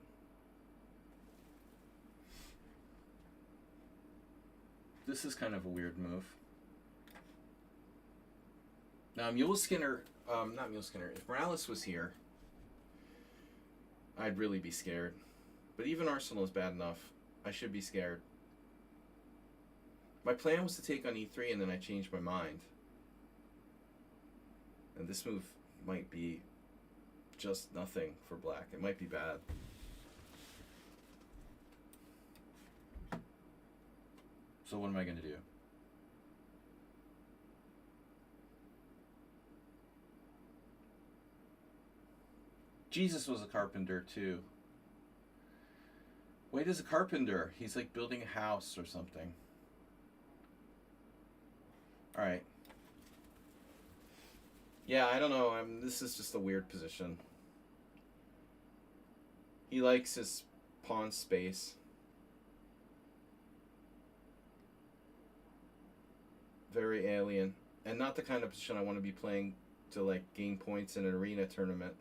This is kind of a weird move. Now, Mule Skinner, not Mule Skinner, if Morales was here, I'd really be scared. But even Arsenal is bad enough. I should be scared. My plan was to take on e3 and then I changed my mind. And this move might be just nothing for black. It might be bad. So what am I going to do? Jesus was a carpenter too. White is a carpenter. He's like building a house or something. All right. Yeah, I don't know. This is just a weird position. He likes his pawn space. Very alien. And not the kind of position I want to be playing to like gain points in an arena tournament.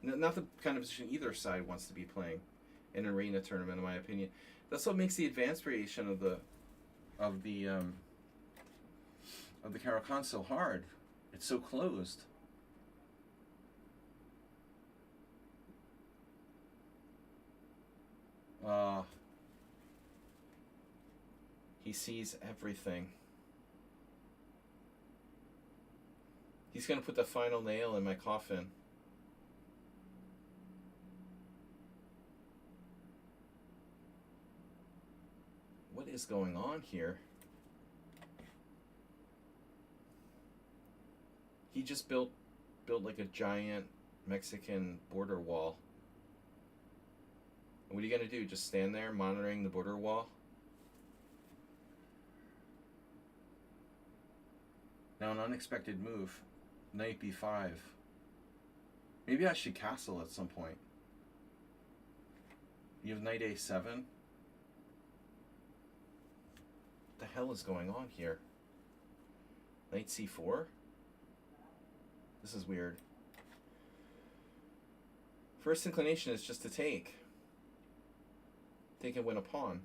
Not the kind of position either side wants to be playing in an arena tournament, in my opinion. That's what makes the advanced variation of the Caro-Kann so hard. It's so closed. He sees everything. He's going to put the final nail in my coffin. What is going on here? He just built like a giant Mexican border wall. What are you going to do? Just stand there monitoring the border wall? Now an unexpected move. Knight b5. Maybe I should castle at some point. You have knight a7. What the hell is going on here? Knight c4? This is weird. First inclination is just to take. Take and win a pawn.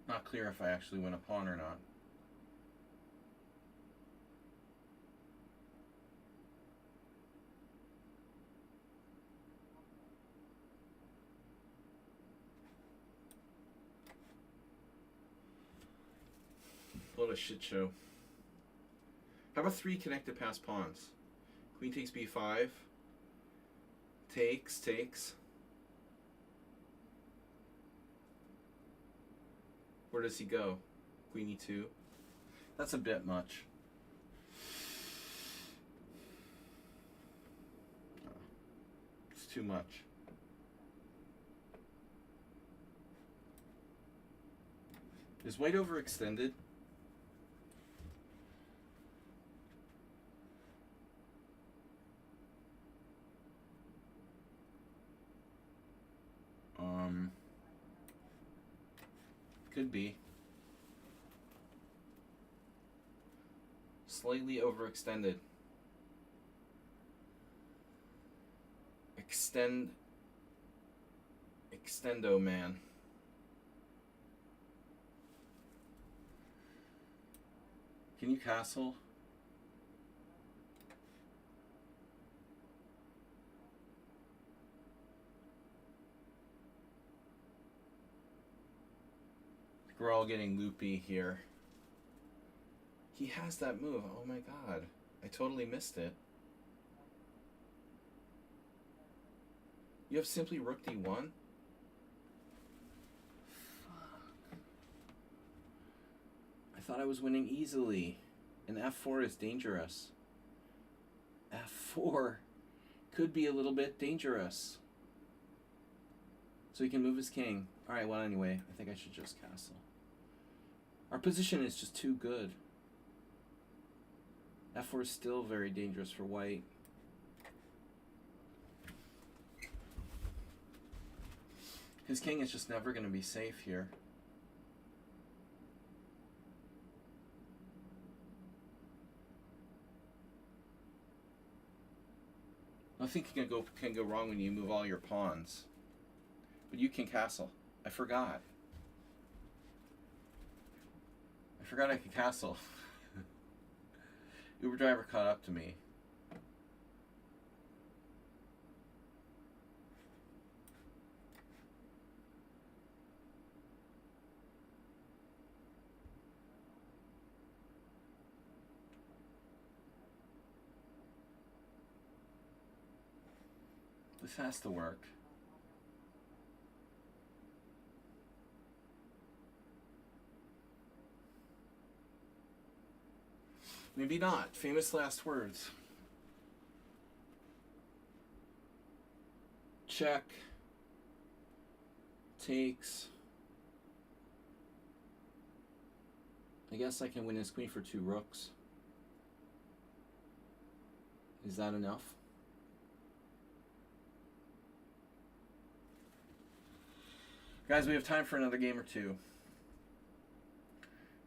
Not clear if I actually win a pawn or not. What a shit show. How about 3 connected pass pawns? Queen takes b5. Takes. Where does he go? Queen e2. That's a bit much. It's too much. Is white overextended? Could be. Slightly overextended. Extendo man. Can you castle? We're all getting loopy here. He has that move. Oh my god. I totally missed it. You have simply rook d1? Fuck. I thought I was winning easily. And f4 is dangerous. f4 could be a little bit dangerous. So he can move his king. Alright, well anyway, I think I should just castle. Our position is just too good. f4 is still very dangerous for white. His king is just never going to be safe here. Nothing can go wrong when you move all your pawns. But you can castle. I forgot. I could castle. Uber driver caught up to me. This has to work. Maybe not. Famous last words. Check. Takes. I guess I can win his queen for 2 rooks. Is that enough? Guys, we have time for another game or two.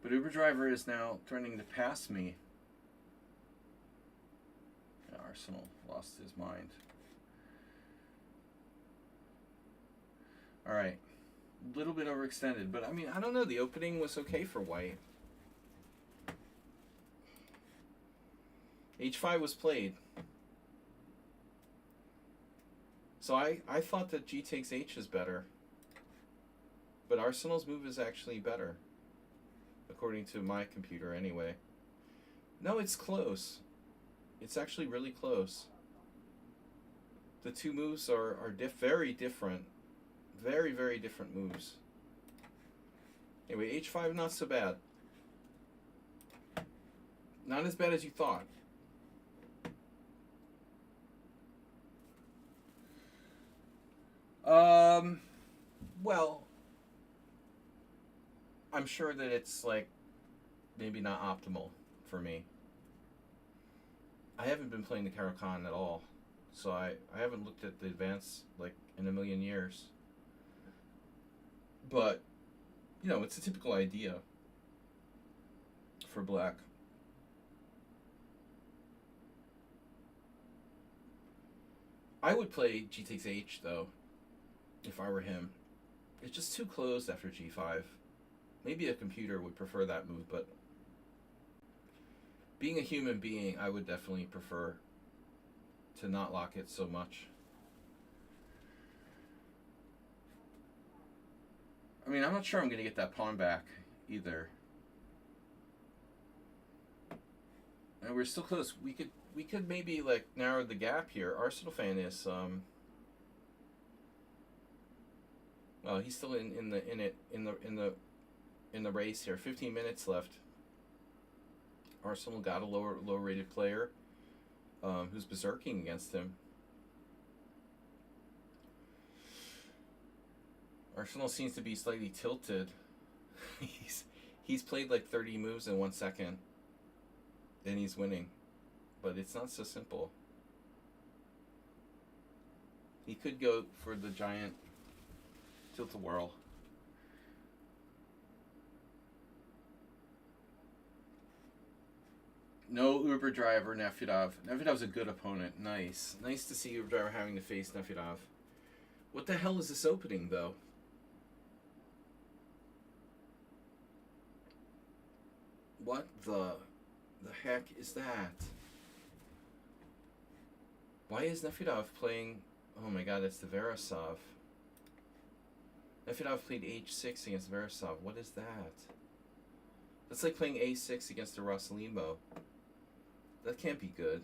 But Uber Driver is now threatening to pass me. Arsenal lost his mind. Alright. A little bit overextended, but I mean, I don't know. The opening was okay for white. H5 was played. So I thought that G takes H is better. But Arsenal's move is actually better. According to my computer anyway. No, it's close. It's actually really close. The two moves are very different. Very, very different moves. Anyway, H5 not so bad. Not as bad as you thought. Well, I'm sure that it's like maybe not optimal for me. I haven't been playing the Caro-Kann at all, so I haven't looked at the advance like in a million years. But, you know, it's a typical idea for black. I would play G takes H, though, if I were him. It's just too closed after G5. Maybe a computer would prefer that move, but being a human being, I would definitely prefer to not lock it so much. I mean, I'm not sure I'm going to get that pawn back either. And we're still close. We could maybe like narrow the gap here. Arsenal fan is well, he's still in the race here. 15 minutes left. Arsenal got a low rated player who's berserking against him. Arsenal seems to be slightly tilted. he's played like 30 moves in 1 second, and he's winning. But it's not so simple. He could go for the giant tilt-a-whirl. No Uber Driver, Nefedov. Nefedov's a good opponent. Nice. Nice to see Uber Driver having to face Nefedov. What the hell is this opening, though? What the heck is that? Why is Nefedov playing... Oh my god, it's the Verasov. Nefedov played H6 against Verasov. What is that? That's like playing A6 against a Rossalimo. That can't be good.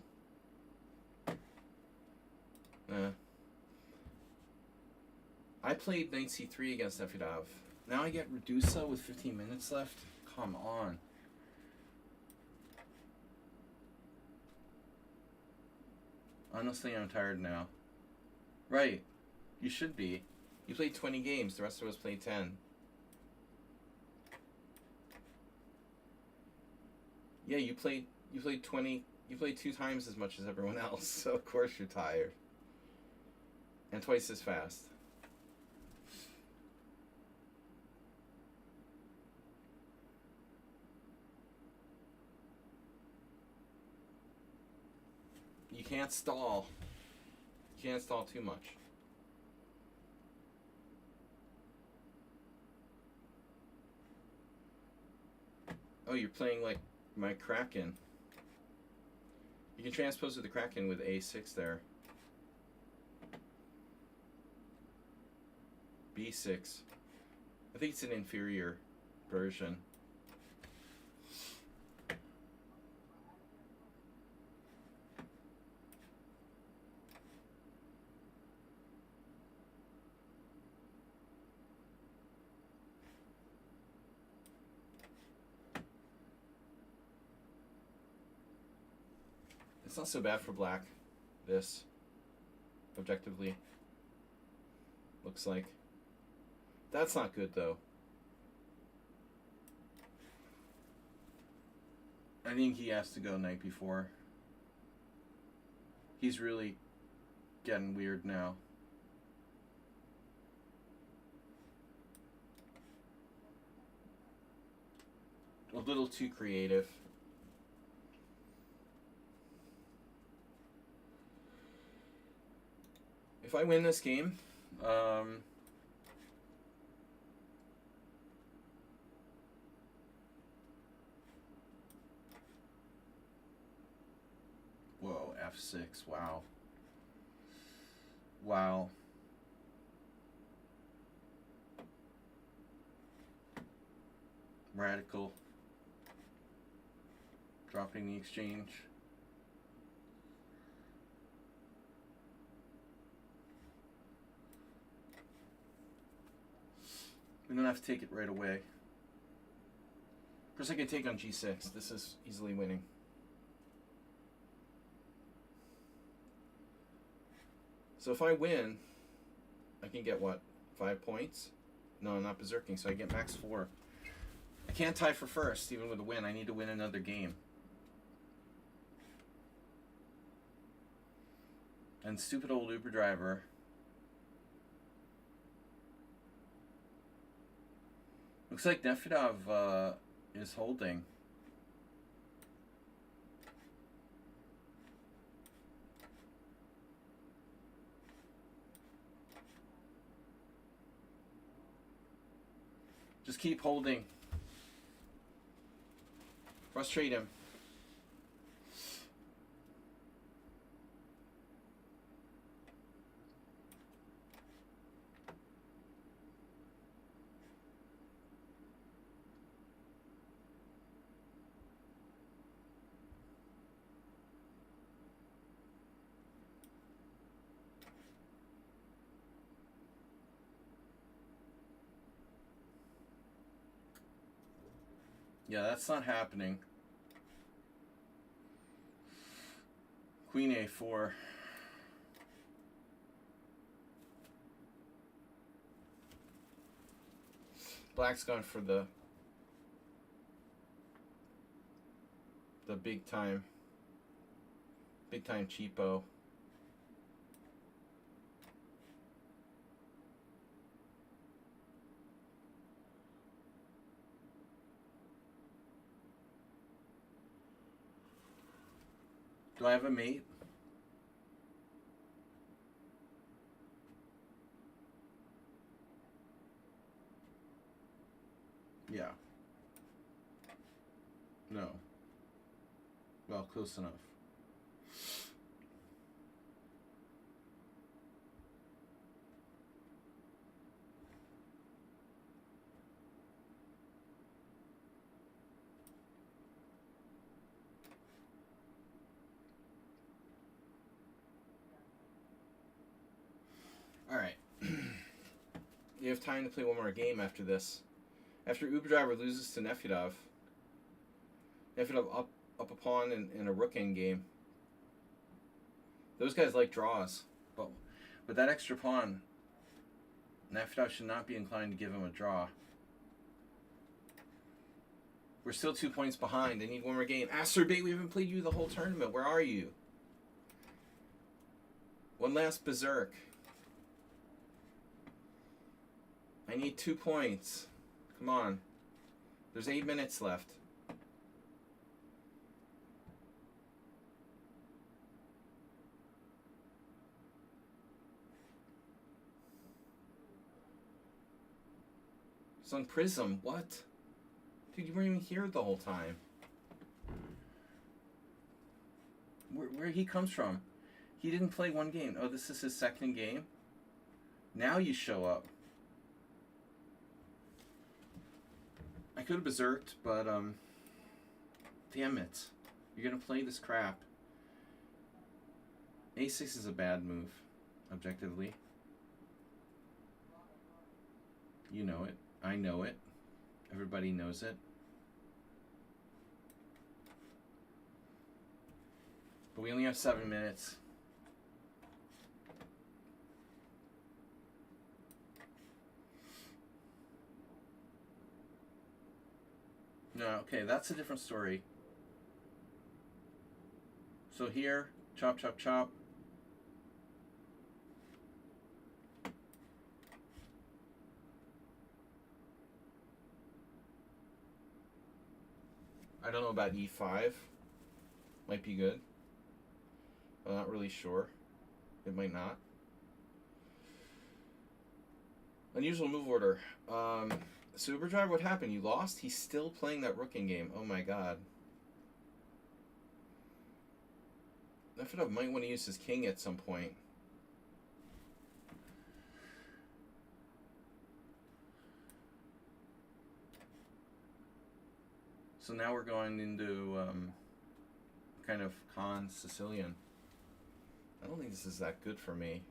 I played Knight C3 against Nefedov. Now I get Redusa with 15 minutes left? Come on. Honestly, I'm tired now. Right. You should be. You played 20 games. The rest of us played 10. Yeah, you played 20. You played 2 times as much as everyone else, so of course you're tired. And twice as fast. You can't stall. You can't stall too much. Oh, you're playing like my Kraken. You can transpose with the Kraken with A6 there. B6. I think it's an inferior version. It's not so bad for black. This, objectively, looks like. That's not good though. I think he has to go knight before. He's really getting weird now. A little too creative. If I win this game, whoa, f6, wow. Wow. Radical. Dropping the exchange. We don't have to take it right away. Of course I can take on g6. This is easily winning. So if I win, I can get what? 5 points? No, I'm not berserking, so I get max 4. I can't tie for first, even with a win. I need to win another game. And stupid old Uber driver. Looks like Nefedov is holding. Just keep holding. Frustrate him. Yeah, that's not happening. Queen a4. Black's gone for the big time cheapo. Do I have a mate? Yeah. No. Well, close enough. Alright. You have time to play one more game after this. After Uber Driver loses to Nefedov. Nefedov up a pawn in a rook end game. Those guys like draws. But with that extra pawn, Nefedov should not be inclined to give him a draw. We're still 2 points behind. I need one more game. Asterbait, we haven't played you the whole tournament. Where are you? One last berserk. I need 2 points. Come on. There's 8 minutes left. It's on Prism. What? Dude, you weren't even here the whole time. Where he comes from? He didn't play one game. Oh, this is his second game? Now you show up. I could have berserked, but, damn it. You're gonna play this crap. A6 is a bad move, objectively. You know it. I know it. Everybody knows it. But we only have 7 minutes. No, okay, that's a different story. So here, chop, chop, chop. I don't know about e5. Might be good. I'm not really sure. It might not. Unusual move order. So Uber Driver, what happened? You lost? He's still playing that rook in game. Oh my god. Nefedov might want to use his king at some point. So now we're going into kind of Khan Sicilian. I don't think this is that good for me.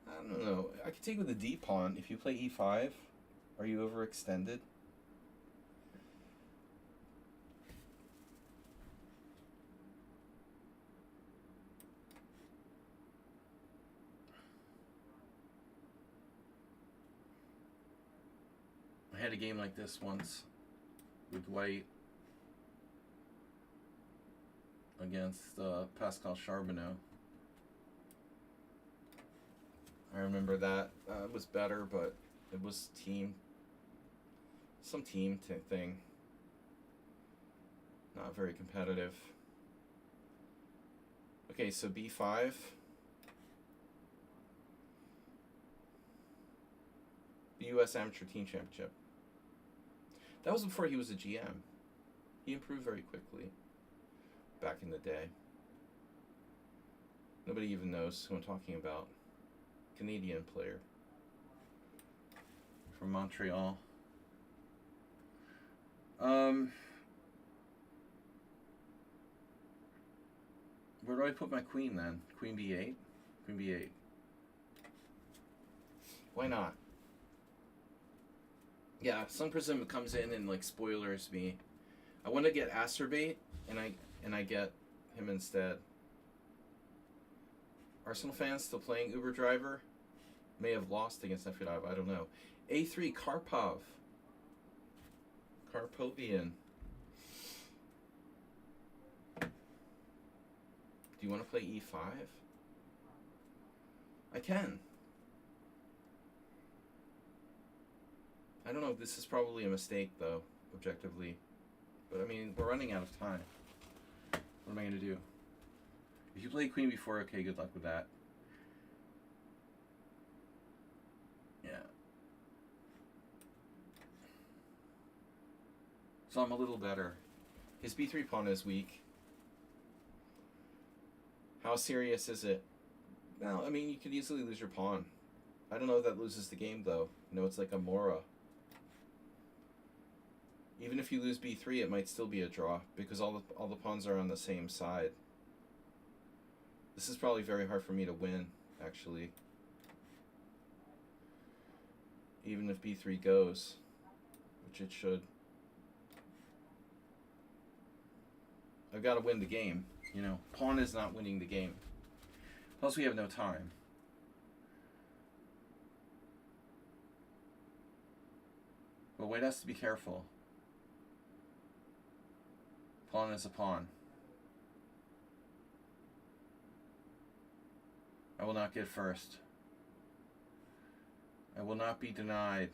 I don't know. I could take with the D pawn. If you play e5, are you overextended? I had a game like this once with White against Pascal Charbonneau. I remember that. It was better, but it was some team thing. Not very competitive. Okay, so b5. The U.S. Amateur Team Championship. That was before he was a GM. He improved very quickly back in the day. Nobody even knows who I'm talking about. Canadian player from Montreal. Where do I put my queen then? Queen b8? Queen b8. Why not? Yeah, some person comes in and like spoilers me. I want to get Acerbate and I get him instead. Arsenal fans still playing Uber Driver? May have lost against Nefedov, I don't know. A3 Karpov. Karpovian. Do you want to play e5? I can. I don't know if this is probably a mistake though, objectively. But I mean, we're running out of time. What am I going to do? If you play queen before, okay, good luck with that. Yeah. So I'm a little better. His b3 pawn is weak. How serious is it? Well, I mean, you could easily lose your pawn. I don't know if that loses the game, though. You know, it's like a Mora. Even if you lose b3, it might still be a draw, because all the pawns are on the same side. This is probably very hard for me to win, actually. Even if b3 goes, which it should. I've got to win the game. You know, pawn is not winning the game. Plus, we have no time. But White has to be careful. Pawn is a pawn. I will not get first. I will not be denied.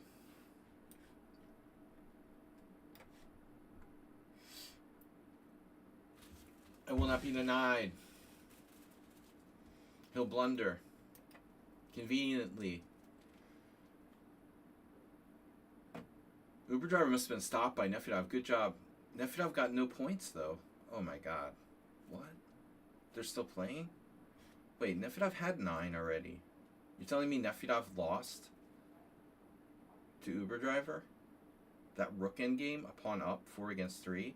I will not be denied. He'll blunder. Conveniently. Uber Driver must have been stopped by Nefedov. Good job. Nefedov got no points, though. Oh my god. What? They're still playing? Wait, Nefedov had 9 already. You're telling me Nefedov lost to Uber Driver? That rook endgame, a pawn up, 4 against 3?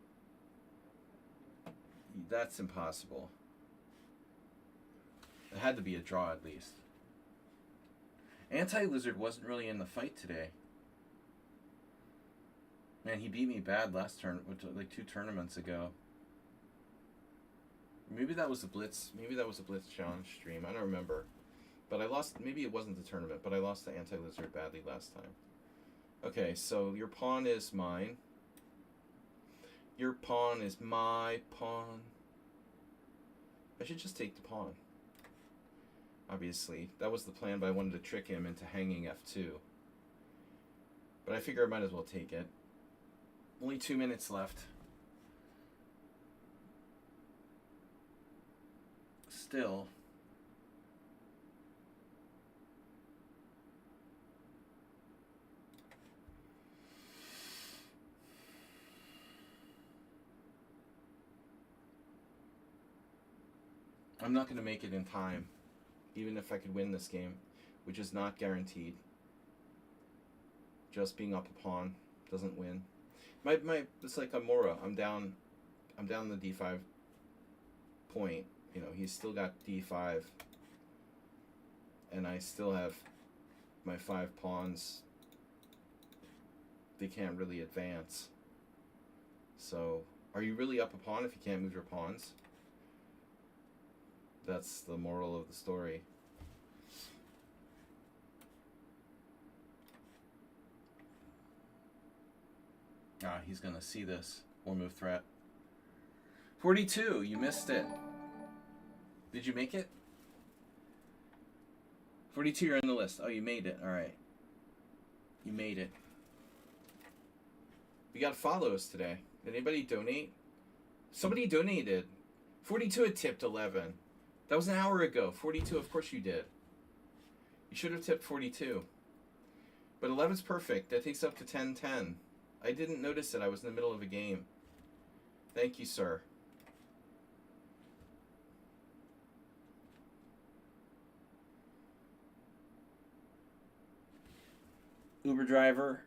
That's impossible. It had to be a draw at least. Anti-Lizard wasn't really in the fight today. Man, he beat me bad last turn, like 2 tournaments ago. Maybe that was a Blitz. Maybe that was a Blitz challenge stream. I don't remember. But I lost. Maybe it wasn't the tournament. But I lost the anti-lizard badly last time. Okay, so your pawn is mine. Your pawn is my pawn. I should just take the pawn. Obviously, that was the plan, but I wanted to trick him into hanging f2. But I figure I might as well take it. Only 2 minutes left. Still. I'm not going to make it in time, even if I could win this game, which is not guaranteed. Just being up a pawn doesn't win. It's like a Mora. I'm down the d5 point. You know, he's still got d5, and I still have my 5 pawns. They can't really advance. So, are you really up a pawn if you can't move your pawns? That's the moral of the story. Ah, he's gonna see this. 4-move threat. 42, you missed it. Did you make it? 42, you're in the list. Oh, you made it. Alright. You made it. We got follows today. Did anybody donate? Somebody donated. 42 had tipped 11. That was an hour ago. 42, of course you did. You should have tipped 42. But 11's perfect. That takes up to 10-10. I didn't notice it. I was in the middle of a game. Thank you, sir. Uber driver.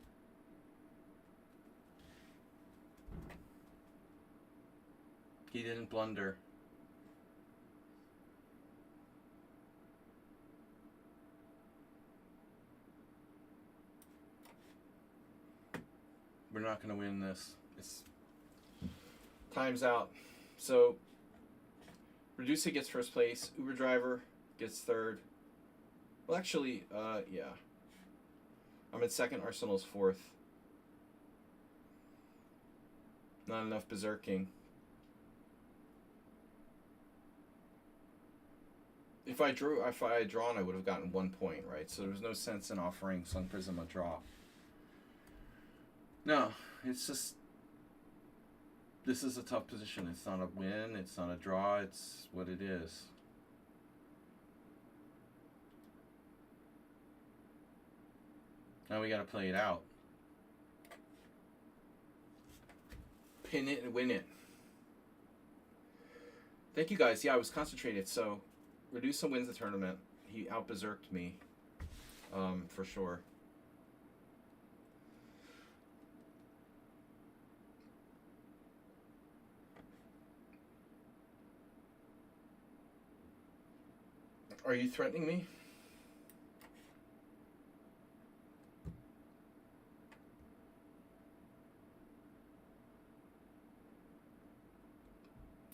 He didn't blunder. We're not going to win this. It's time's out. So Reducia gets first place. Uber driver gets third. Well, actually, yeah. I'm in second. Arsenal's fourth. Not enough berserking. If I had drawn, I would have gotten 1 point, right? So there was no sense in offering Sun Prism a draw. No, it's just, this is a tough position. It's not a win, it's not a draw, it's what it is. Now we gotta play it out. Pin it and win it. Thank you guys. Yeah, I was concentrated. So Reducia wins the tournament. He out-berserked me, for sure. Are you threatening me?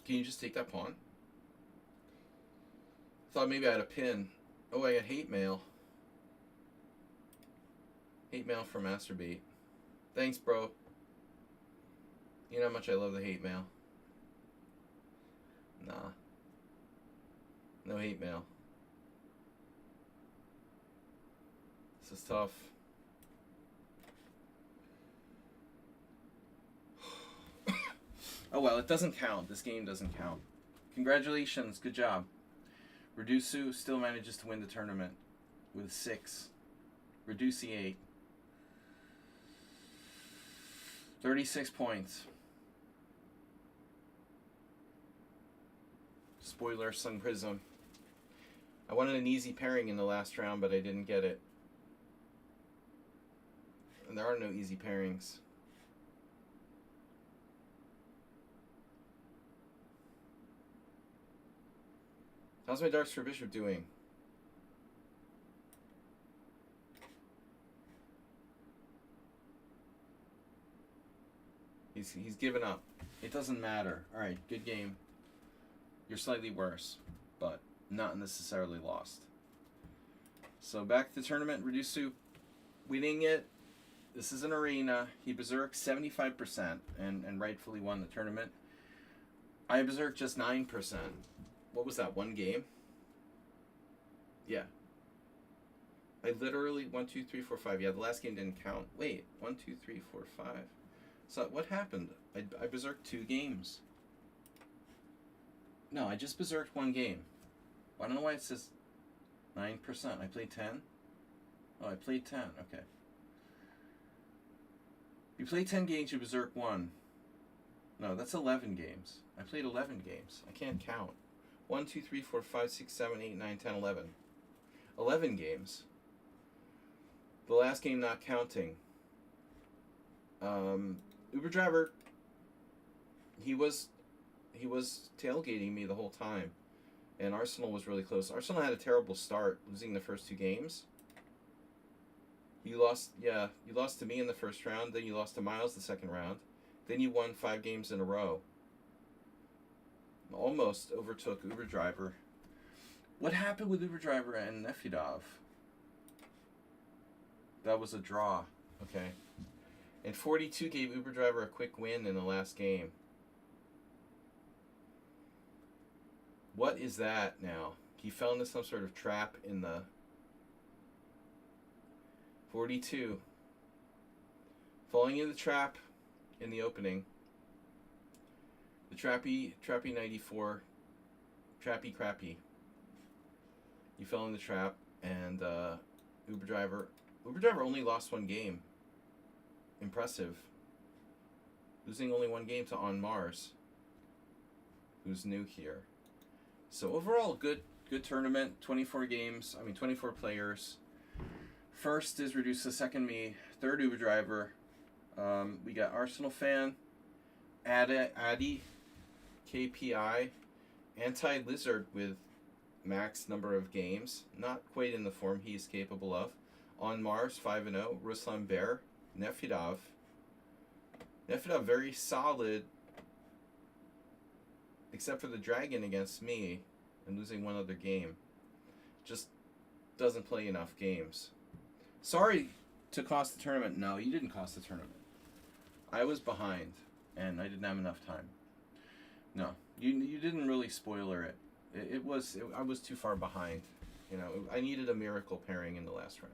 Can you just take that pawn? Thought maybe I had a pin. Oh, I got hate mail. Hate mail for Masturbate. Thanks, bro. You know how much I love the hate mail. Nah. No hate mail. This is tough. Oh well, it doesn't count. This game doesn't count. Congratulations, good job. Reducia still manages to win the tournament with 6. Reducia 8. 36 points. Spoiler, Sun Prism. I wanted an easy pairing in the last round, but I didn't get it. And there are no easy pairings. How's my Dark Sphere Bishop doing? He's given up. It doesn't matter. Alright, good game. You're slightly worse, but not necessarily lost. So back to the tournament, Redusu winning it. This is an arena. He berserked 75% and rightfully won the tournament. I berserked just 9%. What was that, one game? Yeah. I literally, 1, 2, 3, 4, 5. Yeah, the last game didn't count. Wait, 1, 2, 3, 4, 5. So what happened? I berserked 2 games. No, I just berserked 1 game. I don't know why it says 9%. I played 10? Oh, I played 10. Okay. You play 10 games, you berserk 1. No, that's 11 games. I played 11 games. I can't count. 1, 2, 3, 4, 5, 6, 7, 8, 9, 10, 11. 11 games. The last game not counting. Uber driver, he was tailgating me the whole time. And Arsenal was really close. Arsenal had a terrible start, losing the first 2 games. You lost to me in the first round, then you lost to Miles the second round. Then you won 5 games in a row. Almost overtook Uber Driver. What happened with Uber Driver and Nefedov? That was a draw. Okay. And 42 gave Uber Driver a quick win in the last game. What is that now? He fell into some sort of trap in the 42. Falling in the trap in the opening. The trappy 94. Trappy crappy. You fell in the trap, and Uber Driver only lost 1 game. Impressive. Losing only 1 game to On Mars, who's new here. So overall, good tournament. 24 games. 24 players. First is Reduce, second me, third Uber Driver. We got Arsenal fan, Addy, KPI, Anti-Lizard with max number of games. Not quite in the form he's capable of. On Mars, 5-0. Ruslan Bear, Nefedov. Nefedov very solid, except for the dragon against me and losing 1 other game. Just doesn't play enough games. Sorry to cost the tournament. No, you didn't cost the tournament. I was behind, and I didn't have enough time. No, you didn't really spoiler it. I was too far behind. You know, I needed a miracle pairing in the last round.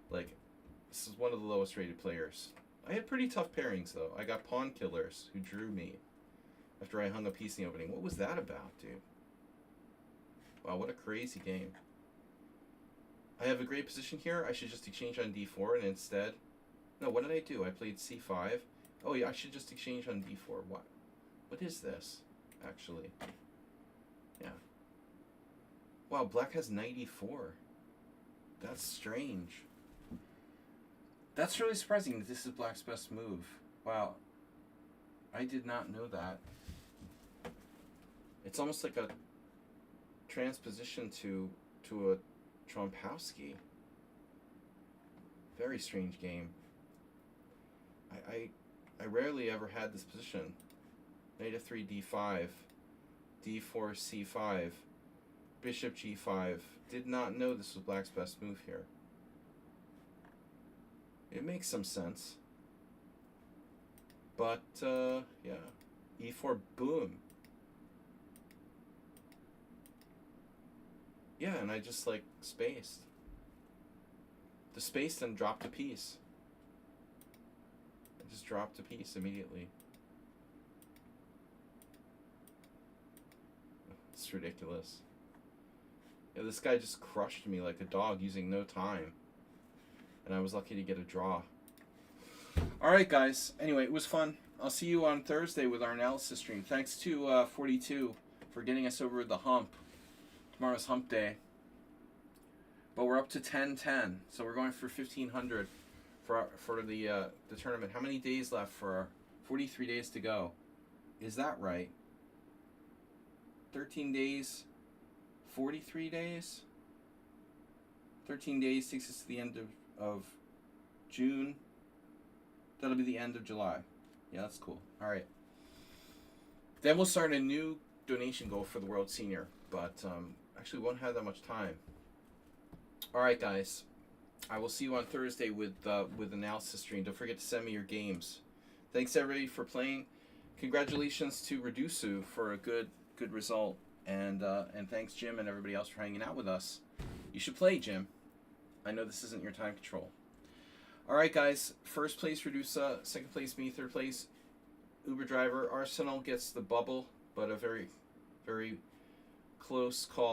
Like, this is one of the lowest rated players. I had pretty tough pairings, though. I got pawn killers who drew me after I hung a piece in the opening. What was that about, dude? Wow, what a crazy game. I have a great position here. I should just exchange on d4 and instead... No, what did I do? I played c5. Oh, yeah, I should just exchange on d4. What is this, actually? Yeah. Wow, black has 94. That's strange. That's really surprising that this is black's best move. Wow. I did not know that. It's almost like a transposition to a Trompowski. Very strange game. I rarely ever had this position. Knight f3, d5, d4, c5, bishop g5. Did not know this was black's best move here. It makes some sense. But, yeah. e4, boom. Yeah, and I just, like, spaced. The space and dropped a piece. I just dropped a piece immediately. It's ridiculous. Yeah, this guy just crushed me like a dog using no time. And I was lucky to get a draw. Alright, guys. Anyway, it was fun. I'll see you on Thursday with our analysis stream. Thanks to 42 for getting us over the hump. Tomorrow's hump day. But we're up to 10-10. So we're going for 1,500 for the tournament. How many days left for our 43 days to go? Is that right? 13 days, 43 days? 13 days takes us to the end of June. That'll be the end of July. Yeah, that's cool. All right. Then we'll start a new donation goal for the World Senior, but actually won't have that much time. All right, guys. I will see you on Thursday with analysis stream. Don't forget to send me your games. Thanks everybody for playing. Congratulations to Redusu for a good result, and thanks Jim and everybody else for hanging out with us. You should play, Jim. I know this isn't your time control. All right, guys. First place Redusa, second place me, third place Uber driver. Arsenal gets the bubble, but a very close call.